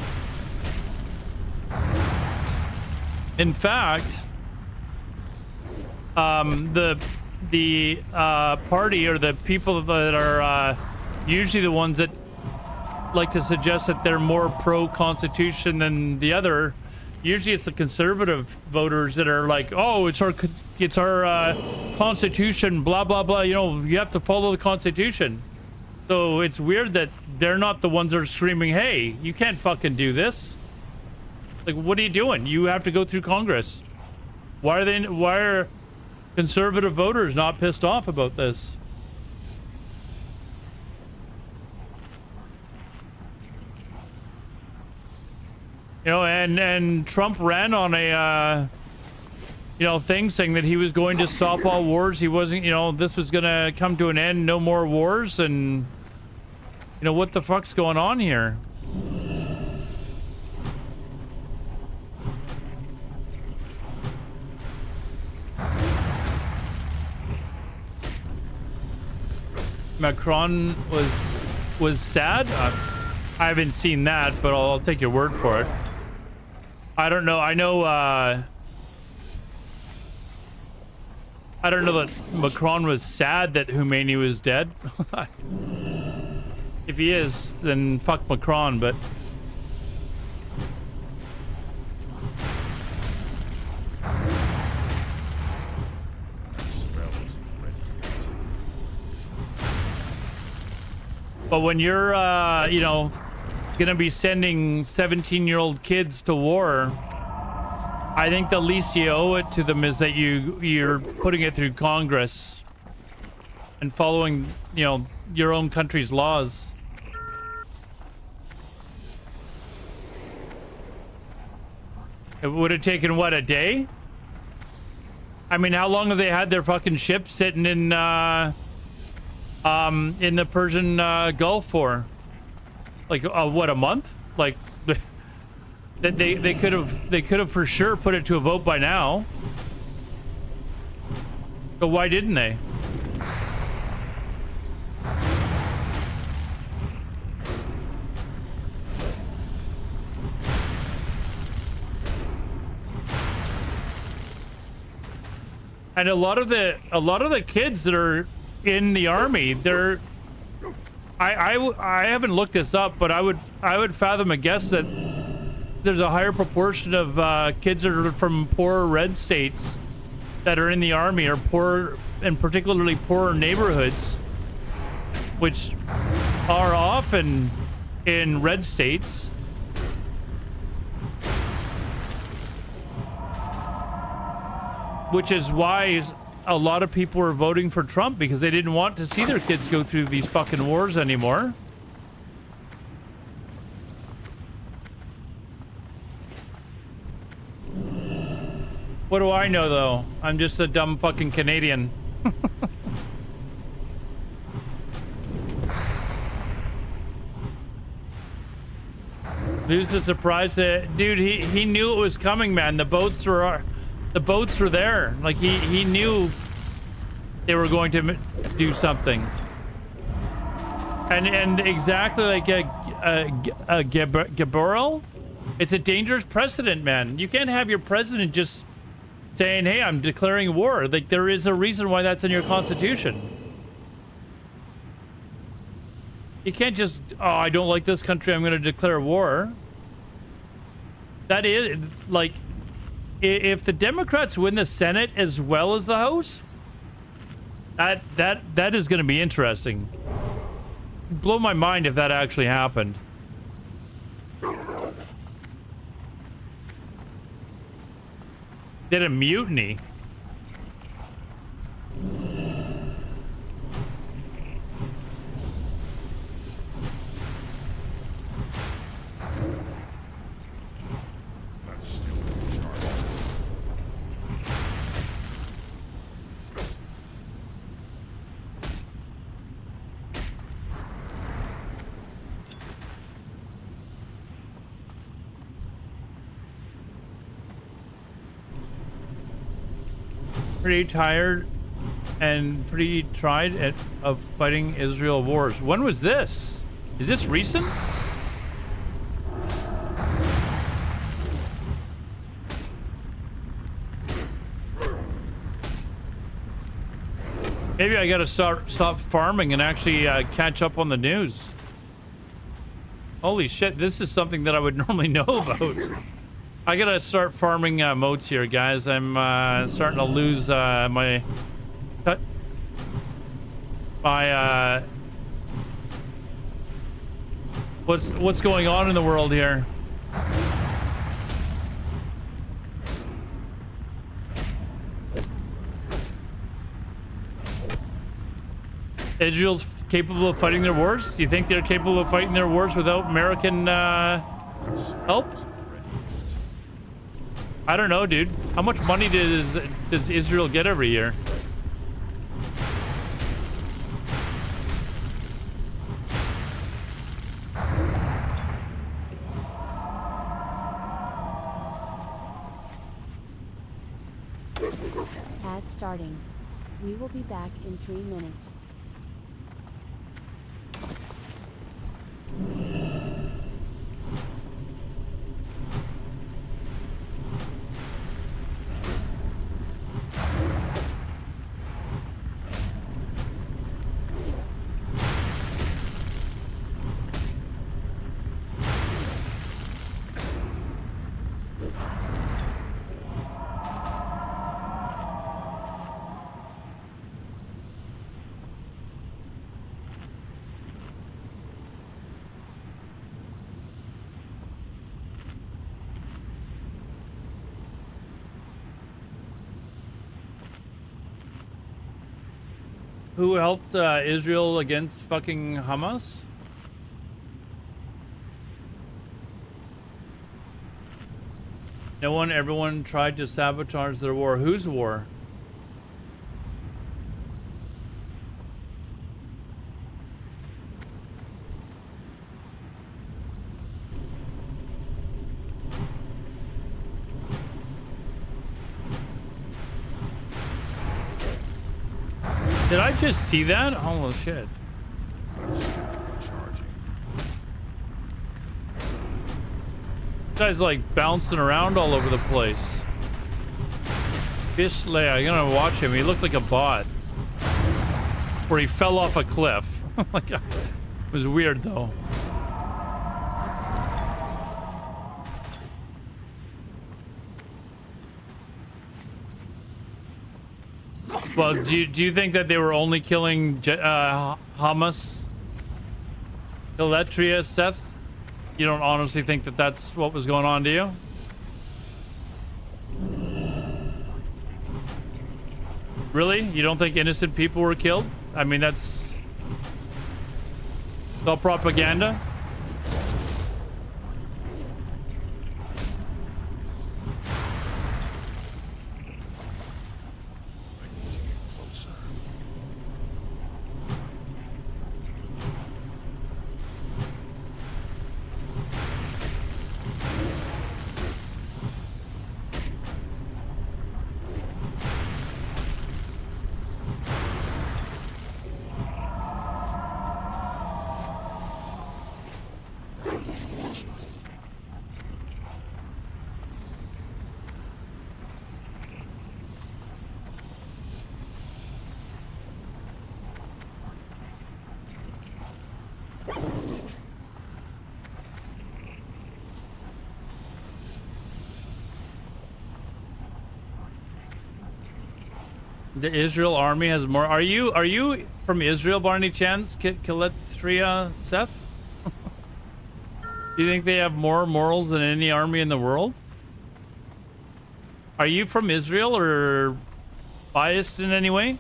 In fact, the party or the people that are usually the ones that like to suggest that they're more pro-constitution than the other. Usually it's the conservative voters that are like, oh, it's our constitution, blah, blah, blah. You know, you have to follow the constitution. So it's weird that they're not the ones that are screaming, hey, you can't fucking do this. Like, what are you doing? You have to go through Congress. Why are conservative voters not pissed off about this? You know, and Trump ran on a, you know, thing saying that he was going to stop all wars. He wasn't, you know, this was going to come to an end, no more wars. And, you know, what the fuck's going on here? Macron was sad. I haven't seen that, but I'll take your word for it. I don't know. I know. I don't know that Macron was sad that Khomeini was dead. If he is, then fuck Macron. But when you're, you know, gonna be sending 17-year-old kids to war, I think the least you owe it to them is that you're putting it through Congress and following, you know, your own country's laws. It would have taken, what, a day? I mean, how long have they had their fucking ship sitting in the Persian Gulf for? Like, what, a month? Like, they could have for sure put it to a vote by now. So why didn't they? And a lot of the kids that are in the army, they're I haven't looked this up, but I would fathom a guess that there's a higher proportion of kids that are from poorer red states that are in the army, or poor, and particularly poorer neighborhoods, which are often in red states. Which is why a lot of people were voting for Trump, because they didn't want to see their kids go through these fucking wars anymore. What do I know, though? I'm just a dumb fucking Canadian. Lose the surprise. Dude, he knew it was coming, man. The boats were there. Like he knew they were going to do something. And exactly like Gabriel, it's a dangerous precedent, man. You can't have your president just saying, "Hey, I'm declaring war." Like there is a reason why that's in your constitution. You can't just, "Oh, I don't like this country, I'm going to declare war." That is like, if the Democrats win the Senate as well as the House, that is going to be interesting. Blow my mind if that actually happened. Did a mutiny. That's still in charge. Pretty tired and pretty tried of fighting Israel wars. When was this? Is this recent? Maybe I gotta stop farming and actually catch up on the news. Holy shit, this is something that I would normally know about. I gotta start farming moats here, guys. I'm starting to lose my what's going on in the world here. Israel's capable of fighting their wars? Do you think they're capable of fighting their wars without American help? I don't know, dude. How much money does Israel get every year? Ad starting. We will be back in 3 minutes. Who helped Israel against fucking Hamas? No one, everyone tried to sabotage their war. Whose war? Did I just see that? Holy shit. That's still charging. This guy's like bouncing around all over the place. Fish Leia, I'm gonna watch him. He looked like a bot. Where he fell off a cliff. Like, it was weird though. Well, do you think that they were only killing Hamas? Eletria, Seth? You don't honestly think that that's what was going on, do you? Really? You don't think innocent people were killed? I mean, it's all propaganda. The Israel army has more. Are you from Israel by any chance, Kalethria Seth? Do you think they have more morals than any army in the world? Are you from Israel or biased in any way?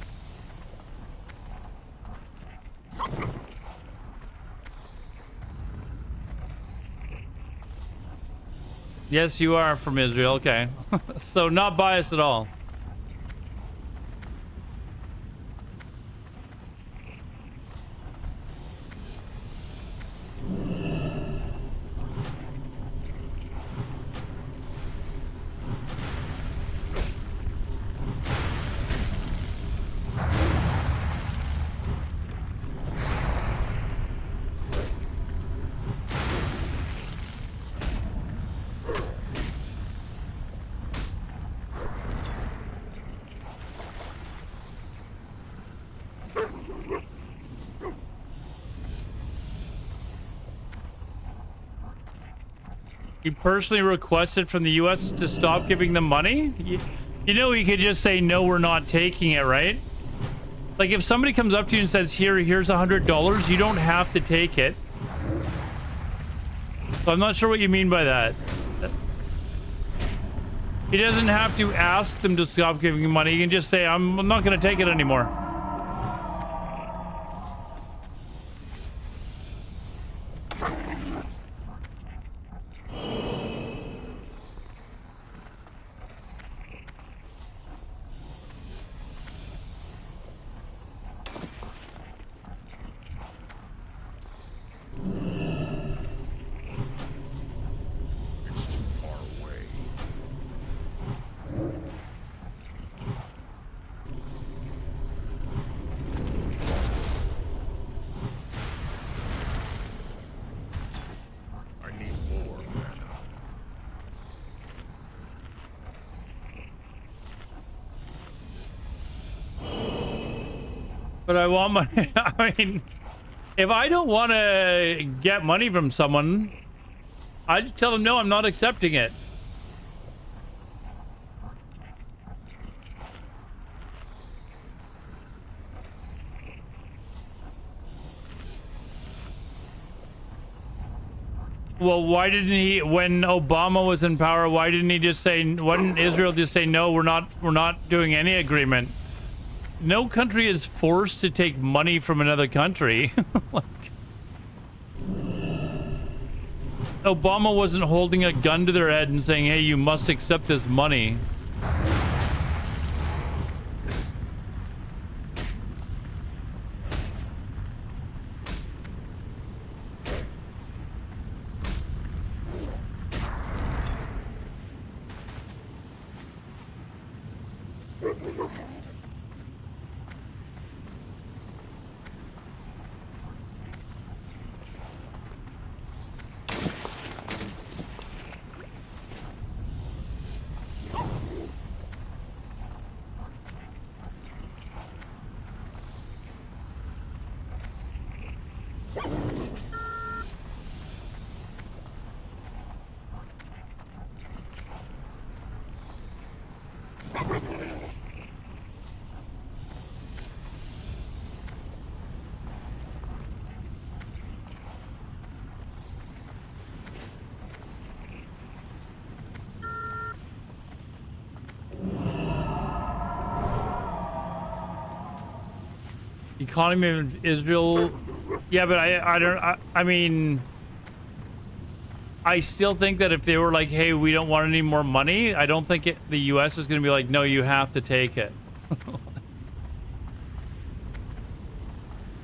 Yes, you are from Israel. Okay. So not biased at all. You personally requested from the U.S. to stop giving them money? You know, you could just say, no, we're not taking it, right? Like, if somebody comes up to you and says, here's $100, you don't have to take it. So I'm not sure what you mean by that. He doesn't have to ask them to stop giving you money. He can just say, I'm not going to take it anymore. But I want money. I mean, if I don't want to get money from someone, I just tell them, no, I'm not accepting it. Well, why didn't he, when Obama was in power, why didn't he just say, why didn't Israel just say, no, we're not doing any agreement? No country is forced to take money from another country. Like, Obama wasn't holding a gun to their head and saying, hey, you must accept this money. Economy of Israel, yeah, but I mean, I still think that if they were like, hey, we don't want any more money, I don't think the US is going to be like, no, you have to take it.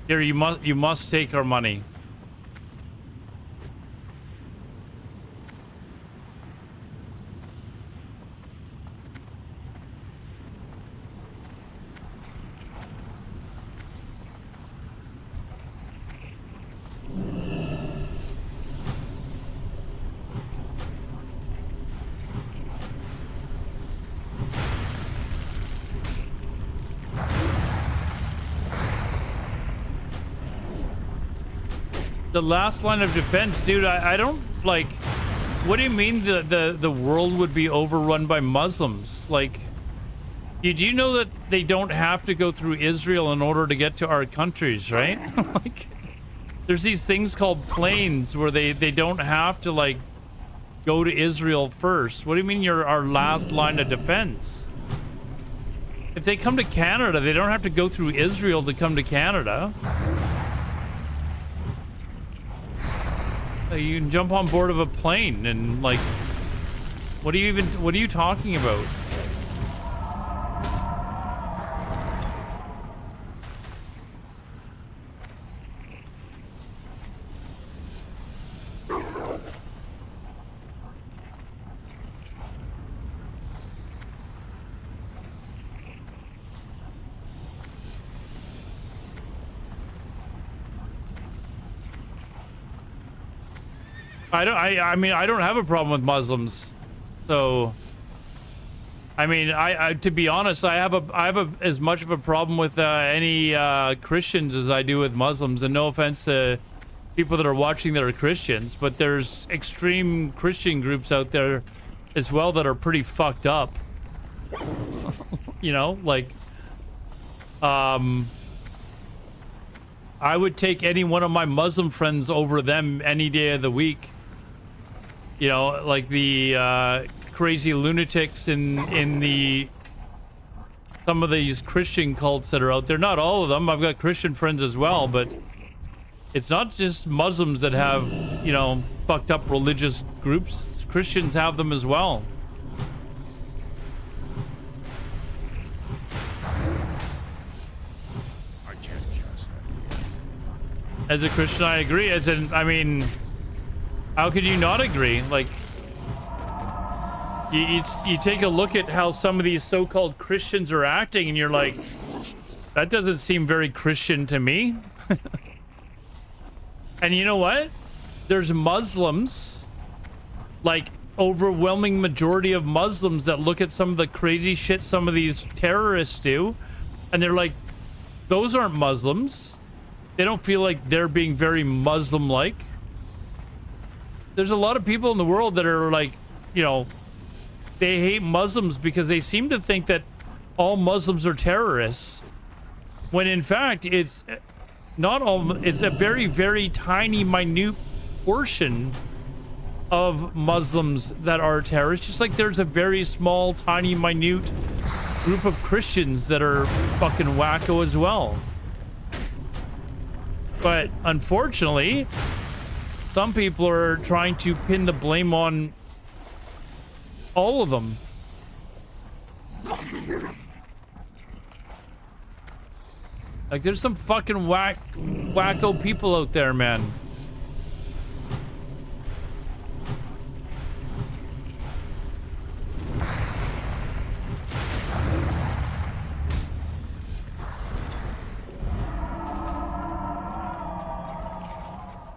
Here, you must take our money. The last line of defense, dude, I don't like, what do you mean the world would be overrun by Muslims? Like, You do know that they don't have to go through Israel in order to get to our countries, right? Like, there's these things called planes where they don't have to like go to Israel first. What do you mean you're our last line of defense? If they come to Canada, they don't have to go through Israel to come to Canada. You can jump on board of a plane and like, what are you talking about? I mean, I don't have a problem with Muslims, so I mean, I to be honest, I have as much of a problem with any Christians as I do with Muslims, and no offense to people that are watching that are Christians, but there's extreme Christian groups out there as well that are pretty fucked up. You know, like I would take any one of my Muslim friends over them any day of the week. You know, like the crazy lunatics in the some of these Christian cults that are out there. Not all of them. I've got Christian friends as well, but it's not just Muslims that have, you know, fucked up religious groups. Christians have them as well. I can't cast that. As a Christian, I agree. As in, I mean, how could you not agree? Like, you take a look at how some of these so-called Christians are acting, and you're like, that doesn't seem very Christian to me. And you know what? There's Muslims, like overwhelming majority of Muslims, that look at some of the crazy shit some of these terrorists do, and they're like, those aren't Muslims. They don't feel like they're being very Muslim-like. There's a lot of people in the world that are like, you know, they hate Muslims because they seem to think that all Muslims are terrorists, when in fact it's not all. It's a very, very tiny, minute portion of Muslims that are terrorists, just like there's a very small, tiny, minute group of Christians that are fucking wacko as well. But unfortunately, some people are trying to pin the blame on all of them. Like, there's some fucking wacko people out there, man.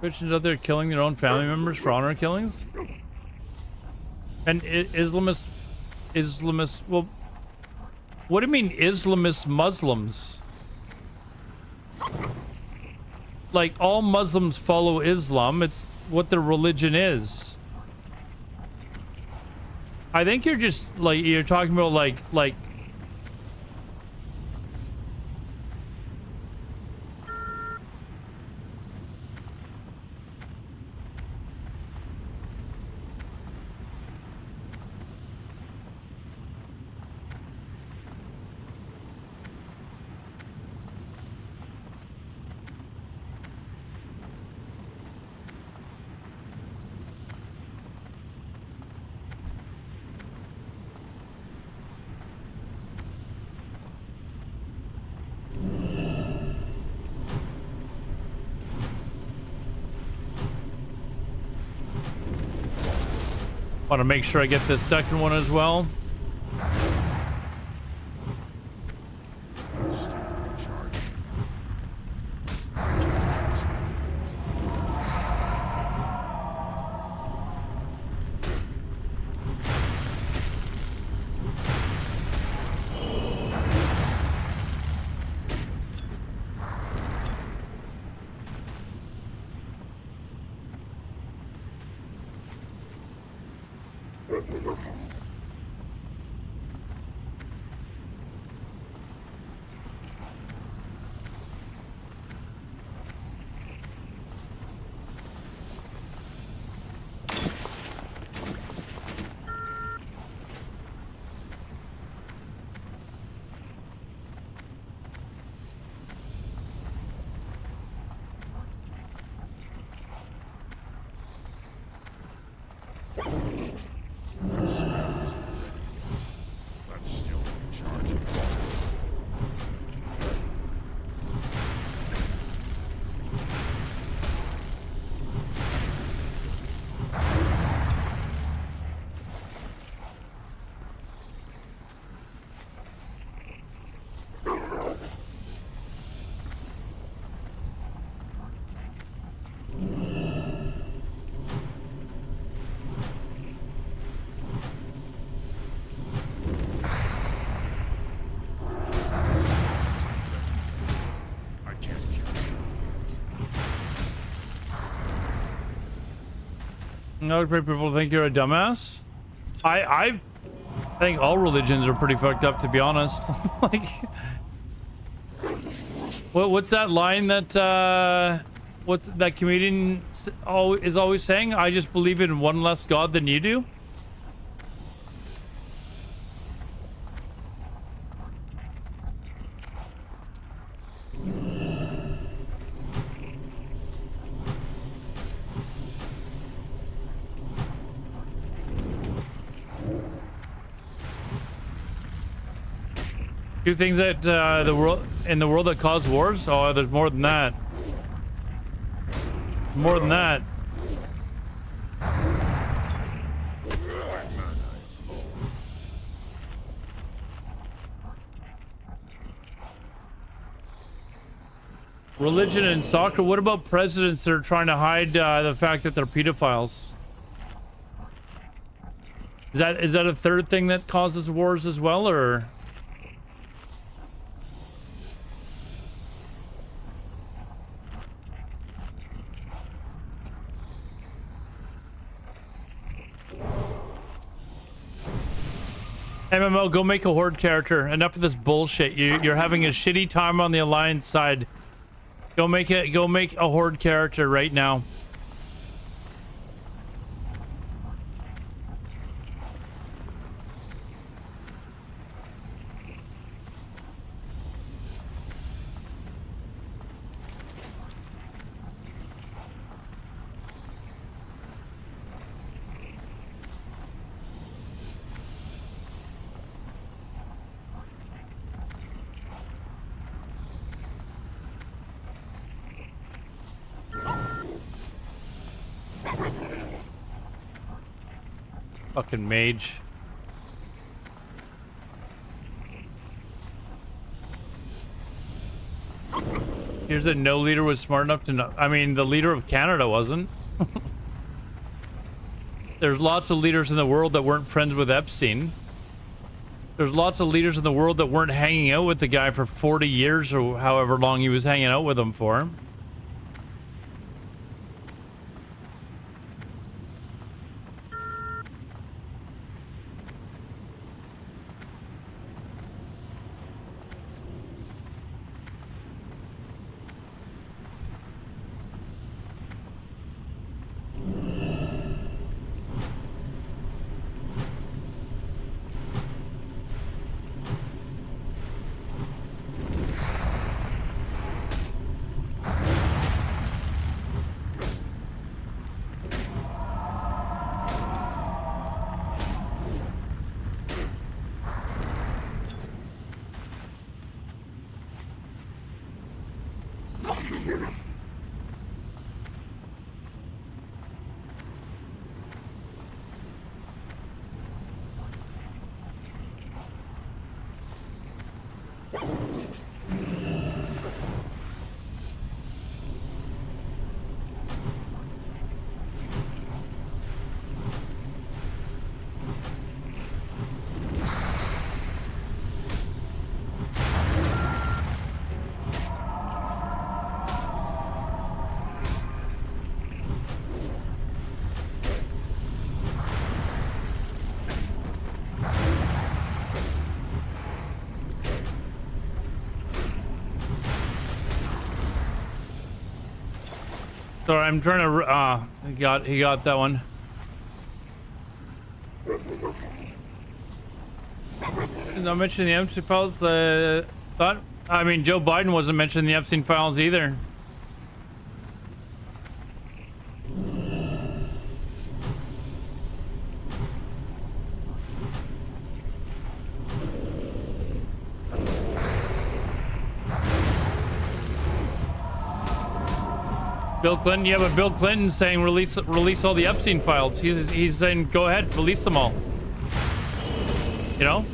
Christians out there killing their own family members for honor killings? And Islamists, well, what do you mean Islamist Muslims? Like, all Muslims follow Islam. It's what their religion is. I think you're just, like, you're talking about, like, want to make sure I get this second one as well. No, people think you're a dumbass. I think all religions are pretty fucked up, to be honest. Like, what's that line that what that comedian is always saying? I just believe in one less god than you do. Two things that the world that cause wars. Oh, there's more than that. More than that. Religion and soccer. What about presidents that are trying to hide the fact that they're pedophiles? Is that a third thing that causes wars as well, or? MMO, go make a horde character. Enough of this bullshit. You're having a shitty time on the alliance side. Go make a horde character right now. Fucking mage. Here's that no leader was smart enough to know. I mean, the leader of Canada wasn't. There's lots of leaders in the world that weren't friends with Epstein. There's lots of leaders in the world that weren't hanging out with the guy for 40 years or however long he was hanging out with him for. Sorry, I'm trying to. He got that one. Not mentioning the Epstein files. I mean, Joe Biden wasn't mentioning the Epstein files either. Bill Clinton, yeah, but Bill Clinton saying release all the Epstein files. He's saying go ahead, release them all. You know?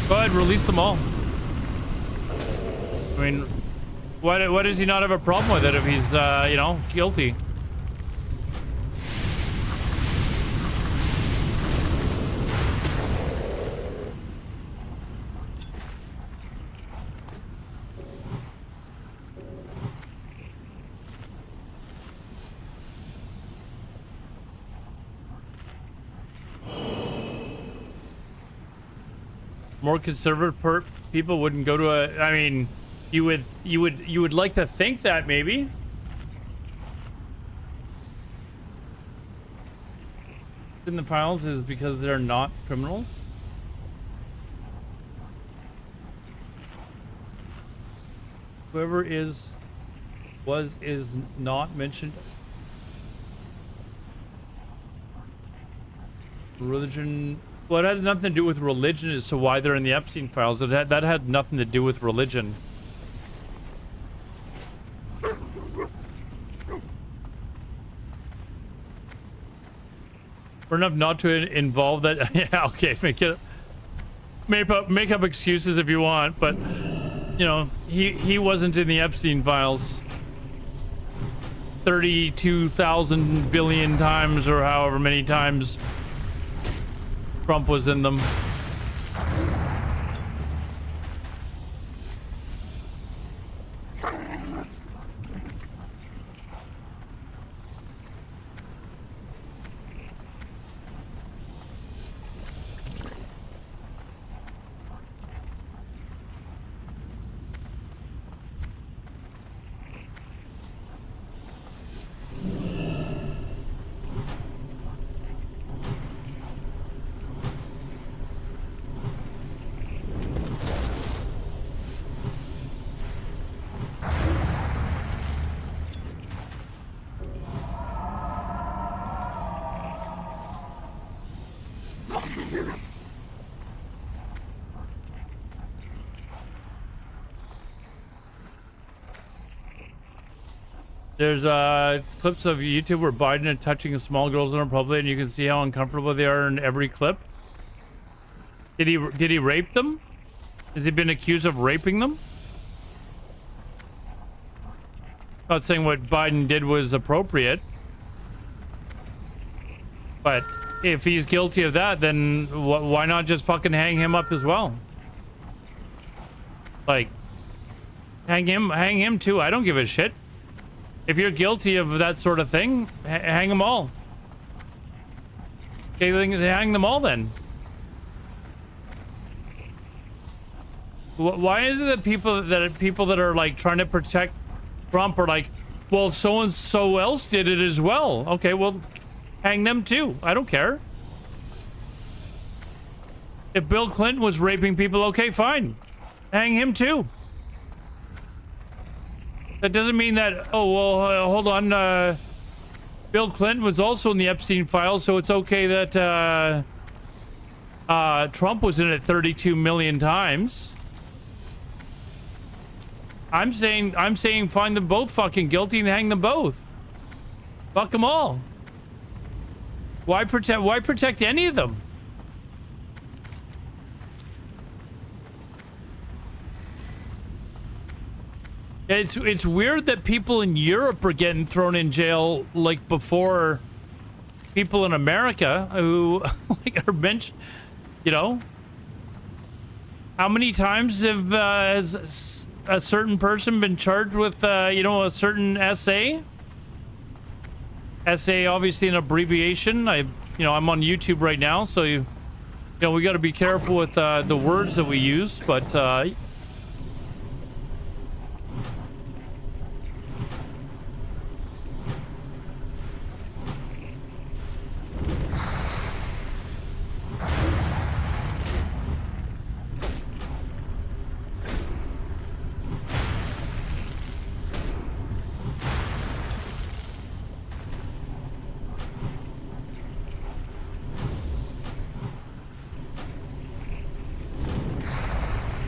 Go ahead, release them all. I mean, why does he not have a problem with it if he's you know, guilty? More conservative people wouldn't go to a. I mean, you would like to think that maybe. In the files is because they're not criminals. Whoever is not mentioned. Religion. Well, it has nothing to do with religion as to why they're in the Epstein files. That had nothing to do with religion. For enough not to involve that. Yeah, okay, make up excuses if you want, but you know, he wasn't in the Epstein files 32,000 billion times or however many times Trump was in them. There's clips of YouTube where Biden is touching small girls in public, and you can see how uncomfortable they are in every clip. Did he rape them? Has he been accused of raping them? Not saying what Biden did was appropriate, but if he's guilty of that, then why not just fucking hang him up as well? Like, hang him too. I don't give a shit. If you're guilty of that sort of thing, hang them all. Okay, then hang them all then. Why is it that people that are like trying to protect Trump are like, well, so and so else did it as well? Okay, well, hang them too. I don't care. If Bill Clinton was raping people, okay, fine, hang him too. That doesn't mean that, oh, well, hold on, Bill Clinton was also in the Epstein files, so it's okay that Trump was in it 32 million times. I'm saying find them both fucking guilty and hang them both. Fuck them all. Why protect any of them? It's weird that people in Europe are getting thrown in jail like before people in America who like are mentioned. You know, how many times has a certain person been charged with you know, a certain SA? SA, obviously an abbreviation. I'm on YouTube right now, so you know, we got to be careful with the words that we use, but.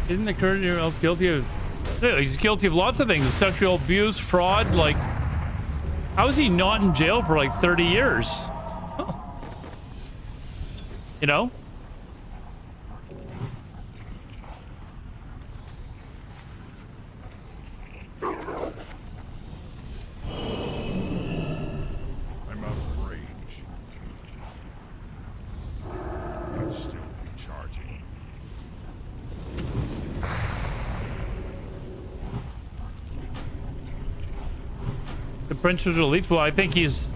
Isn't the current year else guilty of? He's guilty of lots of things: sexual abuse, fraud. Like, how is he not in jail for like 30 years? You know? I'm out of range. I'd still be charging. The prince was released. Well, I think he's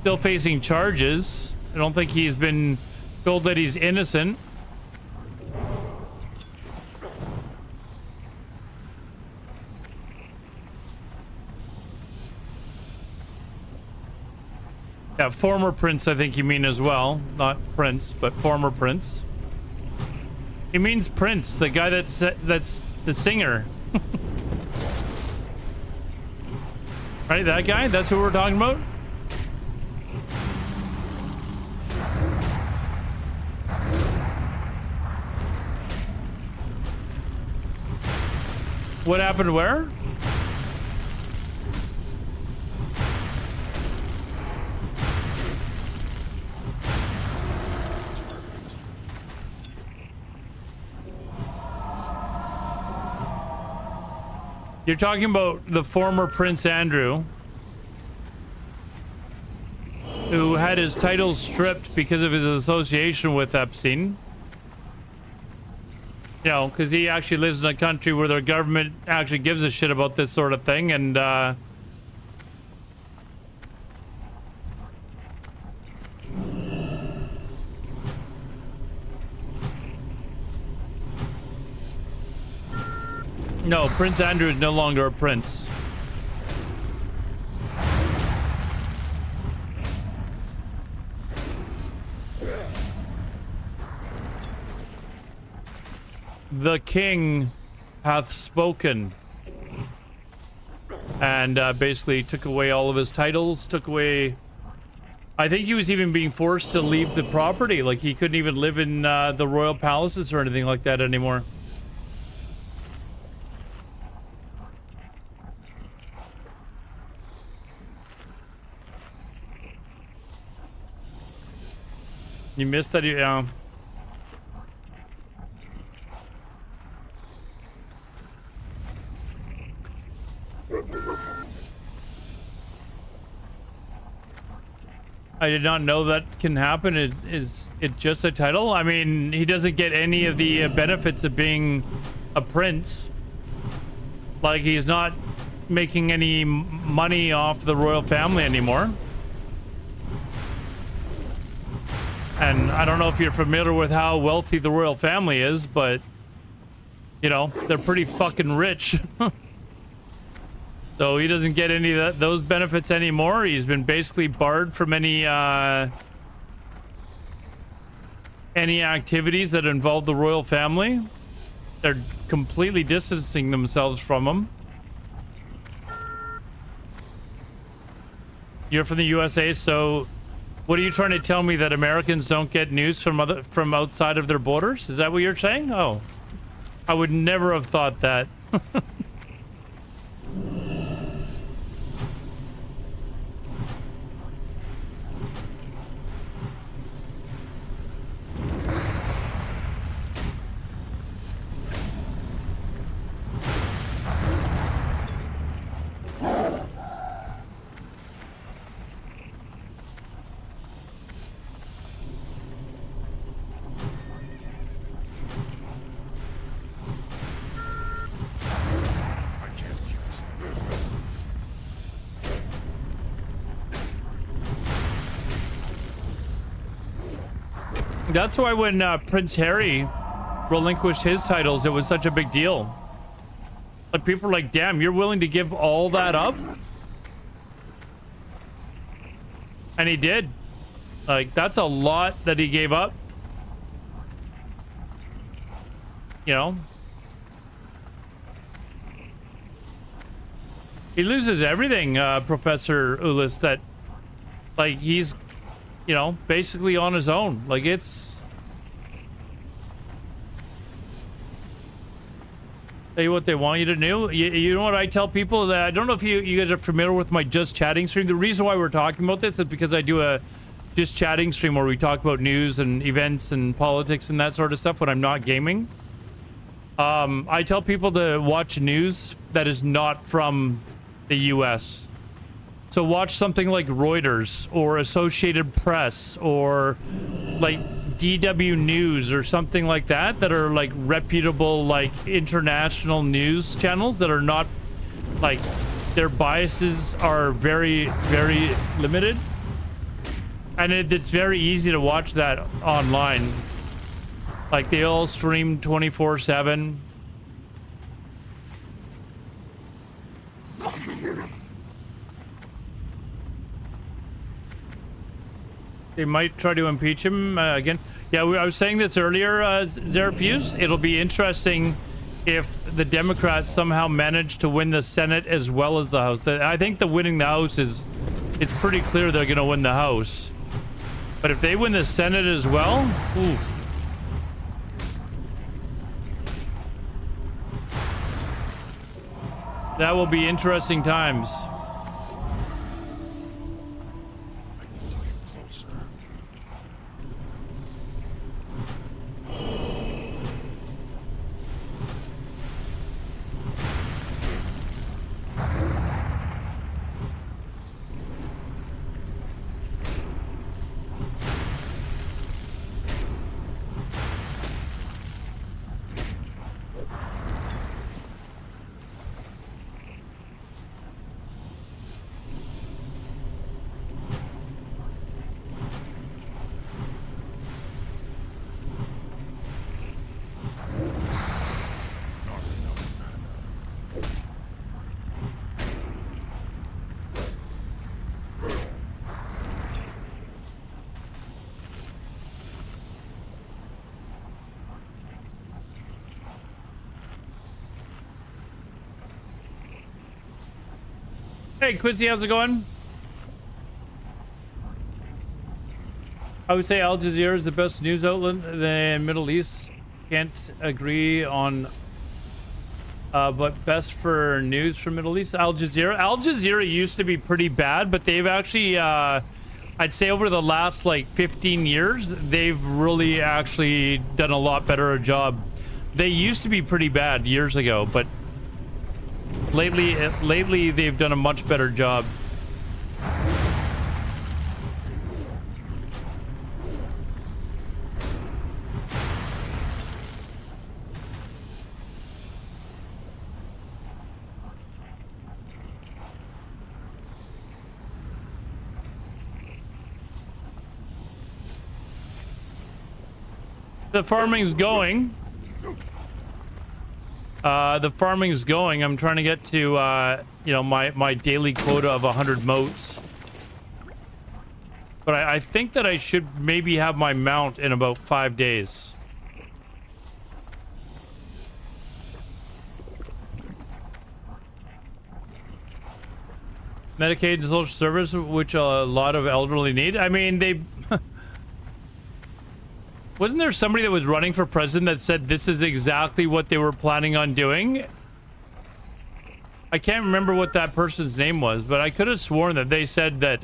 still facing charges. I don't think he's been told that he's innocent. Yeah, former prince, I think you mean as well. Not prince, but former prince. He means Prince, the guy that's the singer. Right, that guy? That's who we're talking about? What happened where? You're talking about the former Prince Andrew, who had his titles stripped because of his association with Epstein. You know, because he actually lives in a country where their government actually gives a shit about this sort of thing, and no, Prince Andrew is no longer a prince. The king hath spoken, and basically took away all of his titles, took away, I think he was even being forced to leave the property. Like, he couldn't even live in the royal palaces or anything like that anymore. You missed that? Yeah. I did not know that can happen. Is it just a title? I mean, he doesn't get any of the benefits of being a prince. Like, he's not making any money off the royal family anymore. And I don't know if you're familiar with how wealthy the royal family is, but, you know, they're pretty fucking rich. So he doesn't get any of those benefits anymore. He's been basically barred from any activities that involve the royal family. They're completely distancing themselves from him. You're from the USA, so what are you trying to tell me, that Americans don't get news from outside of their borders? Is that what you're saying? Oh, I would never have thought that. That's why when Prince Harry relinquished his titles, it was such a big deal. Like, people are like, damn, you're willing to give all that up? And he did. Like, that's a lot that he gave up. You know? He loses everything, Professor Ulis, that, like, he's, you know, basically on his own. Like, it's... Tell you what they want you to do. You know what I tell people? That I don't know if you guys are familiar with my Just Chatting stream. The reason why we're talking about this is because I do a Just Chatting stream where we talk about news and events and politics and that sort of stuff when I'm not gaming. I tell people to watch news that is not from the US. So watch something like Reuters or Associated Press or like DW News or something like that, that are like reputable, like international news channels that are not, like, their biases are very, very limited. And it's very easy to watch that online. Like, they all stream 24/7. They might try to impeach him again. Yeah, I was saying this earlier, Zarafuse. It'll be interesting if the Democrats somehow manage to win the Senate as well as the House. I think the winning the House is, it's pretty clear they're going to win the House. But if they win the Senate as well, ooh. That will be interesting times. Hey, Quincy, how's it going? I would say Al Jazeera is the best news outlet in the Middle East. Can't agree on, but best for news from Middle East. Al Jazeera. Al Jazeera used to be pretty bad, but they've actually, I'd say over the last like 15 years, they've really actually done a lot better a job. They used to be pretty bad years ago, but lately they've done a much better job. The farming's going. The farming's going. I'm trying to get to, you know, my daily quota of 100 moats. But I think that I should maybe have my mount in about 5 days. Medicaid and social service, which a lot of elderly need. I mean, they... Wasn't there somebody that was running for president that said this is exactly what they were planning on doing? I can't remember what that person's name was, but I could have sworn that they said that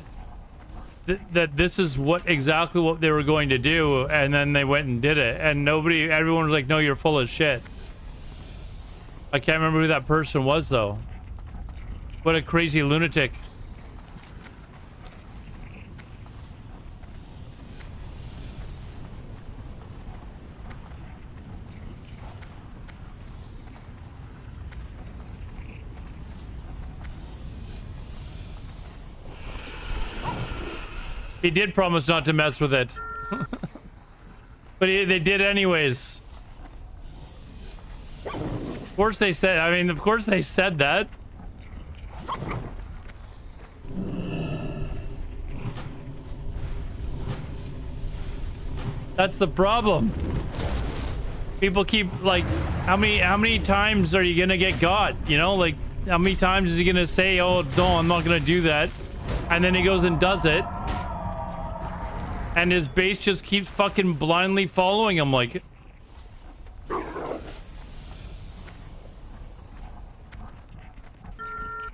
that this is exactly what they were going to do, and then they went and did it, and everyone was like, no, you're full of shit. I can't remember who that person was, though. What a crazy lunatic. He did promise not to mess with it. But they did anyways. Of course they said, I mean, of course they said that. That's the problem. People keep like, how many times are you gonna get got? You know, like how many times is he gonna say, oh no, I'm not gonna do that, and then he goes and does it. And his base just keeps fucking blindly following him like...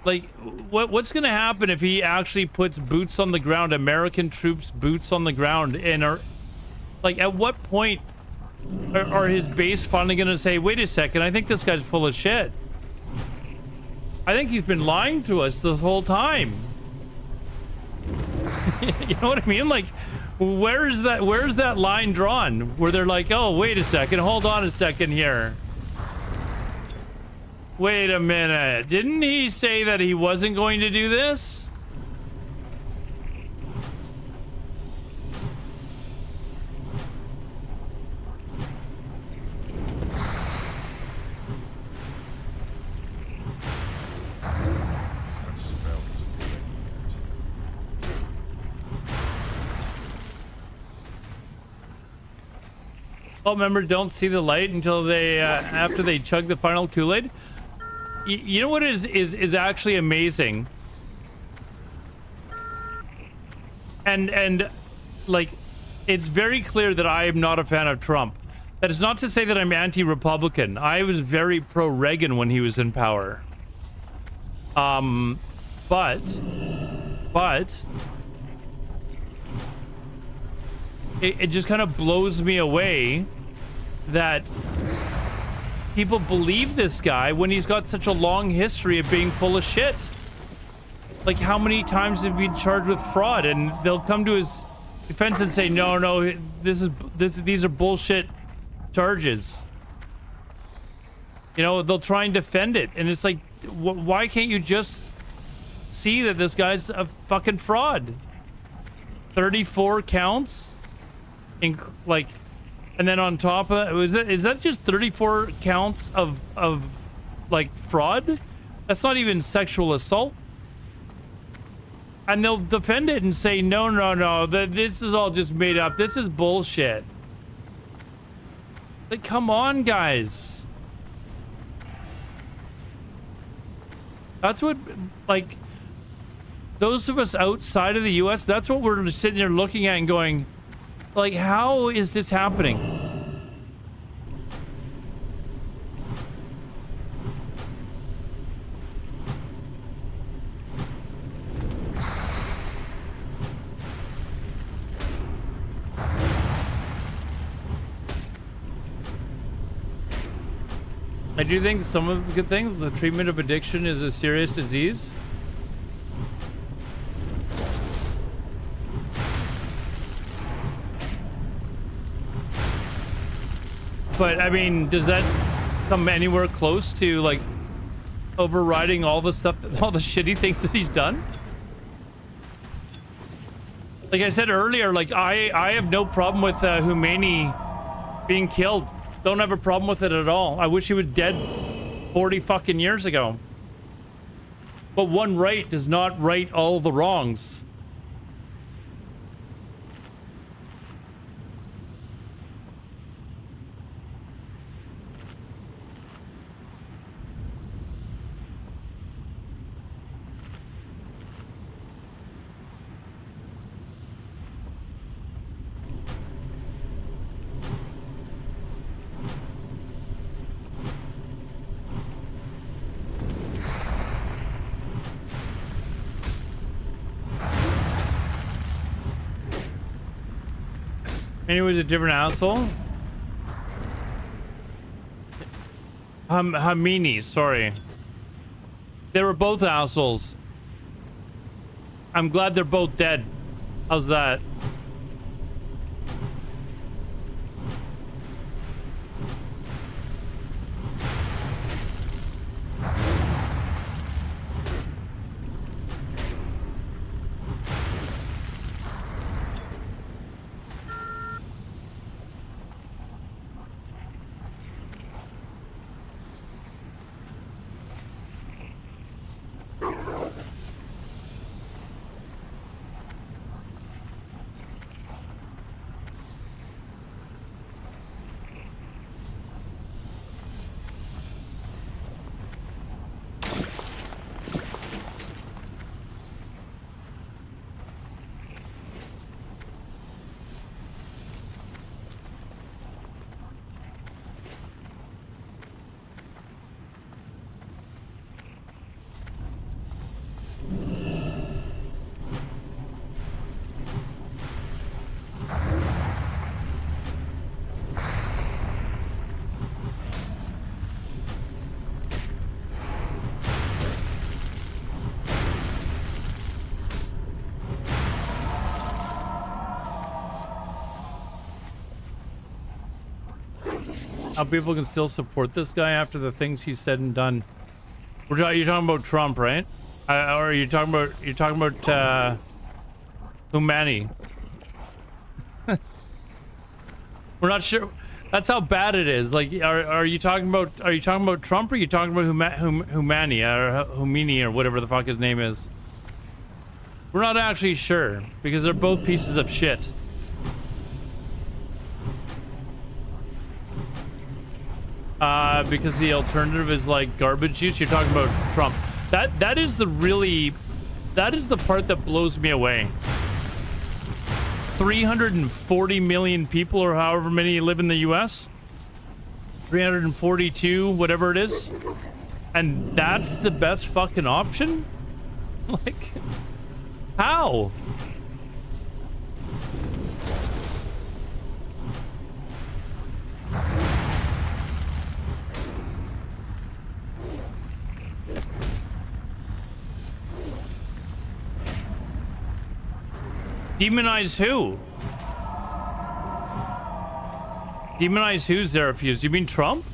Like, what's gonna happen if he actually puts boots on the ground, American troops boots on the ground, and are... Like, at what point are his base finally gonna say, wait a second, I think this guy's full of shit. I think he's been lying to us this whole time. You know what I mean? Like... Where's that line drawn where they're like, oh, wait a second, hold on a second here. Wait a minute. Didn't he say that he wasn't going to do this? cult members don't see the light until they after they chug the final Kool-Aid. You know what is actually amazing, and like, it's very clear that I am not a fan of Trump. That is not to say that I'm anti-Republican. I was very pro-Reagan when he was in power. But it just kind of blows me away that people believe this guy when he's got such a long history of being full of shit. Like, how many times have he been charged with fraud? And they'll come to his defense and say, no, these are bullshit charges. You know, they'll try and defend it, and it's like, why can't you just see that this guy's a fucking fraud? 34 counts, like, and then on top of that, is that just 34 counts of like fraud? That's not even sexual assault. And they'll defend it and say, no, this is all just made up. This is bullshit. Like, come on, guys. That's what, like, those of us outside of the US, that's what we're sitting there looking at and going, like, how is this happening? I do think some of the good things, the treatment of addiction is a serious disease. But I mean, does that come anywhere close to like overriding all the stuff, all the shitty things that he's done? Like I said earlier, like I have no problem with Khomeini being killed. Don't have a problem with it at all. I wish he was dead 40 fucking years ago. But one right does not right all the wrongs. Anyway, a different asshole. Hamini, sorry. They were both assholes. I'm glad they're both dead. How's that? How people can still support this guy after the things he said and done. You're talking about Trump, right? Or are you talking about Khomeini? We're not sure. That's how bad it is. Like, are you talking about Trump, or are you talking about Khomeini or Khomeini or whatever the fuck his name is? We're not actually sure because they're both pieces of shit. because the alternative is like garbage use. You're talking about Trump. That is the part that blows me away. 340 million people, or however many live in the US. 342, whatever it is. And that's the best fucking option? Like, how? Demonize who? Demonize who's there refused? You mean Trump?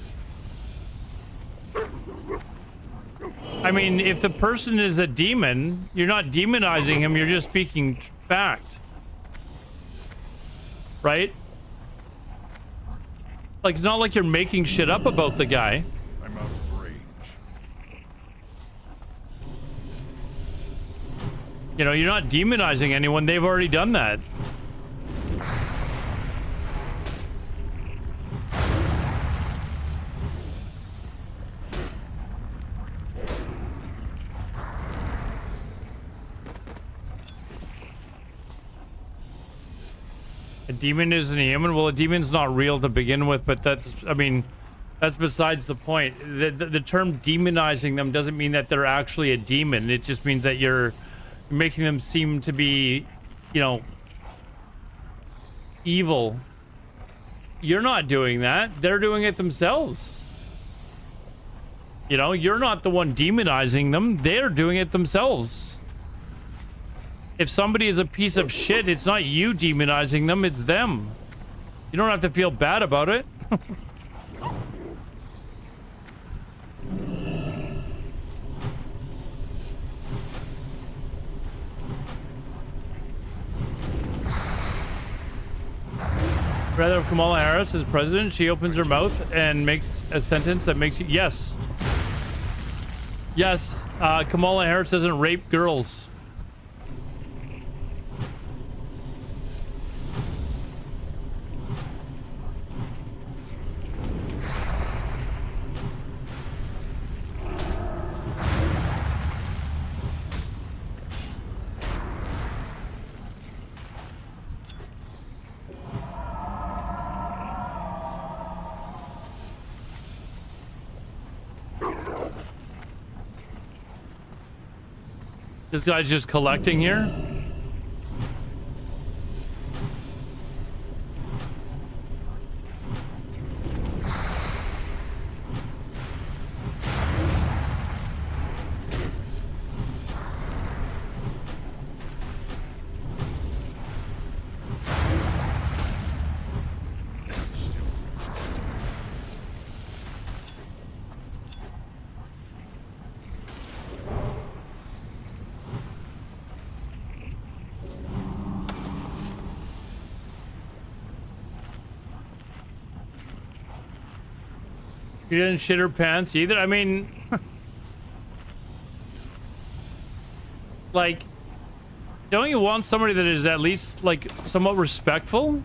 I mean, if the person is a demon, you're not demonizing him, you're just speaking fact. Right? Like, it's not like you're making shit up about the guy. I'm out of range. You know, you're not demonizing anyone. They've already done that. A demon isn't a human. Well, a demon's not real to begin with, but that's, I mean, that's besides the point. The term demonizing them doesn't mean that they're actually a demon. It just means that you're making them seem to be, you know, evil. You're not doing that. They're doing it themselves. You know, you're not the one demonizing them. They're doing it themselves. If somebody is a piece of shit, it's not you demonizing them, it's them. You don't have to feel bad about it. Rather have Kamala Harris as president, she opens her mouth and makes a sentence that makes you... Yes. Yes, Kamala Harris doesn't rape girls. This guy's just collecting here. She didn't shit her pants either. I mean, like, don't you want somebody that is at least, like, somewhat respectful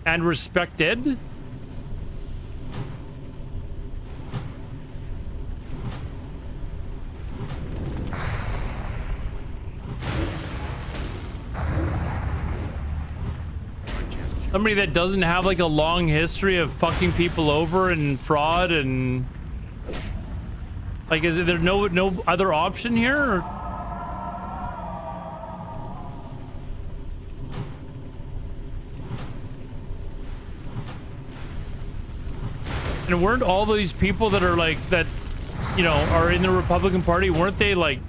and respected? Somebody that doesn't have like a long history of fucking people over and fraud and like, is there no other option here? Or? And weren't all these people that are like that, you know, are in the Republican Party, weren't they like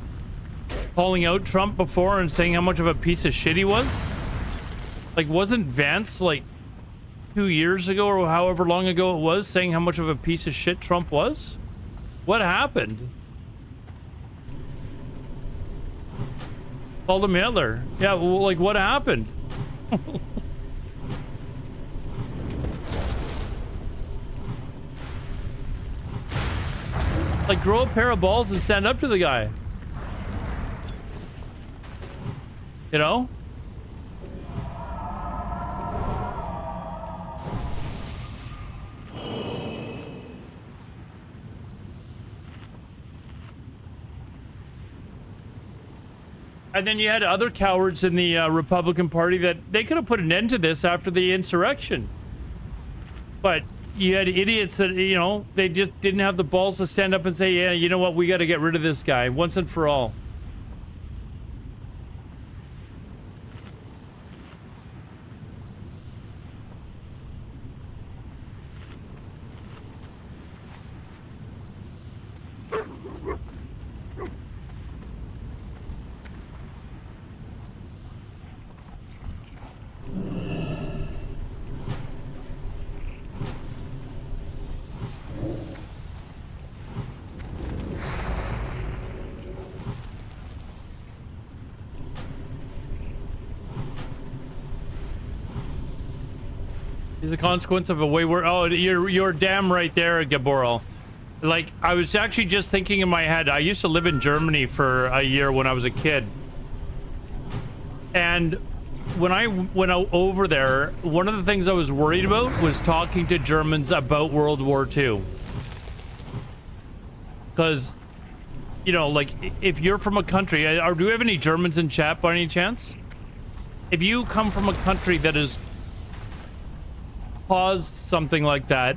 calling out Trump before and saying how much of a piece of shit he was? Like, wasn't Vance, like, 2 years ago or however long ago it was, saying how much of a piece of shit Trump was? What happened? Called him Hitler. Yeah, well, like, what happened? Like, grow a pair of balls and stand up to the guy. You know? And then you had other cowards in the Republican Party that they could have put an end to this after the insurrection. But you had idiots that, you know, they just didn't have the balls to stand up and say, yeah, you know what, we got to get rid of this guy once and for all. The consequence of a wayward. Oh, you're damn right there, Gaboral. Like, I was actually just thinking in my head, I used to live in Germany for a year when I was a kid. And when I went over there, one of the things I was worried about was talking to Germans about World War II. Because, you know, like, if you're from a country, or do we have any Germans in chat by any chance? If you come from a country that is caused something like that,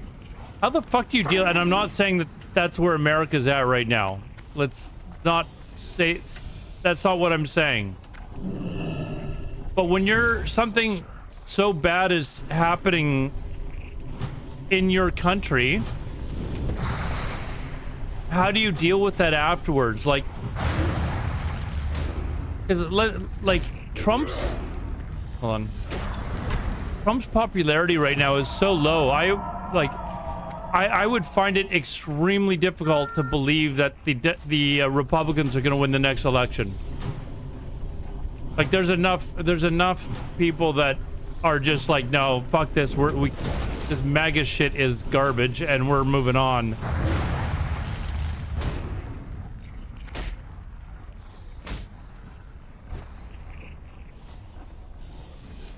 how the fuck do you deal? And I'm not saying that that's where America's at right now. Let's not say that's not what I'm saying. But when you're something so bad is happening in your country, how do you deal with that afterwards? Like, because like Trump's popularity right now is so low. I would find it extremely difficult to believe that the Republicans are going to win the next election. Like, there's enough people that are just like, no, fuck this. This MAGA shit is garbage, and we're moving on.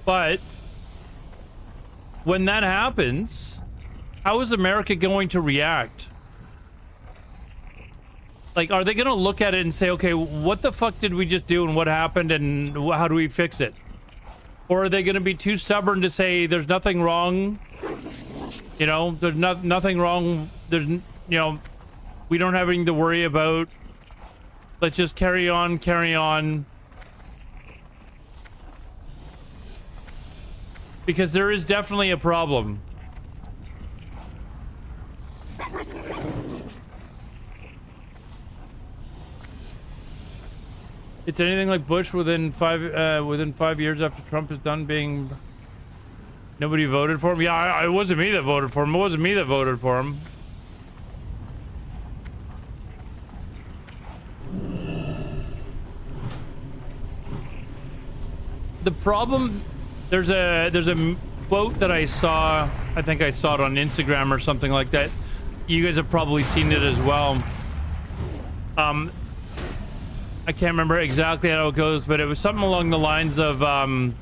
But when that happens, how is America going to react? Like, are they going to look at it and say, okay, what the fuck did we just do and what happened and how do we fix it? Or are they going to be too stubborn to say there's nothing wrong? You know, there's nothing wrong. There's, you know, we don't have anything to worry about. Let's just carry on, carry on. Because there is definitely a problem. It's anything like Bush within 5 years after Trump is done being. Nobody voted for him. Yeah, it wasn't me that voted for him. It wasn't me that voted for him. The problem. There's a quote that I saw. I think I saw it on Instagram or something like that. You guys have probably seen it as well. I can't remember exactly how it goes, but it was something along the lines of I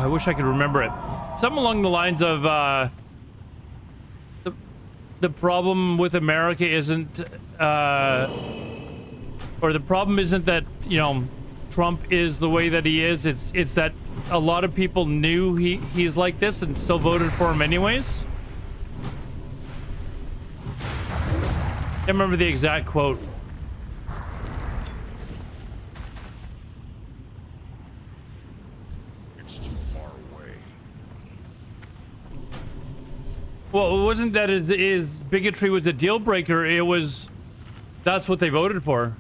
wish I could remember it. Something along the lines of the problem with America isn't or the problem isn't that, you know, Trump is the way that he is. It's that a lot of people knew he's like this and still voted for him anyways. I can't remember the exact quote. It's too far away. Well, it wasn't that his bigotry was a deal breaker. It was, that's what they voted for.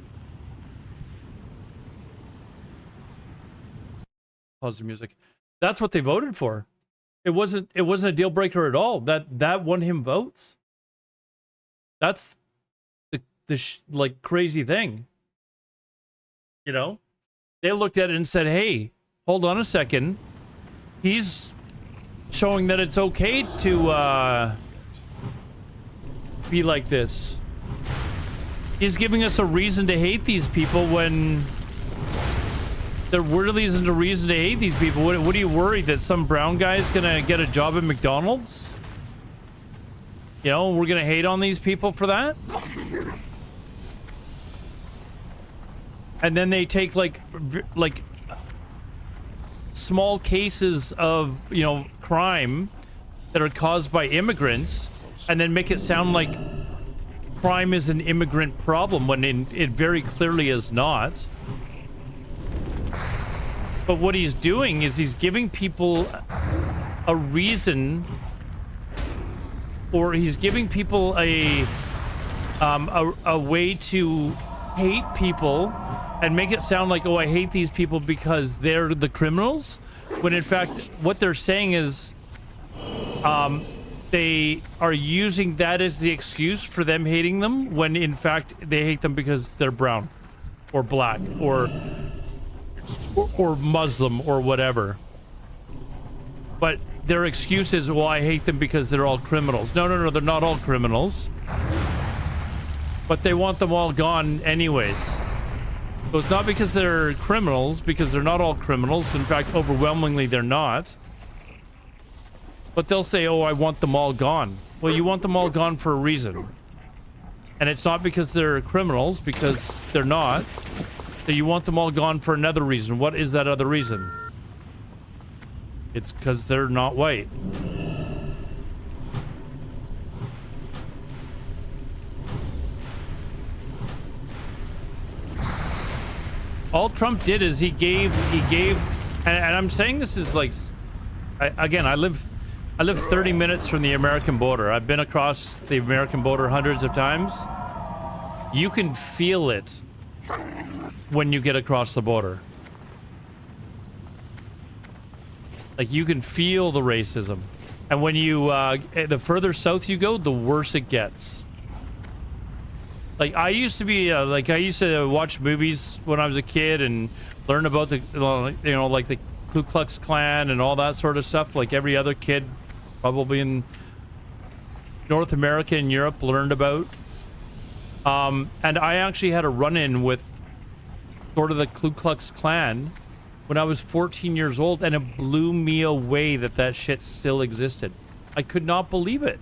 Pause the music. That's what they voted for. It wasn't a deal breaker at all. That won him votes. That's the like crazy thing. You know, they looked at it and said, "Hey, hold on a second. He's showing that it's okay to be like this. He's giving us a reason to hate these people when there really isn't a reason to hate these people. What are you worried that some brown guy is gonna get a job at McDonald's? You know, we're gonna hate on these people for that?" and then they take like small cases of, you know, crime that are caused by immigrants, and then make it sound like crime is an immigrant problem when it very clearly is not. But what he's doing is he's giving people a reason, or he's giving people a way to hate people and make it sound like, oh, I hate these people because they're the criminals, when in fact what they're saying is they are using that as the excuse for them hating them, when in fact they hate them because they're brown or black or Muslim or whatever. But their excuse is, well, I hate them because they're all criminals. No, they're not all criminals. But they want them all gone anyways. So it's not because they're criminals, because they're not all criminals. In fact, overwhelmingly, they're not. But they'll say, oh, I want them all gone. Well, you want them all gone for a reason. And it's not because they're criminals, because they're not. So you want them all gone for another reason. What is that other reason? It's because they're not white. All Trump did is he gave, and I'm saying this is like, again, I live 30 minutes from the American border. I've been across the American border hundreds of times. You can feel it when you get across the border. Like, you can feel the racism. And when you, the further south you go, the worse it gets. Like, I used to be, I used to watch movies when I was a kid and learn about the, you know, like the Ku Klux Klan and all that sort of stuff. Like every other kid, probably in North America and Europe, learned about. And I actually had a run-in with sort of the Ku Klux Klan when I was 14 years old, and it blew me away that that shit still existed. I could not believe it.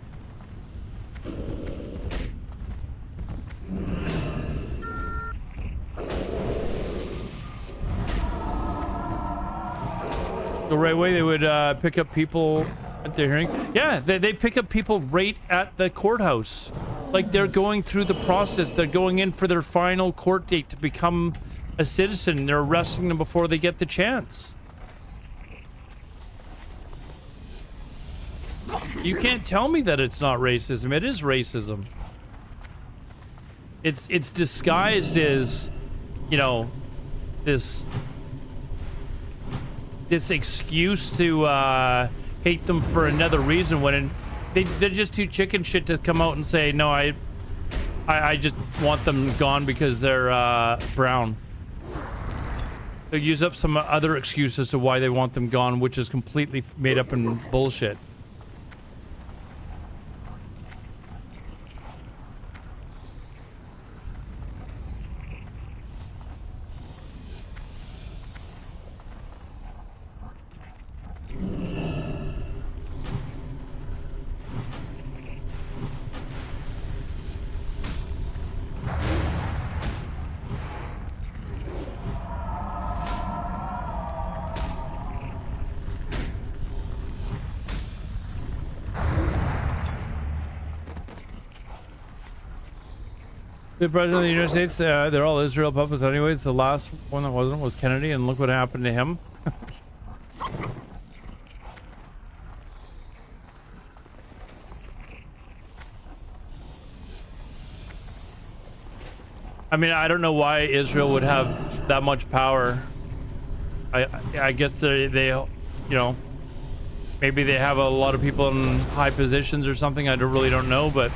The right way, they would pick up people at their hearing. Yeah, they pick up people right at the courthouse. Like, they're going through the process. They're going in for their final court date to become a citizen. They're arresting them before they get the chance. You can't tell me that it's not racism. It is racism. It's disguised as, you know, this excuse to hate them for another reason, when they're just too chicken shit to come out and say, no, I just want them gone because they're brown. They'll use up some other excuses to why they want them gone, which is completely made up and bullshit. The president of the United States, they're all Israel puppets anyways. The last one that wasn't was Kennedy, and look what happened to him. I mean, I don't know why Israel would have that much power. I guess they you know, maybe they have a lot of people in high positions or something. I really don't know, but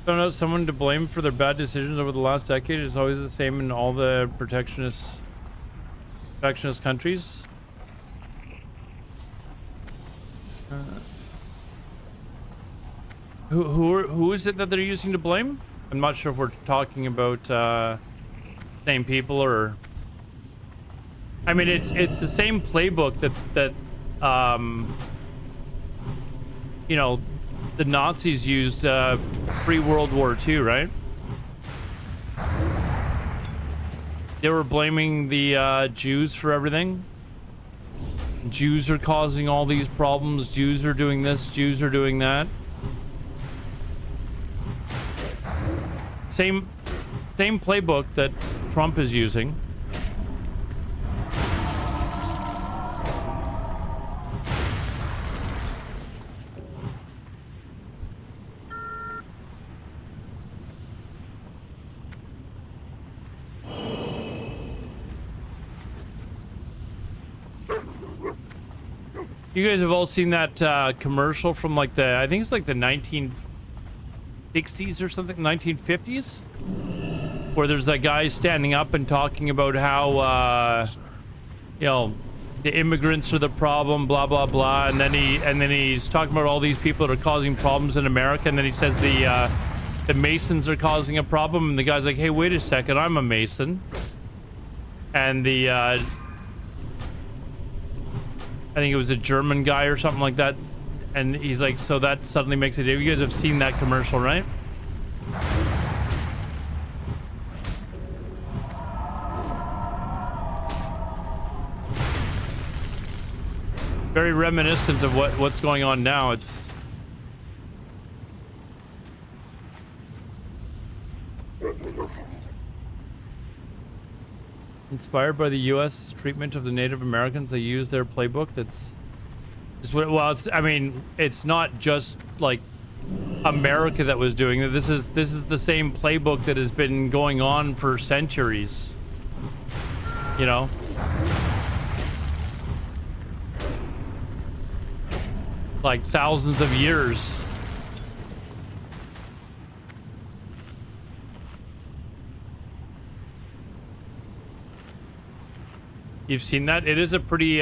Don't know someone to blame for their bad decisions over the last decade. It's always the same in all the protectionist countries. Who is it that they're using to blame? I'm not sure if we're talking about same people or. I mean, it's the same playbook that you know, the Nazis used pre-World War II, right? They were blaming the Jews for everything. Jews are causing all these problems. Jews are doing this. Jews are doing that. Same playbook that Trump is using. You guys have all seen that commercial from like I think it's like the 1960s or something, 1950s, where there's that guy standing up and talking about how you know, the immigrants are the problem, blah blah blah, and then he's talking about all these people that are causing problems in America, and then he says the Masons are causing a problem, and the guy's like, hey, wait a second, I'm a Mason, and the I think it was a German guy or something like that, and he's like, so that suddenly makes it. You guys have seen that commercial, right? Very reminiscent of what's going on now. It's inspired by the U.S. treatment of the Native Americans. They use their playbook. That's just what. Well, it's. I mean, it's not just like America that was doing it. This is the same playbook that has been going on for centuries. You know. Like thousands of years. You've seen that? It is a pretty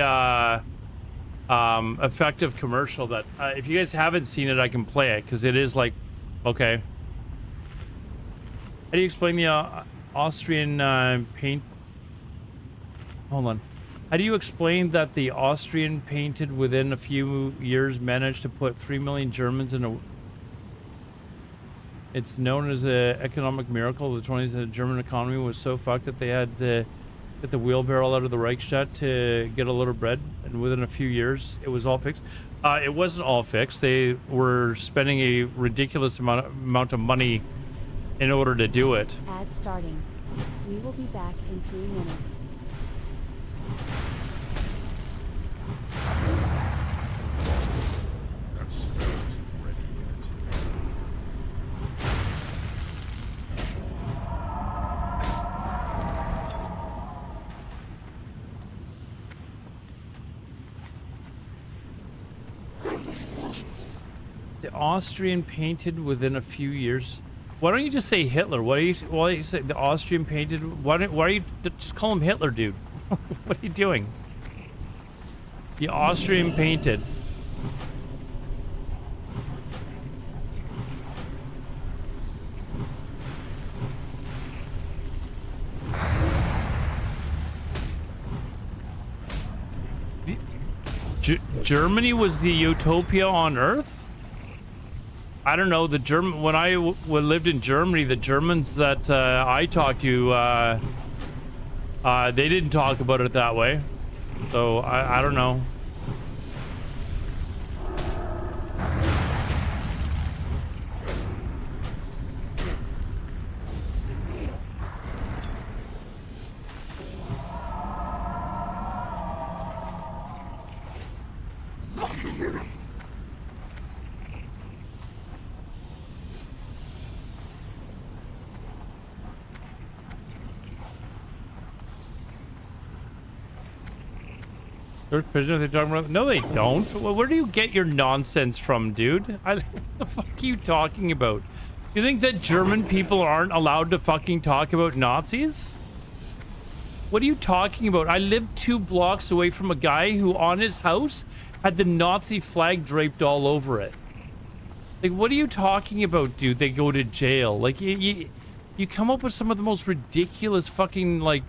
effective commercial that if you guys haven't seen it, I can play it because it is like, okay. How do you explain the Austrian paint? Hold on. How do you explain that the Austrian painted within a few years managed to put 3 million Germans in a... It's known as an economic miracle of the 20s. The German economy was so fucked that they had to get the wheelbarrow out of the Reichsstadt to get a little bread, and within a few years it was all fixed. It wasn't all fixed. They were spending a ridiculous amount of money in order to do it. Ad starting. We will be back in 3 minutes. That spell isn't ready yet. The Austrian painted within a few years. Why don't you just say Hitler? Why do you say the Austrian painted? Why are you just call him Hitler, dude? What are you doing? The Austrian painted. Germany was the utopia on Earth? I don't know. The German, when I lived in Germany, the Germans that I talked to, they didn't talk about it that way. So I don't know. They talking about? No, they don't. Well, where do you get your nonsense from, dude? What the fuck are you talking about? You think that German people aren't allowed to fucking talk about Nazis? What are you talking about? I lived 2 blocks away from a guy who on his house had the Nazi flag draped all over it. Like, what are you talking about, dude? They go to jail. Like, you come up with some of the most ridiculous fucking, like,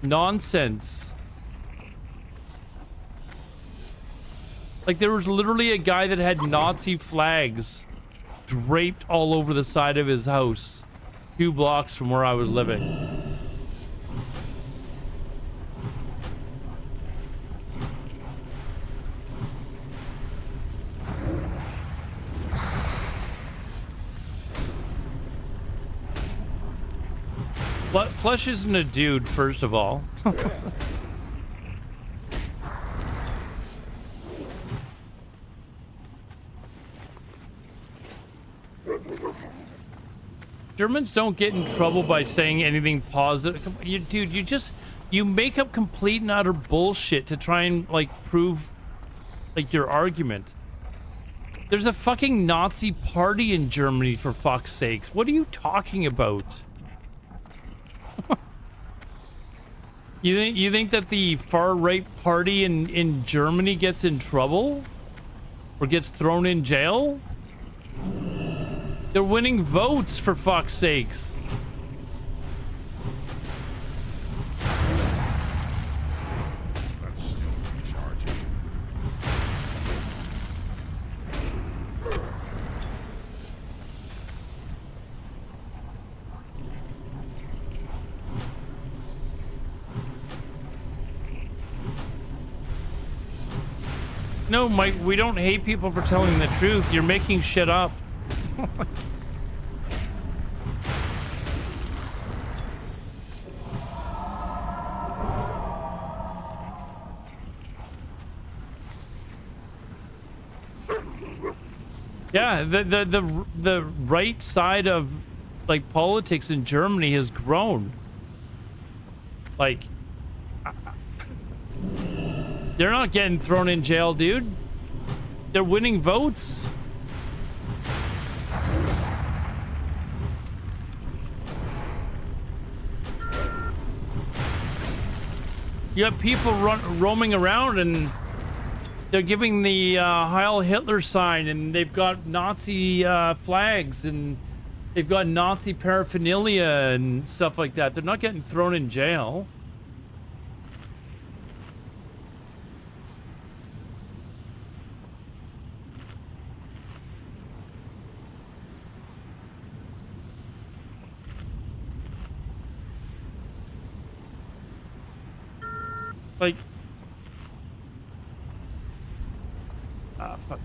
nonsense. Like, there was literally a guy that had Nazi flags draped all over the side of his house 2 blocks from where I was living. Plush isn't a dude, first of all. Germans don't get in trouble by saying anything positive. Dude, you make up complete and utter bullshit to try and, like, prove, like, your argument. There's a fucking Nazi party in Germany, for fuck's sakes. What are you talking about? You think that the far-right party in Germany gets in trouble? Or gets thrown in jail? They're winning votes, for fuck's sakes. That's still recharging. No, Mike, we don't hate people for telling the truth. You're making shit up. Yeah, the right side of, like, politics in Germany has grown. Like, they're not getting thrown in jail, dude. They're winning votes. You have people roaming around and they're giving the Heil Hitler sign, and they've got Nazi flags, and they've got Nazi paraphernalia and stuff like that. They're not getting thrown in jail. Like, fuck.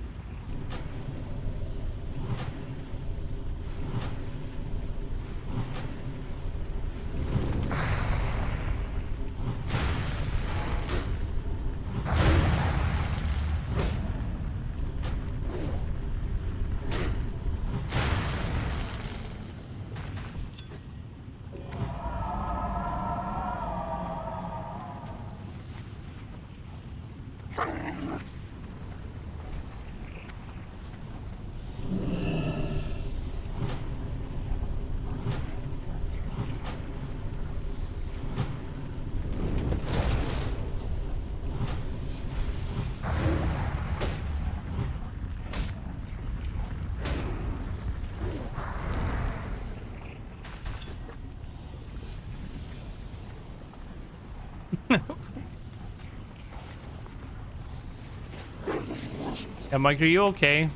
Yeah, Mike, are you okay?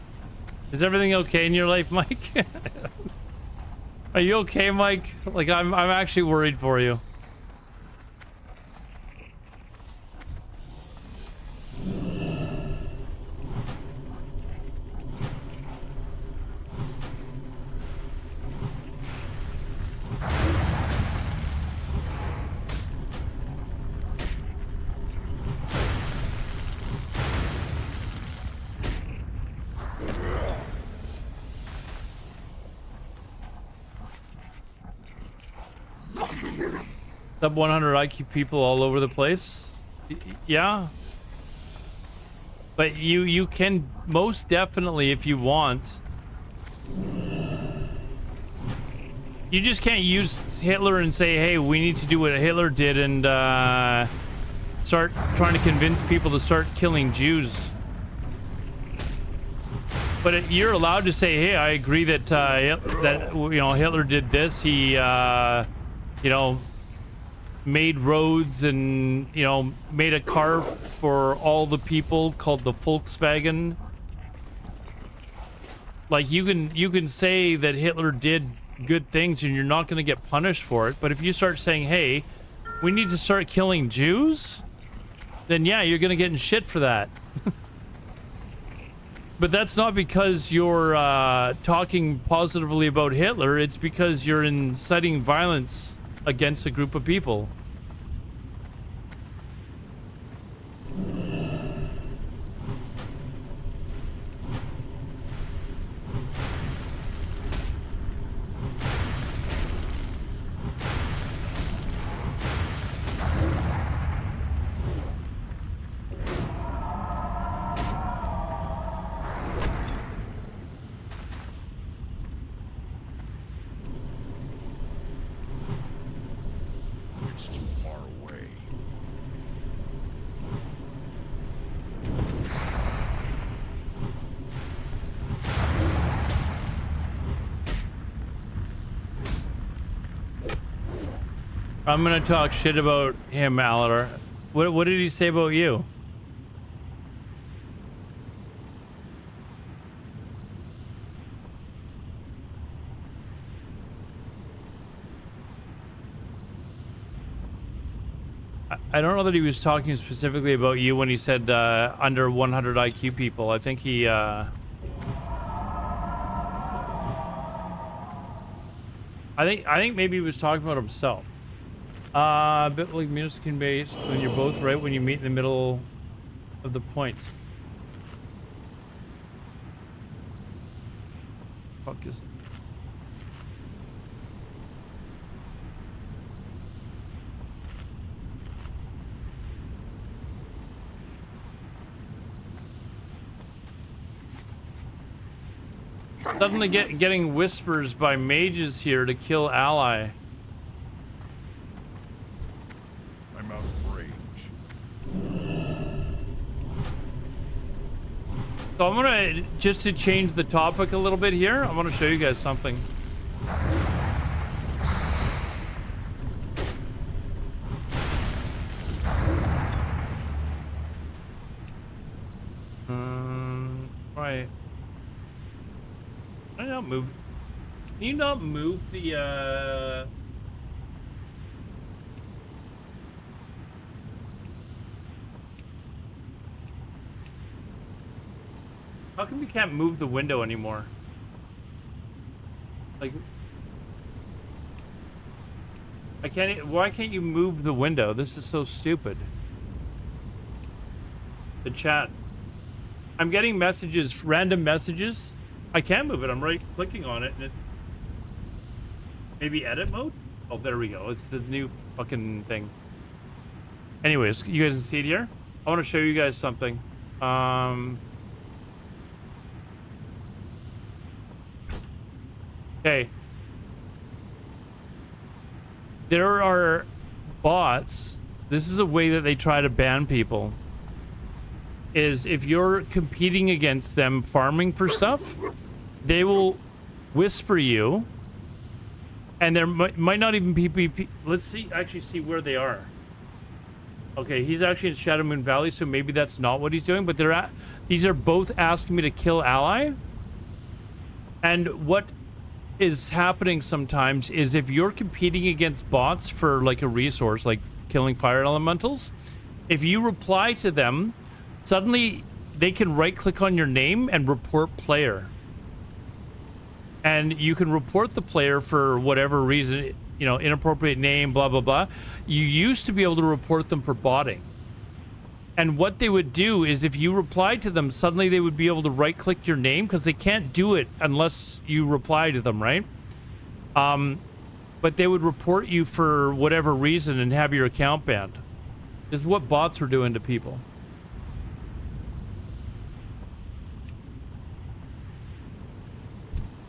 Is everything okay in your life, Mike? Are you okay, Mike? Like, I'm actually worried for you. Sub 100 IQ people all over the place. Yeah. But you can most definitely, if you want, You just can't use Hitler and say, hey, we need to do what Hitler did and start trying to convince people to start killing Jews. But you're allowed to say, hey, I agree that Hitler did this. He made roads and made a car for all the people called the Volkswagen. Like you can say that Hitler did good things and you're not going to get punished for it. But if you start saying, hey, we need to start killing Jews, then yeah, you're going to get in shit for that. But that's not because you're talking positively about Hitler. It's because you're inciting violence against a group of people. It's too far away. I'm gonna talk shit about him, Aladar. What did he say about you? I don't know that he was talking specifically about you when he said under 100 IQ people. I think he I think maybe he was talking about himself. A bit like music can be when you're both right when you meet in the middle of the points. Fuck is it? Suddenly getting whispers by mages here to kill ally. I'm out of range. So I'm gonna, just to change the topic a little bit here, I want to show you guys something. Right. Can I not move? Can you not move the How come we can't move the window anymore? Like, I can't. Why can't you move the window? This is so stupid. The chat. I'm getting messages, random messages. I can move it. I'm right clicking on it, and it's maybe edit mode. Oh, there we go. It's the new fucking thing. Anyways, you guys can see it here. I want to show you guys something. Okay. There are bots. This is a way that they try to ban people. Is if you're competing against them farming for stuff, they will whisper you, and there might not even be. Let's see, actually see where they are. Okay, he's actually in Shadow Moon Valley, so maybe that's not what he's doing. But these are both asking me to kill ally. And what is happening sometimes is if you're competing against bots for like a resource, like killing fire elementals, if you reply to them, suddenly they can right click on your name and report player. And you can report the player for whatever reason, you know, inappropriate name, blah, blah, blah. You used to be able to report them for botting. And what they would do is if you replied to them, suddenly they would be able to right click your name because they can't do it unless you reply to them, right? But they would report you for whatever reason and have your account banned. This is what bots were doing to people.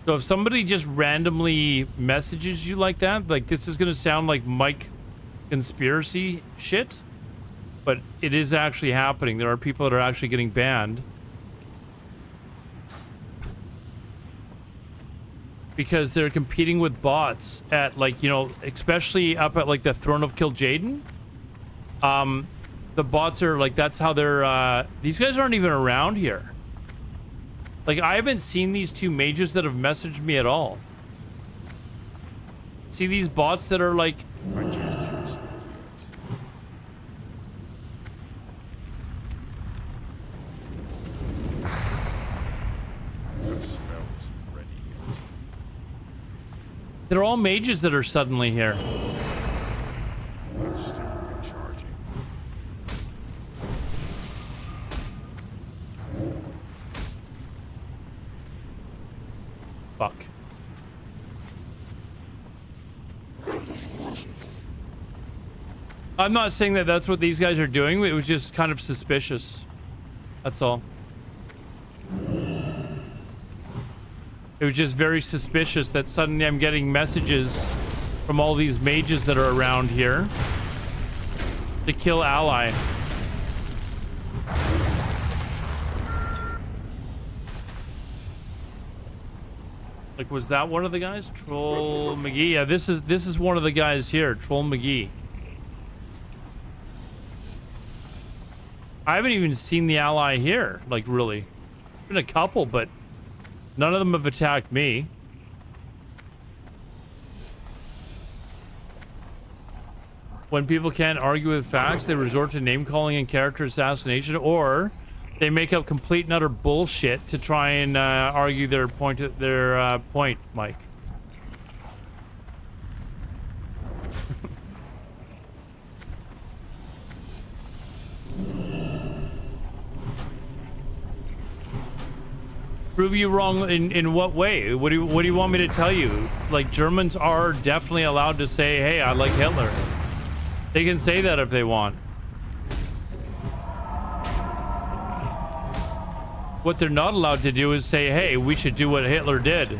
So if somebody just randomly messages you like that, like this is gonna sound like Mike conspiracy shit, but it is actually happening. There are people that are actually getting banned because they're competing with bots at, like, you know, especially up at like the Throne of Kil'jaeden. The bots are like, that's how they're these guys aren't even around here. Like, I haven't seen these two mages that have messaged me at all. See these bots that are like... I can't kill snake yet. The spell isn't ready yet. They're all mages that are suddenly here. But still recharging. Fuck. I'm not saying that that's what these guys are doing. It was just kind of suspicious. That's all. It was just very suspicious that suddenly I'm getting messages from all these mages that are around here to kill ally. Like, was that one of the guys? Troll McGee. Yeah, this is one of the guys here, Troll McGee. I haven't even seen the ally here, like, really. Been a couple, but none of them have attacked me. When people can't argue with facts, they resort to name calling and character assassination, or they make up complete and utter bullshit to try and argue their point, Mike. Prove you wrong in what way? What do you want me to tell you? Like, Germans are definitely allowed to say, hey, I like Hitler. They can say that if they want. What they're not allowed to do is say, hey, we should do what Hitler did.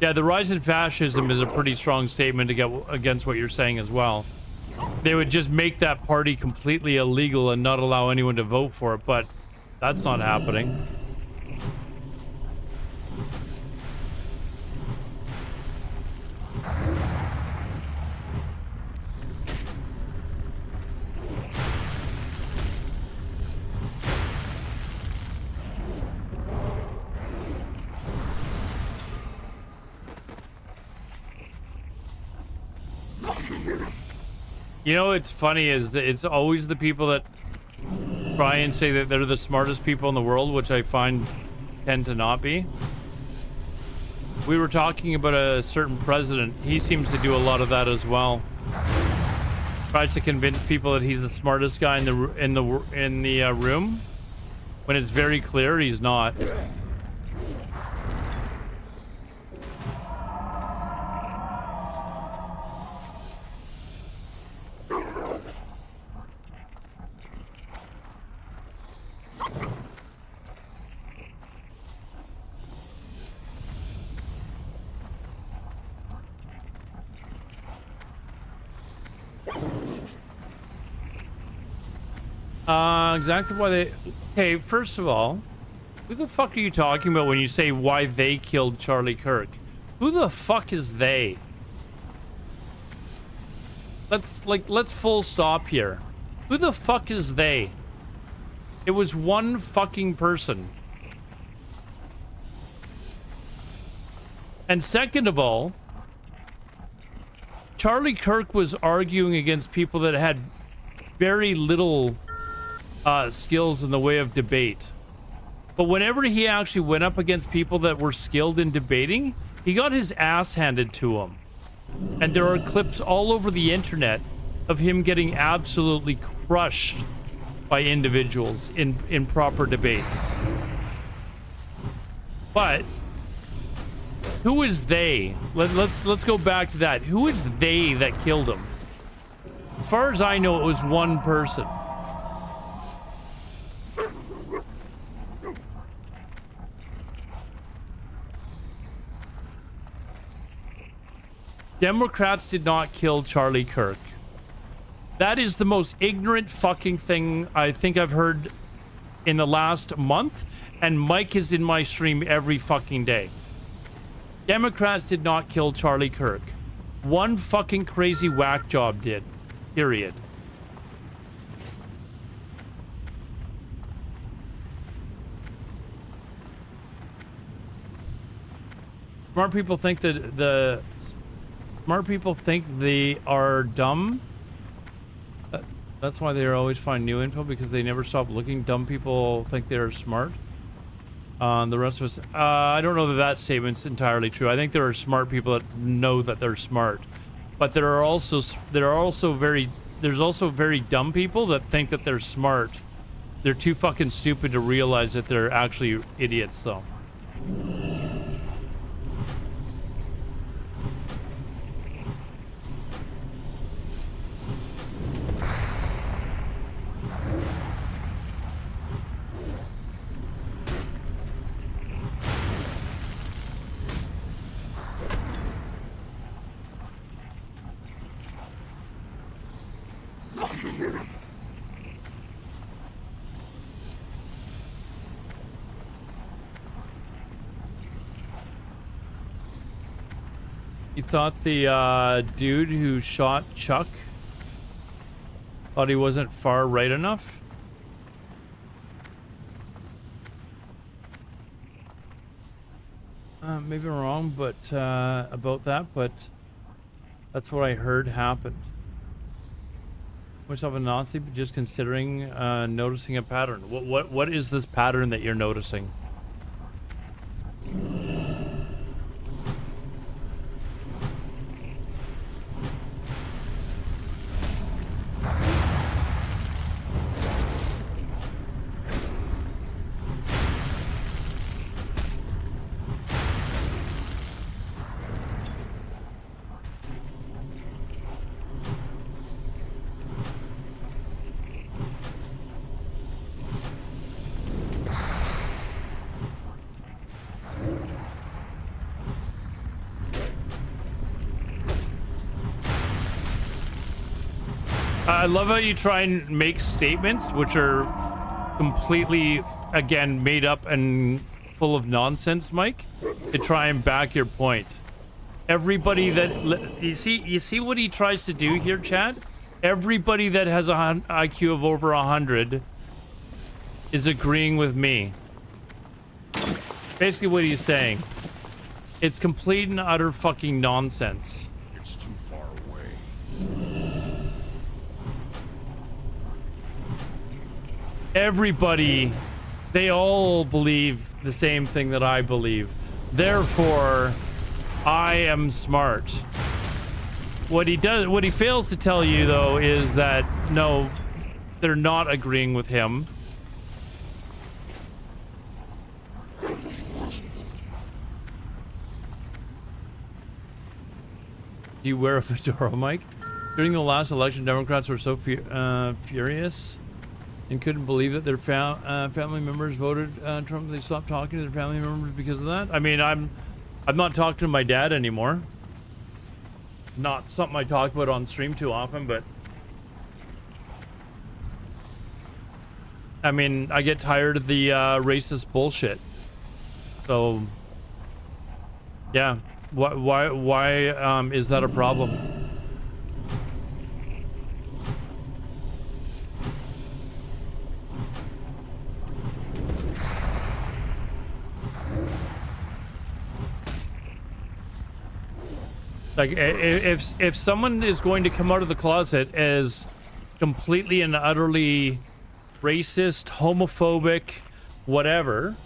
Yeah, the rise in fascism is a pretty strong statement to get against what you're saying as well. They would just make that party completely illegal and not allow anyone to vote for it, but that's not happening. You know what's funny is that it's always the people that try and say that they're the smartest people in the world, which I find tend to not be. We were talking about a certain president. He seems to do a lot of that as well. Tries to convince people that he's the smartest guy in the room, when it's very clear he's not. Exactly why they... Okay, first of all, who the fuck are you talking about when you say why they killed Charlie Kirk? Who the fuck is they? Let's full stop here. Who the fuck is they? It was one fucking person. And second of all, Charlie Kirk was arguing against people that had very little skills in the way of debate. But whenever he actually went up against people that were skilled in debating, he got his ass handed to him. And there are clips all over the internet of him getting absolutely crushed by individuals in proper debates. But who is they? Let's go back to that. Who is they that killed him? As far as I know, it was one person. Democrats did not kill Charlie Kirk. That is the most ignorant fucking thing I think I've heard in the last month, and Mike is in my stream every fucking day. Democrats did not kill Charlie Kirk. One fucking crazy whack job did. Period. Smart people think that smart people think they are dumb. That's why they always find new info, because they never stop looking. Dumb people think they're smart. The rest of us, I don't know that that statement's entirely true. I think there are smart people that know that they're smart, but there's also very dumb people that think that they're smart. They're too fucking stupid to realize that they're actually idiots, though. You thought the dude who shot Chuck thought he wasn't far right enough? Maybe I'm wrong, but about that, but that's what I heard happened. Myself a Nazi, but just considering noticing a pattern. What is this pattern that you're noticing? I love how you try and make statements which are completely, again, made up and full of nonsense, Mike, to try and back your point. Everybody that you see what he tries to do here, chat. Everybody that has a IQ of over 100 is agreeing with me. Basically, what he's saying, it's complete and utter fucking nonsense. It's too far away. Everybody, they all believe the same thing that I believe. Therefore, I am smart. What he fails to tell you, though, is that no, they're not agreeing with him. Do you wear a fedora, Mike? During the last election, Democrats were so furious and couldn't believe that their family members voted Trump. They stopped talking to their family members because of that. I mean, I'm not talking to my dad anymore. Not something I talk about on stream too often, but I mean, I get tired of the racist bullshit. So yeah, why is that a problem? Like, if someone is going to come out of the closet as completely and utterly racist, homophobic, whatever,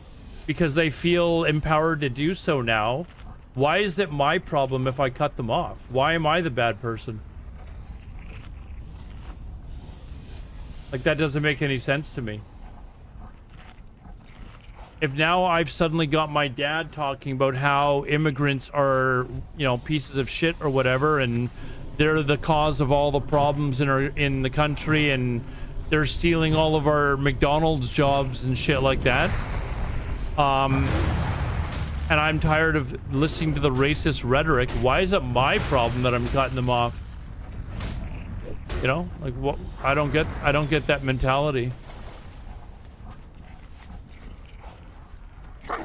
because they feel empowered to do so now, why is it my problem if I cut them off? Why am I the bad person? Like, that doesn't make any sense to me. If now I've suddenly got my dad talking about how immigrants are, you know, pieces of shit or whatever, and they're the cause of all the problems in the country, and they're stealing all of our McDonald's jobs and shit like that. and I'm tired of listening to the racist rhetoric, why is it my problem that I'm cutting them off? You know, like what? I don't get that mentality.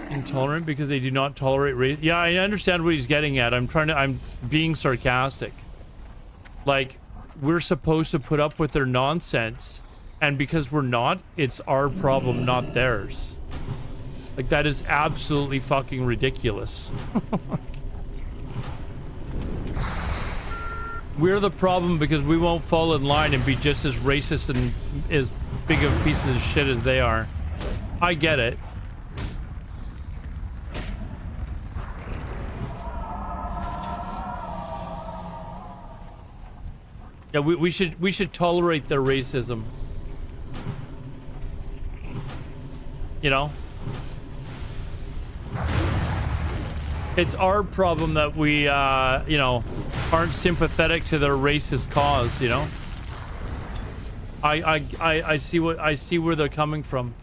Intolerant because they do not tolerate race. Yeah, I understand what he's getting at. I'm being sarcastic. Like, we're supposed to put up with their nonsense, and because we're not, it's our problem, not theirs. Like, that is absolutely fucking ridiculous. We're the problem because we won't fall in line and be just as racist and as big of pieces of shit as they are. I get it. Yeah, we should tolerate their racism. You know? It's our problem that we, you know, aren't sympathetic to their racist cause, you know? I see where they're coming from.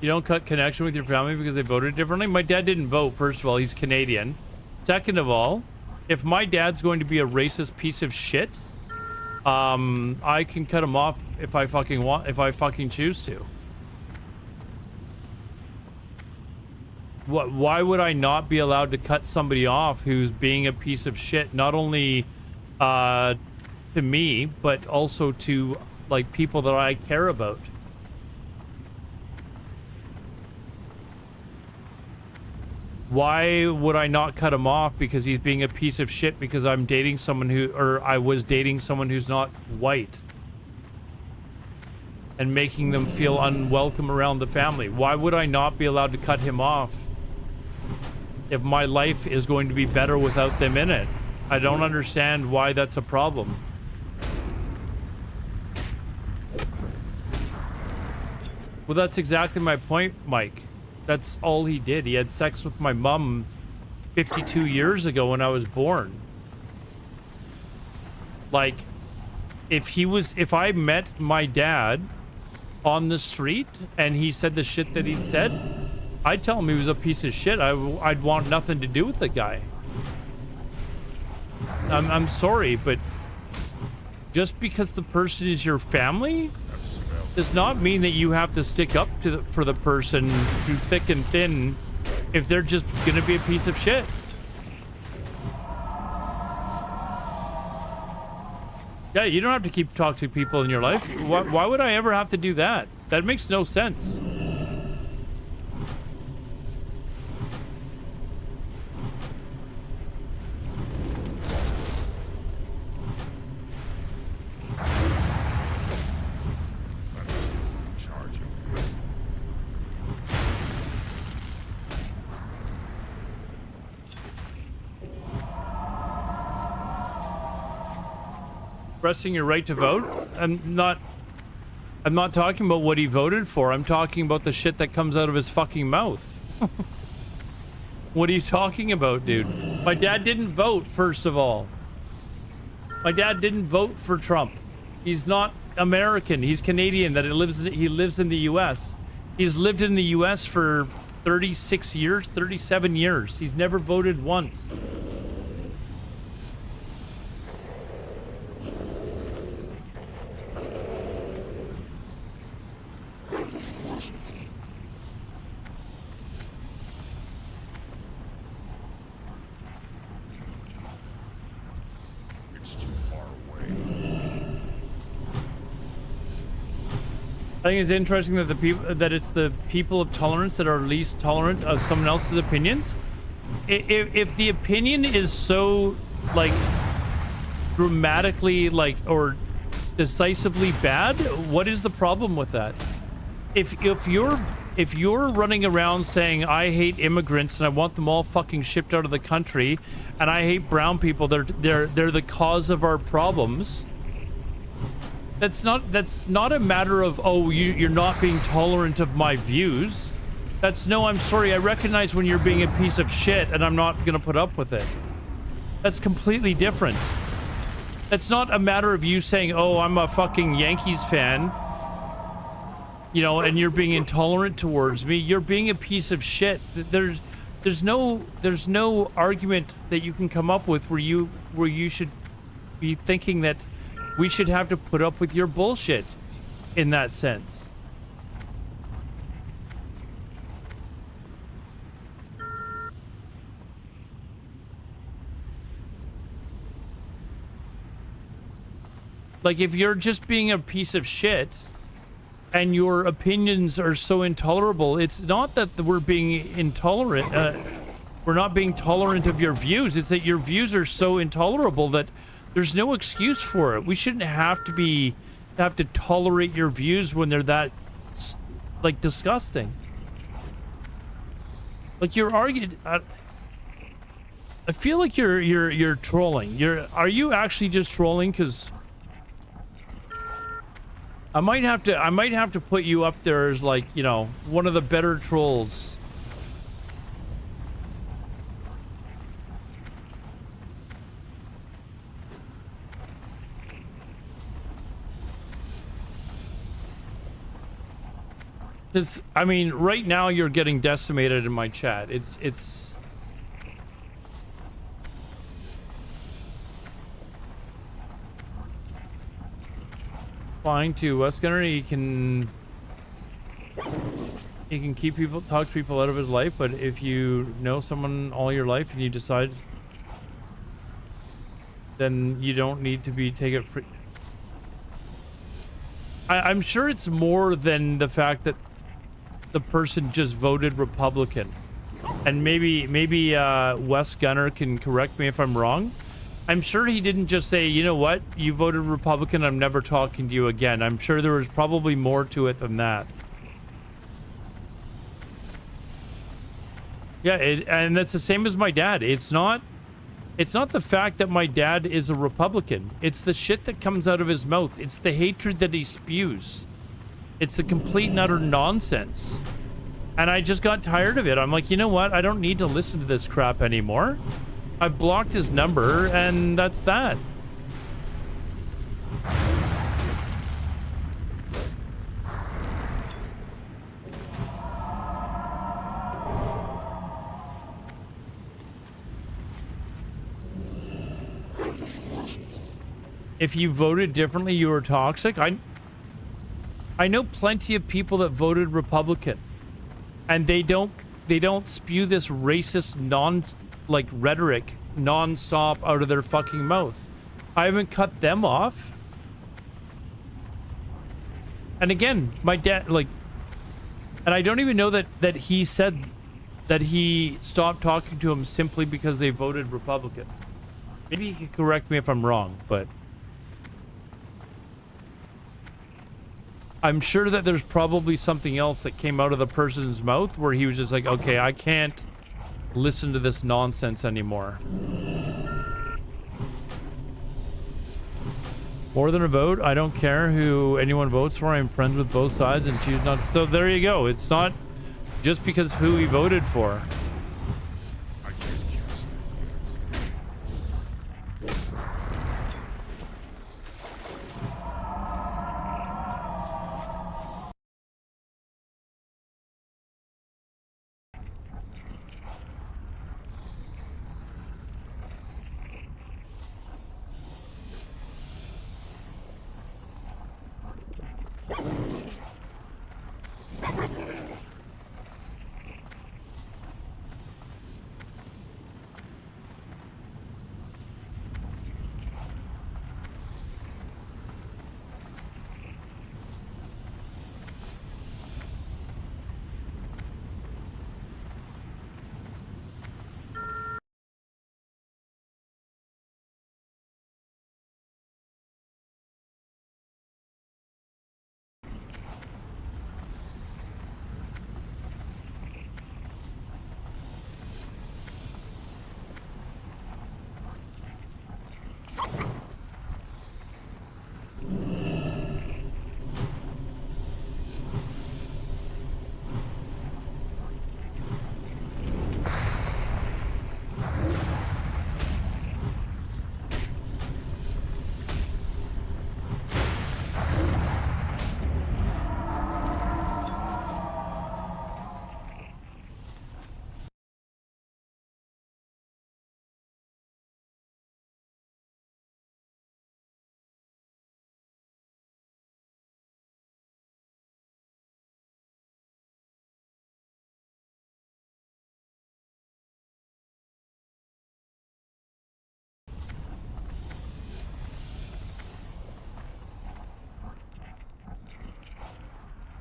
You don't cut connection with your family because they voted differently? My dad didn't vote, first of all. He's Canadian. Second of all, if my dad's going to be a racist piece of shit, I can cut him off if I fucking choose to. Why would I not be allowed to cut somebody off who's being a piece of shit, not only to me, but also to, like, people that I care about? Why would I not cut him off because he's being a piece of shit because I'm dating someone I was dating someone who's not white and making them feel unwelcome around the family? Why would I not be allowed to cut him off if my life is going to be better without them in it? I don't understand why that's a problem. Well, that's exactly my point, Mike. That's all he did. He had sex with my mom 52 years ago when I was born. Like, if I met my dad on the street and he said the shit that he said, I'd tell him he was a piece of shit. I'd want nothing to do with the guy. I'm sorry, but just because the person is your family does not mean that you have to stick up for the person through thick and thin if they're just gonna be a piece of shit. Yeah, you don't have to keep toxic people in your life. Why would I ever have to do that? That makes no sense. Expressing your right to vote? I'm not talking about what he voted for. I'm talking about the shit that comes out of his fucking mouth. What are you talking about, dude? My dad didn't vote, first of all. My dad didn't vote for Trump. He's not American. He's Canadian. He lives in the US. He's lived in the US for 36 years, 37 years. He's never voted once. I think it's interesting that it's the people of tolerance that are least tolerant of someone else's opinions. If the opinion is so, like, dramatically, like, or decisively bad, what is the problem with that? If you're running around saying I hate immigrants and I want them all fucking shipped out of the country, and I hate brown people, they're the cause of our problems. That's not a matter of, oh, you're not being tolerant of my views. That's, no, I'm sorry, I recognize when you're being a piece of shit and I'm not gonna put up with it. That's completely different. That's not a matter of you saying, oh, I'm a fucking Yankees fan you know, and you're being intolerant towards me, you're being a piece of shit. There's no argument that you can come up with where you should be thinking that we should have to put up with your bullshit in that sense. Like, if you're just being a piece of shit and your opinions are so intolerable, it's not that we're being intolerant. We're not being tolerant of your views. It's that your views are so intolerable that there's no excuse for it. We shouldn't have to tolerate your views when they're that, like, disgusting. Like, you're arguing. I feel like you're trolling. Are you actually just trolling? Because I might have to put you up there as, like, you know, one of the better trolls. Because, I mean, right now you're getting decimated in my chat. It's fine to West Gunner. He can keep people, talk to people out of his life, but if you know someone all your life and you decide, then you don't need to be taken free. I'm sure it's more than the fact that the person just voted Republican, and maybe Wes Gunner can correct me if I'm wrong. I'm sure he didn't just say, you know what, you voted Republican, I'm never talking to you again. I'm sure there was probably more to it than that. Yeah, and that's the same as my dad. It's not the fact that my dad is a Republican. It's the shit that comes out of his mouth. It's the hatred that he spews. It's the complete and utter nonsense. And I just got tired of it. I'm like, you know what? I don't need to listen to this crap anymore. I blocked his number, and that's that. If you voted differently, you were toxic. I know plenty of people that voted Republican, and they don't spew this racist rhetoric non-stop out of their fucking mouth. I haven't cut them off. And again, my dad, like, and I don't even know that he said that he stopped talking to him simply because they voted Republican. Maybe he could correct me if I'm wrong, but I'm sure that there's probably something else that came out of the person's mouth where he was just like, okay, I can't listen to this nonsense anymore. More than a vote, I don't care who anyone votes for. I'm friends with both sides and choose not to. So there you go. It's not just because who he voted for. I can't cast that.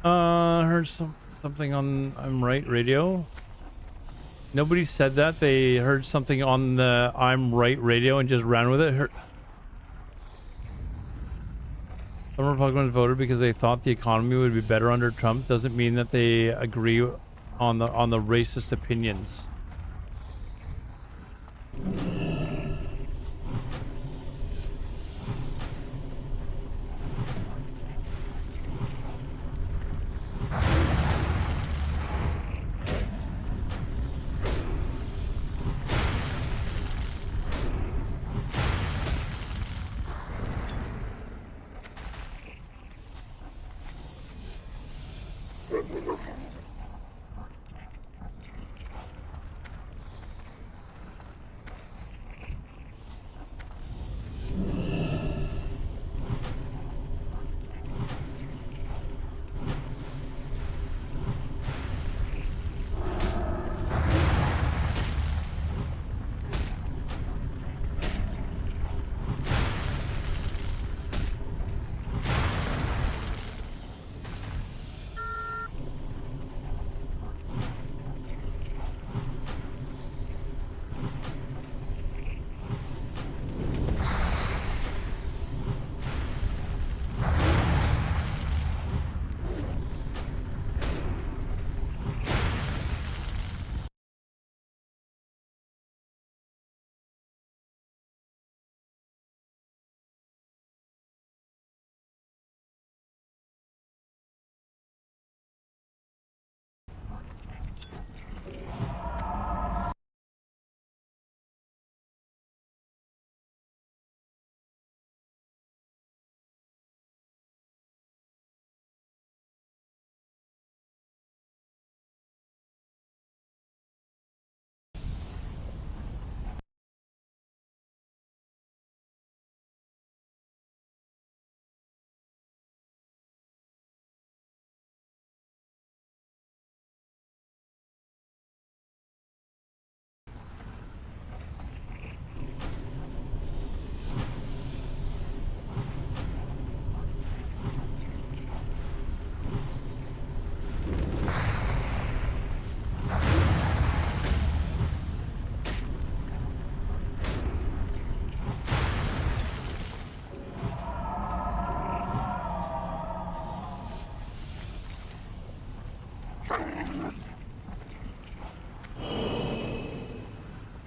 Heard something on I'm Right radio. Nobody said that. They heard something on the I'm Right radio and just ran with it. Some Republicans voted because they thought the economy would be better under Trump. Doesn't mean that they agree on the racist opinions.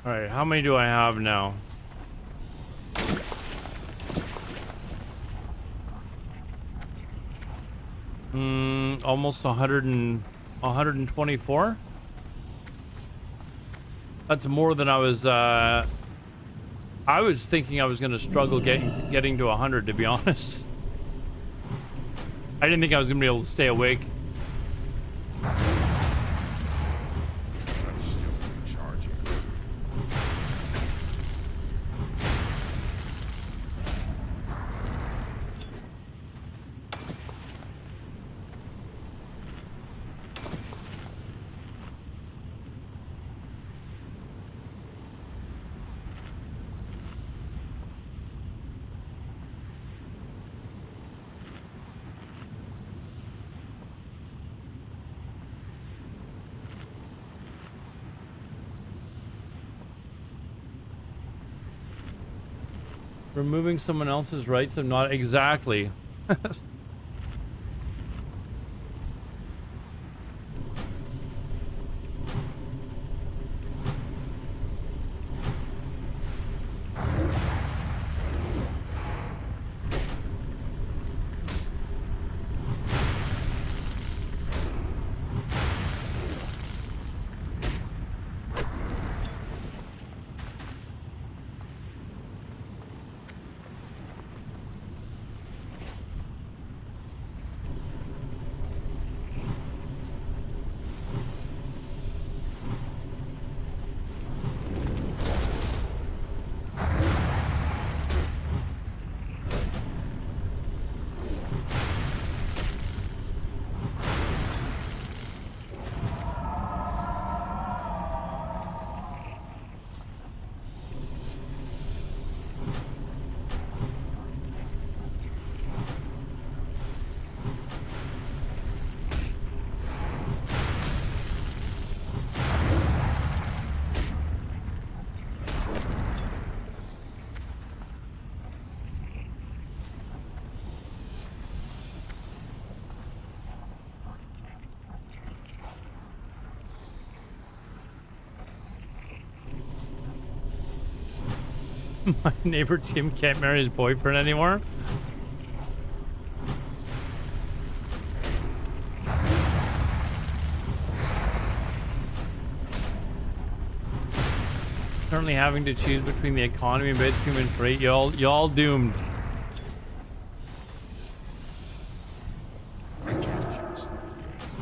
All right, how many do I have now? Almost 124. That's more than I was thinking I was going to struggle getting to 100, to be honest. I didn't think I was going to be able to stay awake. That's still recharging. Removing someone else's rights of not exactly. My neighbor Tim can't marry his boyfriend anymore. Currently having to choose between the economy and basic human freight. Y'all doomed. I can't kill sniffing things.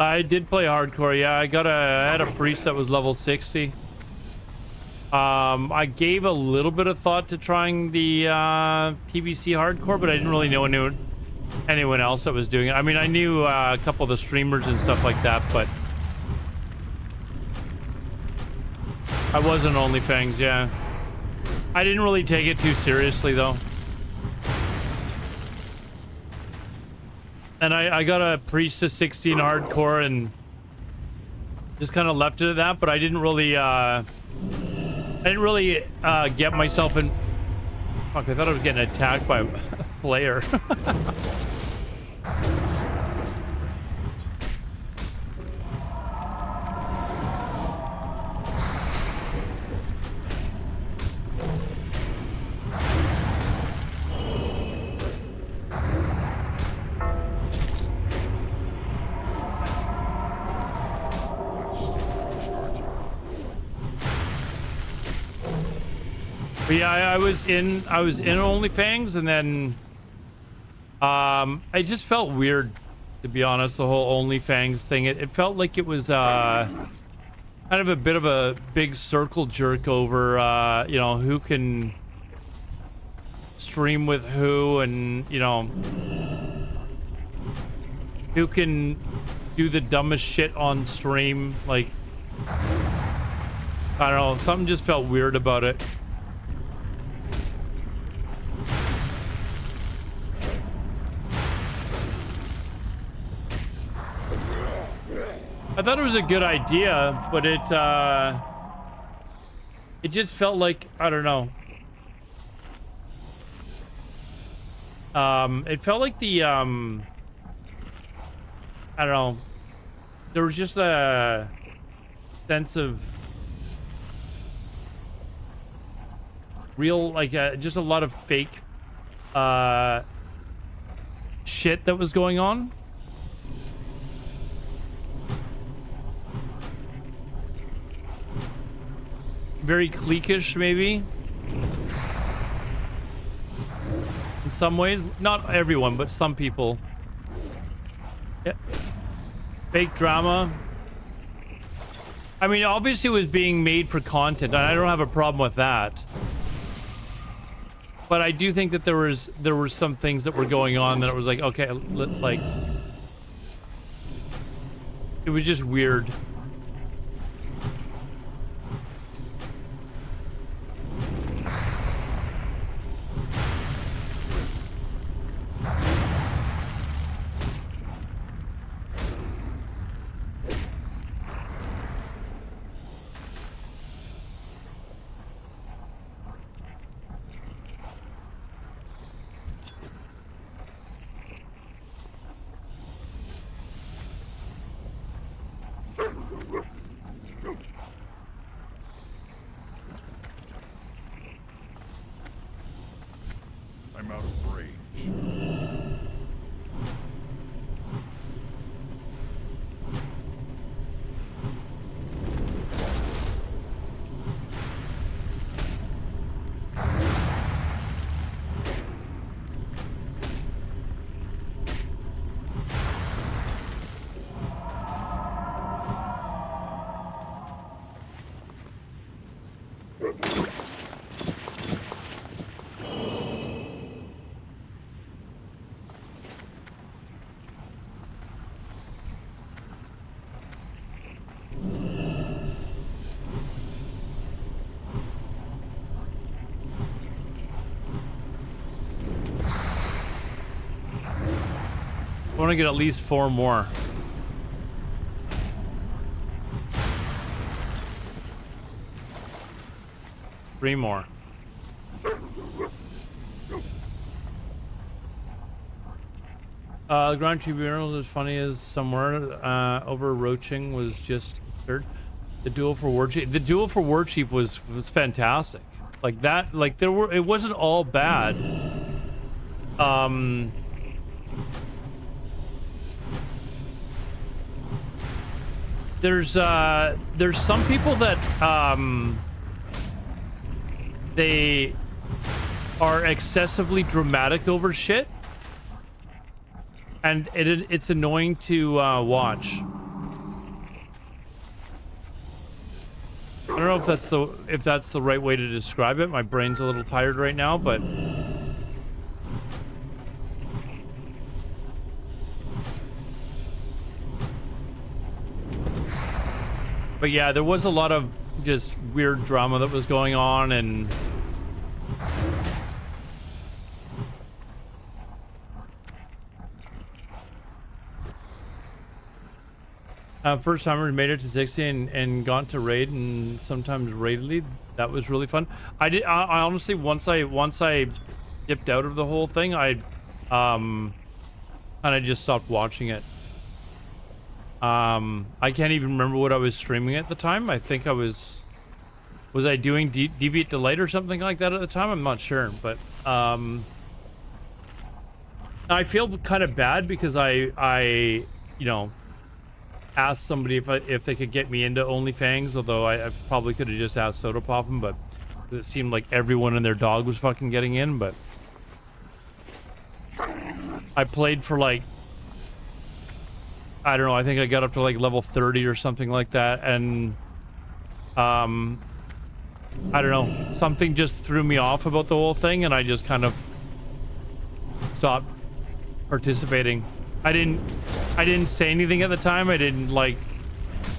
I did play hardcore. Yeah, I had a priest that was level 60. I gave a little bit of thought to trying the TBC hardcore, but I didn't really know anyone else that was doing it. I mean, I knew a couple of the streamers and stuff like that, but I wasn't OnlyFans. Yeah, I didn't really take it too seriously though. And I got a priest to 16 hardcore and just kind of left it at that, but I didn't really get myself in. Fuck, I thought I was getting attacked by a player. But yeah, I was in OnlyFans, and then I just felt weird, to be honest, the whole OnlyFans thing. It felt like it was kind of a bit of a big circle jerk over you know, who can stream with who, and you know, who can do the dumbest shit on stream. Like, I don't know, something just felt weird about it. I thought it was a good idea, but it just felt like, I don't know. It felt like the I don't know. There was just a sense of real, like, just a lot of fake shit that was going on. very cliquish, maybe. In some ways, not everyone, but some people. Yeah. Fake drama. I mean, obviously it was being made for content, and I don't have a problem with that. But I do think that there were some things that were going on that it was like, okay, like it was just weird. I'm out of range. I want to get at least 4 more. Three more. Ground Tribunal is funny as somewhere overroaching was just absurd. The duel for Warchief. The duel for Warchief was fantastic. Like that. Like it wasn't all bad. There's some people that they are excessively dramatic over shit, and it's annoying to watch. I don't know if that's the right way to describe it. My brain's a little tired right now, but yeah, there was a lot of just weird drama that was going on, and first timers made it to 60 and got to raid, and sometimes raid lead. That was really fun. I honestly, once I dipped out of the whole thing, I kind of just stopped watching it. I can't even remember what I was streaming at the time. I think I was I doing Deviant Delight or something like that at the time? I'm not sure, but I feel kind of bad because I you know, asked somebody if they could get me into OnlyFans, although I probably could have just asked Soda Poppin', but it seemed like everyone and their dog was fucking getting in. But I played for like, I don't know, I think I got up to like level 30 or something like that, and I don't know, something just threw me off about the whole thing, and I just kind of stopped participating. I didn't say anything at the time. I didn't, like,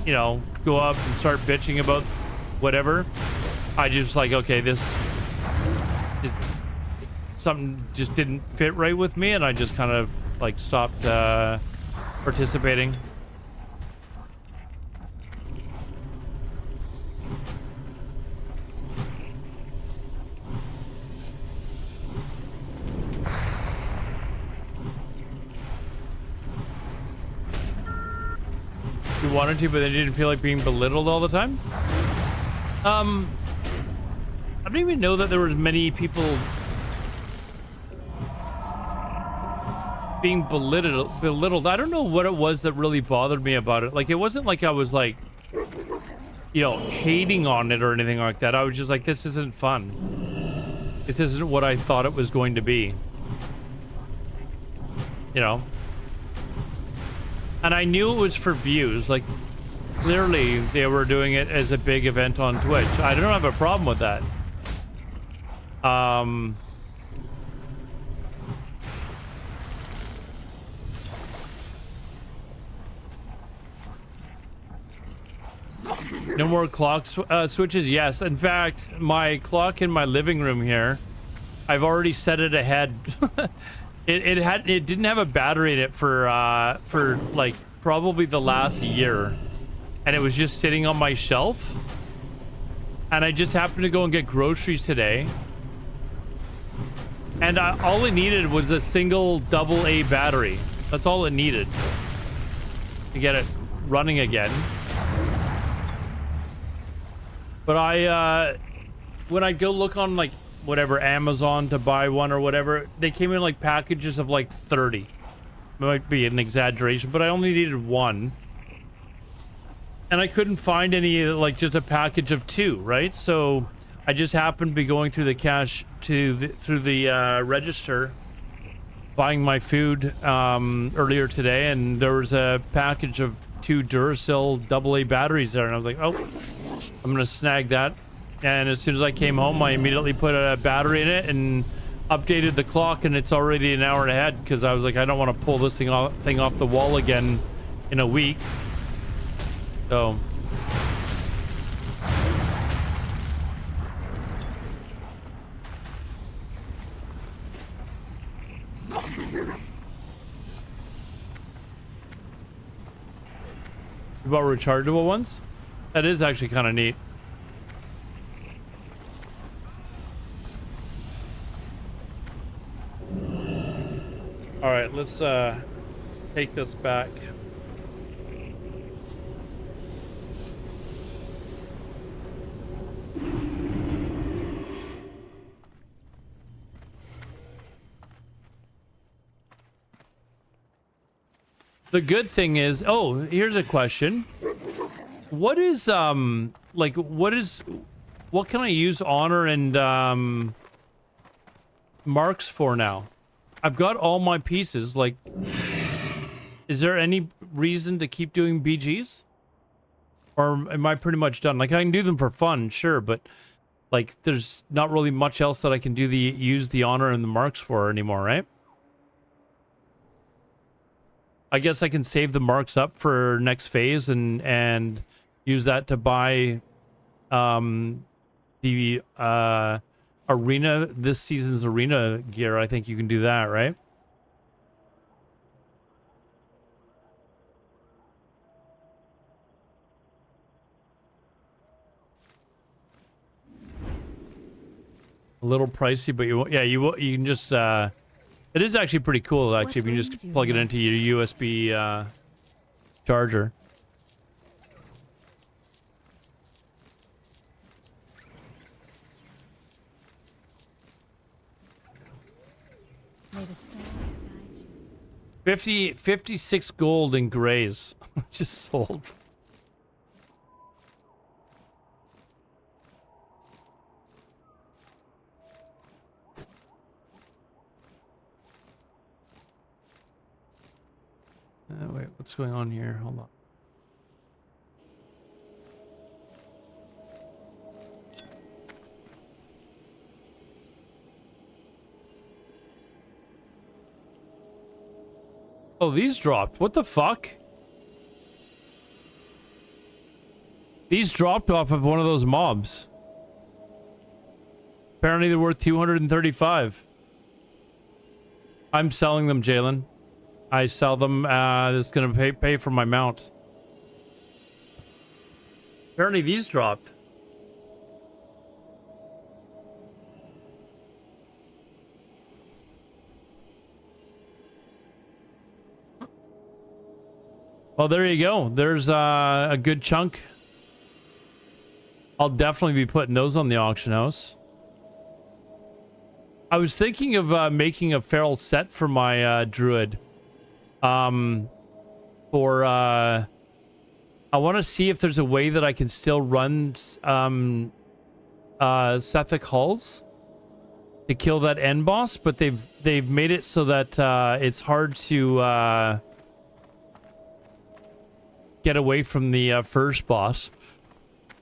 you know, go up and start bitching about whatever. I just like, okay, something just didn't fit right with me, and I just kind of like stopped participating. You wanted to, but then you didn't feel like being belittled all the time? I don't even know that there was many people being belittled. I don't know what it was that really bothered me about it. Like, it wasn't like I was like you know, hating on it or anything like that. I was just like, this isn't fun. This isn't what I thought it was going to be. You know? And I knew it was for views. Like, clearly they were doing it as a big event on Twitch. I don't have a problem with that. No more clock switches? Yes. In fact, my clock in my living room here, I've already set it ahead. It didn't have a battery in it for like probably the last year, and it was just sitting on my shelf. And I just happened to go and get groceries today, and all it needed was a single AA battery. That's all it needed to get it running again. But when I go look on like whatever Amazon to buy one or whatever, they came in like packages of like 30. It might be an exaggeration, but I only needed one. And I couldn't find any, like just a package of 2, right? So I just happened to be going through the cash through the register, buying my food earlier today, and there was a package of 2 Duracell AA batteries there, and I was like, oh, I'm gonna snag that. And as soon as I came home, I immediately put a battery in it and updated the clock, and it's already an hour ahead because I was like, I don't want to pull this thing off the wall again in a week. So about rechargeable ones? That is actually kind of neat. All right, let's take this back. The good thing is, oh, here's a question. What is like what can I use honor and marks for now? I've got all my pieces. Like, is there any reason to keep doing BGs? Or am I pretty much done? Like, I can do them for fun, sure, but like there's not really much else that I can use the honor and the marks for anymore, right? I guess I can save the marks up for next phase and use that to buy the arena, this season's arena gear. I think you can do that, right? A little pricey, but you can just it is actually pretty cool, actually, if you can just plug it into your USB charger. May the stars guide you. 56 gold in grays. Just sold. Wait, what's going on here? Hold on. Oh, these dropped. What the fuck? These dropped off of one of those mobs. Apparently they're worth 235. I'm selling them, Jalen. I sell them. That's gonna pay for my mount. Apparently these dropped. Well, there you go. There's a good chunk. I'll definitely be putting those on the auction house. I was thinking of making a feral set for my druid. For I want to see if there's a way that I can still run Sethic hulls to kill that end boss, but they've made it so that it's hard to get away from the first boss.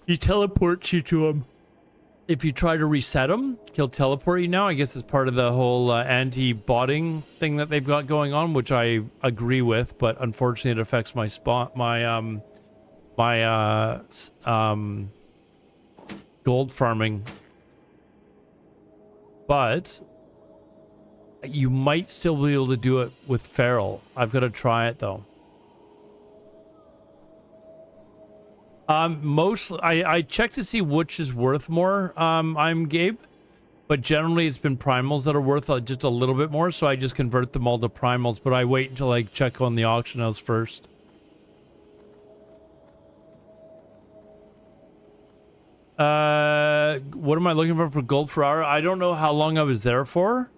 He teleports you to him. If you try to reset him, he'll teleport you now. I guess it's part of the whole anti-botting thing that they've got going on, which I agree with, but unfortunately it affects my gold farming. But you might still be able to do it with Feral. I've got to try it though. Mostly I checked to see which is worth more. I'm Gabe, but generally it's been primals that are worth just a little bit more, so I just convert them all to primals, but I wait until I check on the auction house first. What am I looking for gold per hour? I don't know how long I was there for.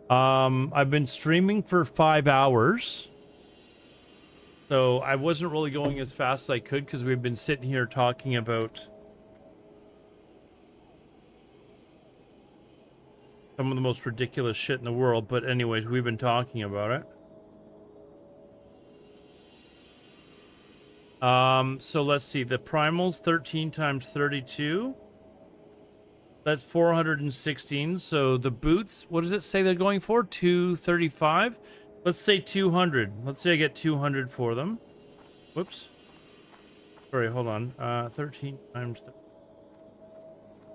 I've been streaming for 5 hours. So I wasn't really going as fast as I could because we've been sitting here talking about some of the most ridiculous shit in the world. But anyways, we've been talking about it. So let's see. The primals, 13 times 32. That's 416. So the boots, what does it say they're going for? 235. Let's say 200. Let's say I get 200 for them. Whoops. Sorry, hold on. 13 times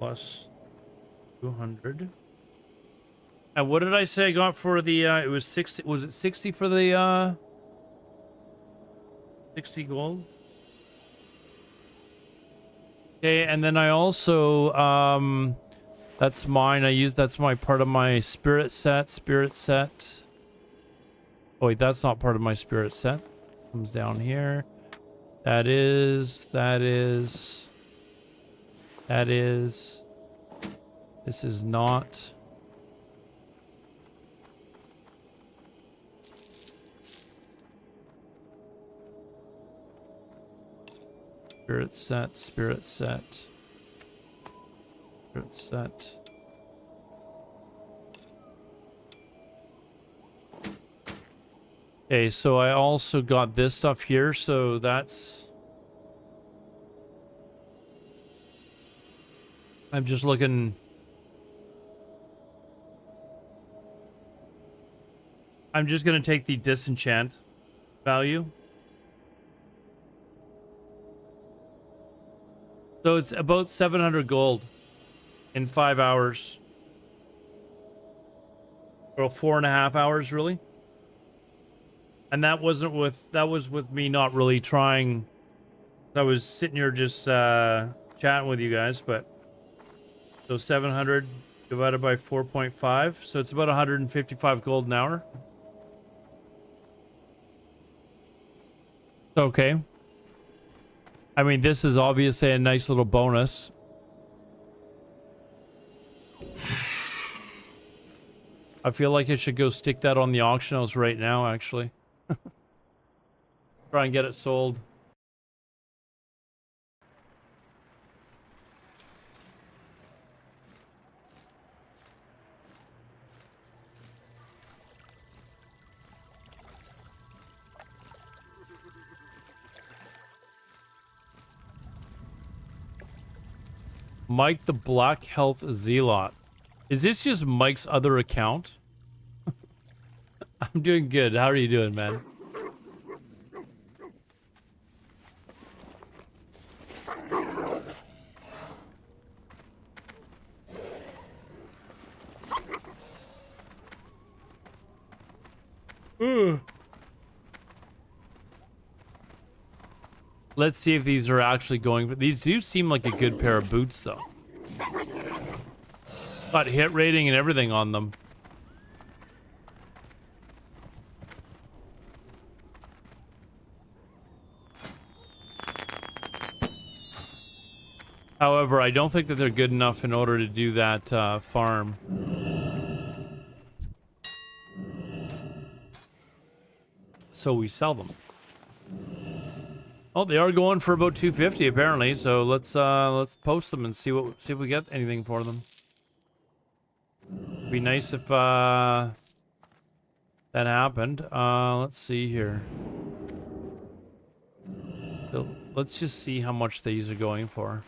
plus 200. And what did I say I got for the, it was 60, was it 60 for the, 60 gold? Okay, and then I also, that's mine. That's my part of my spirit set. Oh wait, that's not part of my spirit set. Comes down here. That is. This is not. Spirit set. Okay, so I also got this stuff here, so that's... I'm just looking... I'm just going to take the disenchant value. So it's about 700 gold in 5 hours. Or 4.5 hours, really. And that was with me not really trying. I was sitting here just chatting with you guys, but so 700 divided by 4.5, so it's about 155 gold an hour. Okay. I mean, this is obviously a nice little bonus. I feel like I should go stick that on the auction house right now, actually. Try and get it sold. Mike the Black Health Zealot. Is this just Mike's other account? I'm doing good. How are you doing, man? Let's see if these are actually going. These do seem like a good pair of boots, though. Got hit rating and everything on them. However, I don't think that they're good enough in order to do that farm. So we sell them. Oh, they are going for about 250 apparently. So let's post them and see if we get anything for them. It'd be nice if that happened. Let's see here. So let's just see how much these are going for.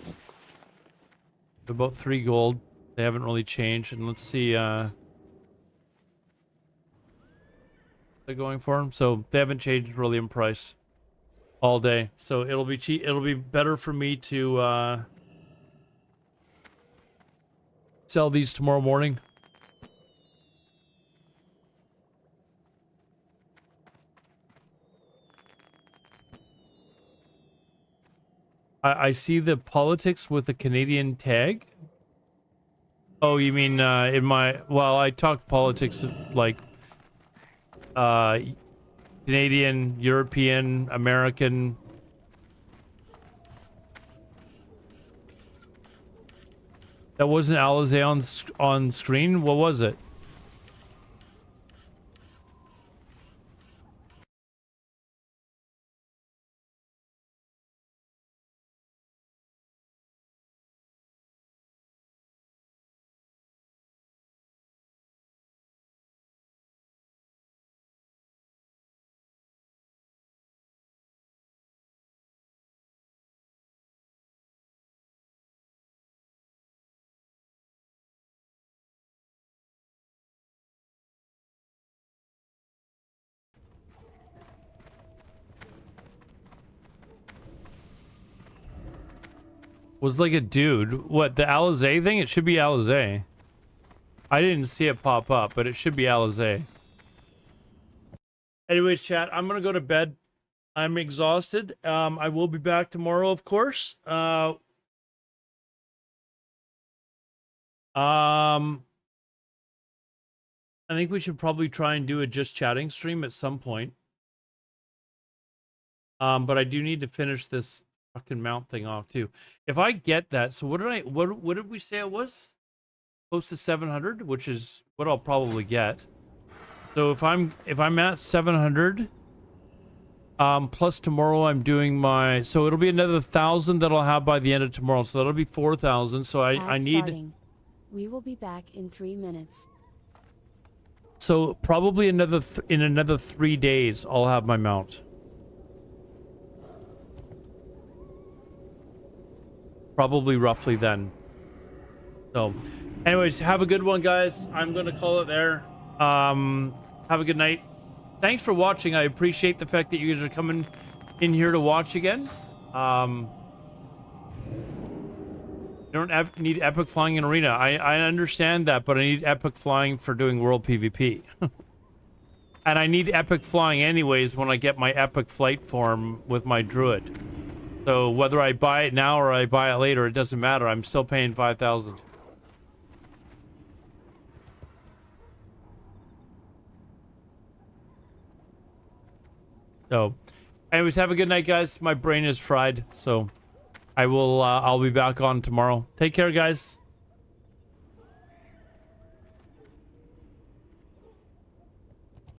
About 3 gold. They haven't really changed, and let's see. They're going for them, so they haven't changed really in price all day. So it'll be cheap. It'll be better for me to sell these tomorrow morning. I see the politics with the Canadian tag. Oh, you mean in my... Well, I talk politics like Canadian, European, American. That wasn't Alizé on screen? What was it? Was like a dude. What, the Alizé thing? It should be Alizé. I didn't see it pop up, but it should be Alizé. Anyways, chat, I'm gonna go to bed. I'm exhausted. I will be back tomorrow, of course. I think we should probably try and do a just chatting stream at some point. But I do need to finish this fucking mount thing off too. If I get that, so what did we say it was? Close to 700, which is what I'll probably get. So if I'm at 700, plus tomorrow I'm doing my, so it'll be another 1,000 that I'll have by the end of tomorrow. So that'll be 4,000. So I need. Starting. We will be back in 3 minutes. So probably in another 3 days I'll have my mount. Probably roughly then. So anyways, have a good one, guys. I'm gonna call it there. Have a good night. Thanks for watching. I appreciate the fact that you guys are coming in here to watch again. You don't need epic flying in arena. I understand that, but I need epic flying for doing world PvP. And I need epic flying anyways when I get my epic flight form with my druid. So whether I buy it now or I buy it later, it doesn't matter. I'm still paying 5,000. So, anyways, have a good night, guys. My brain is fried, so I will. I'll be back on tomorrow. Take care, guys.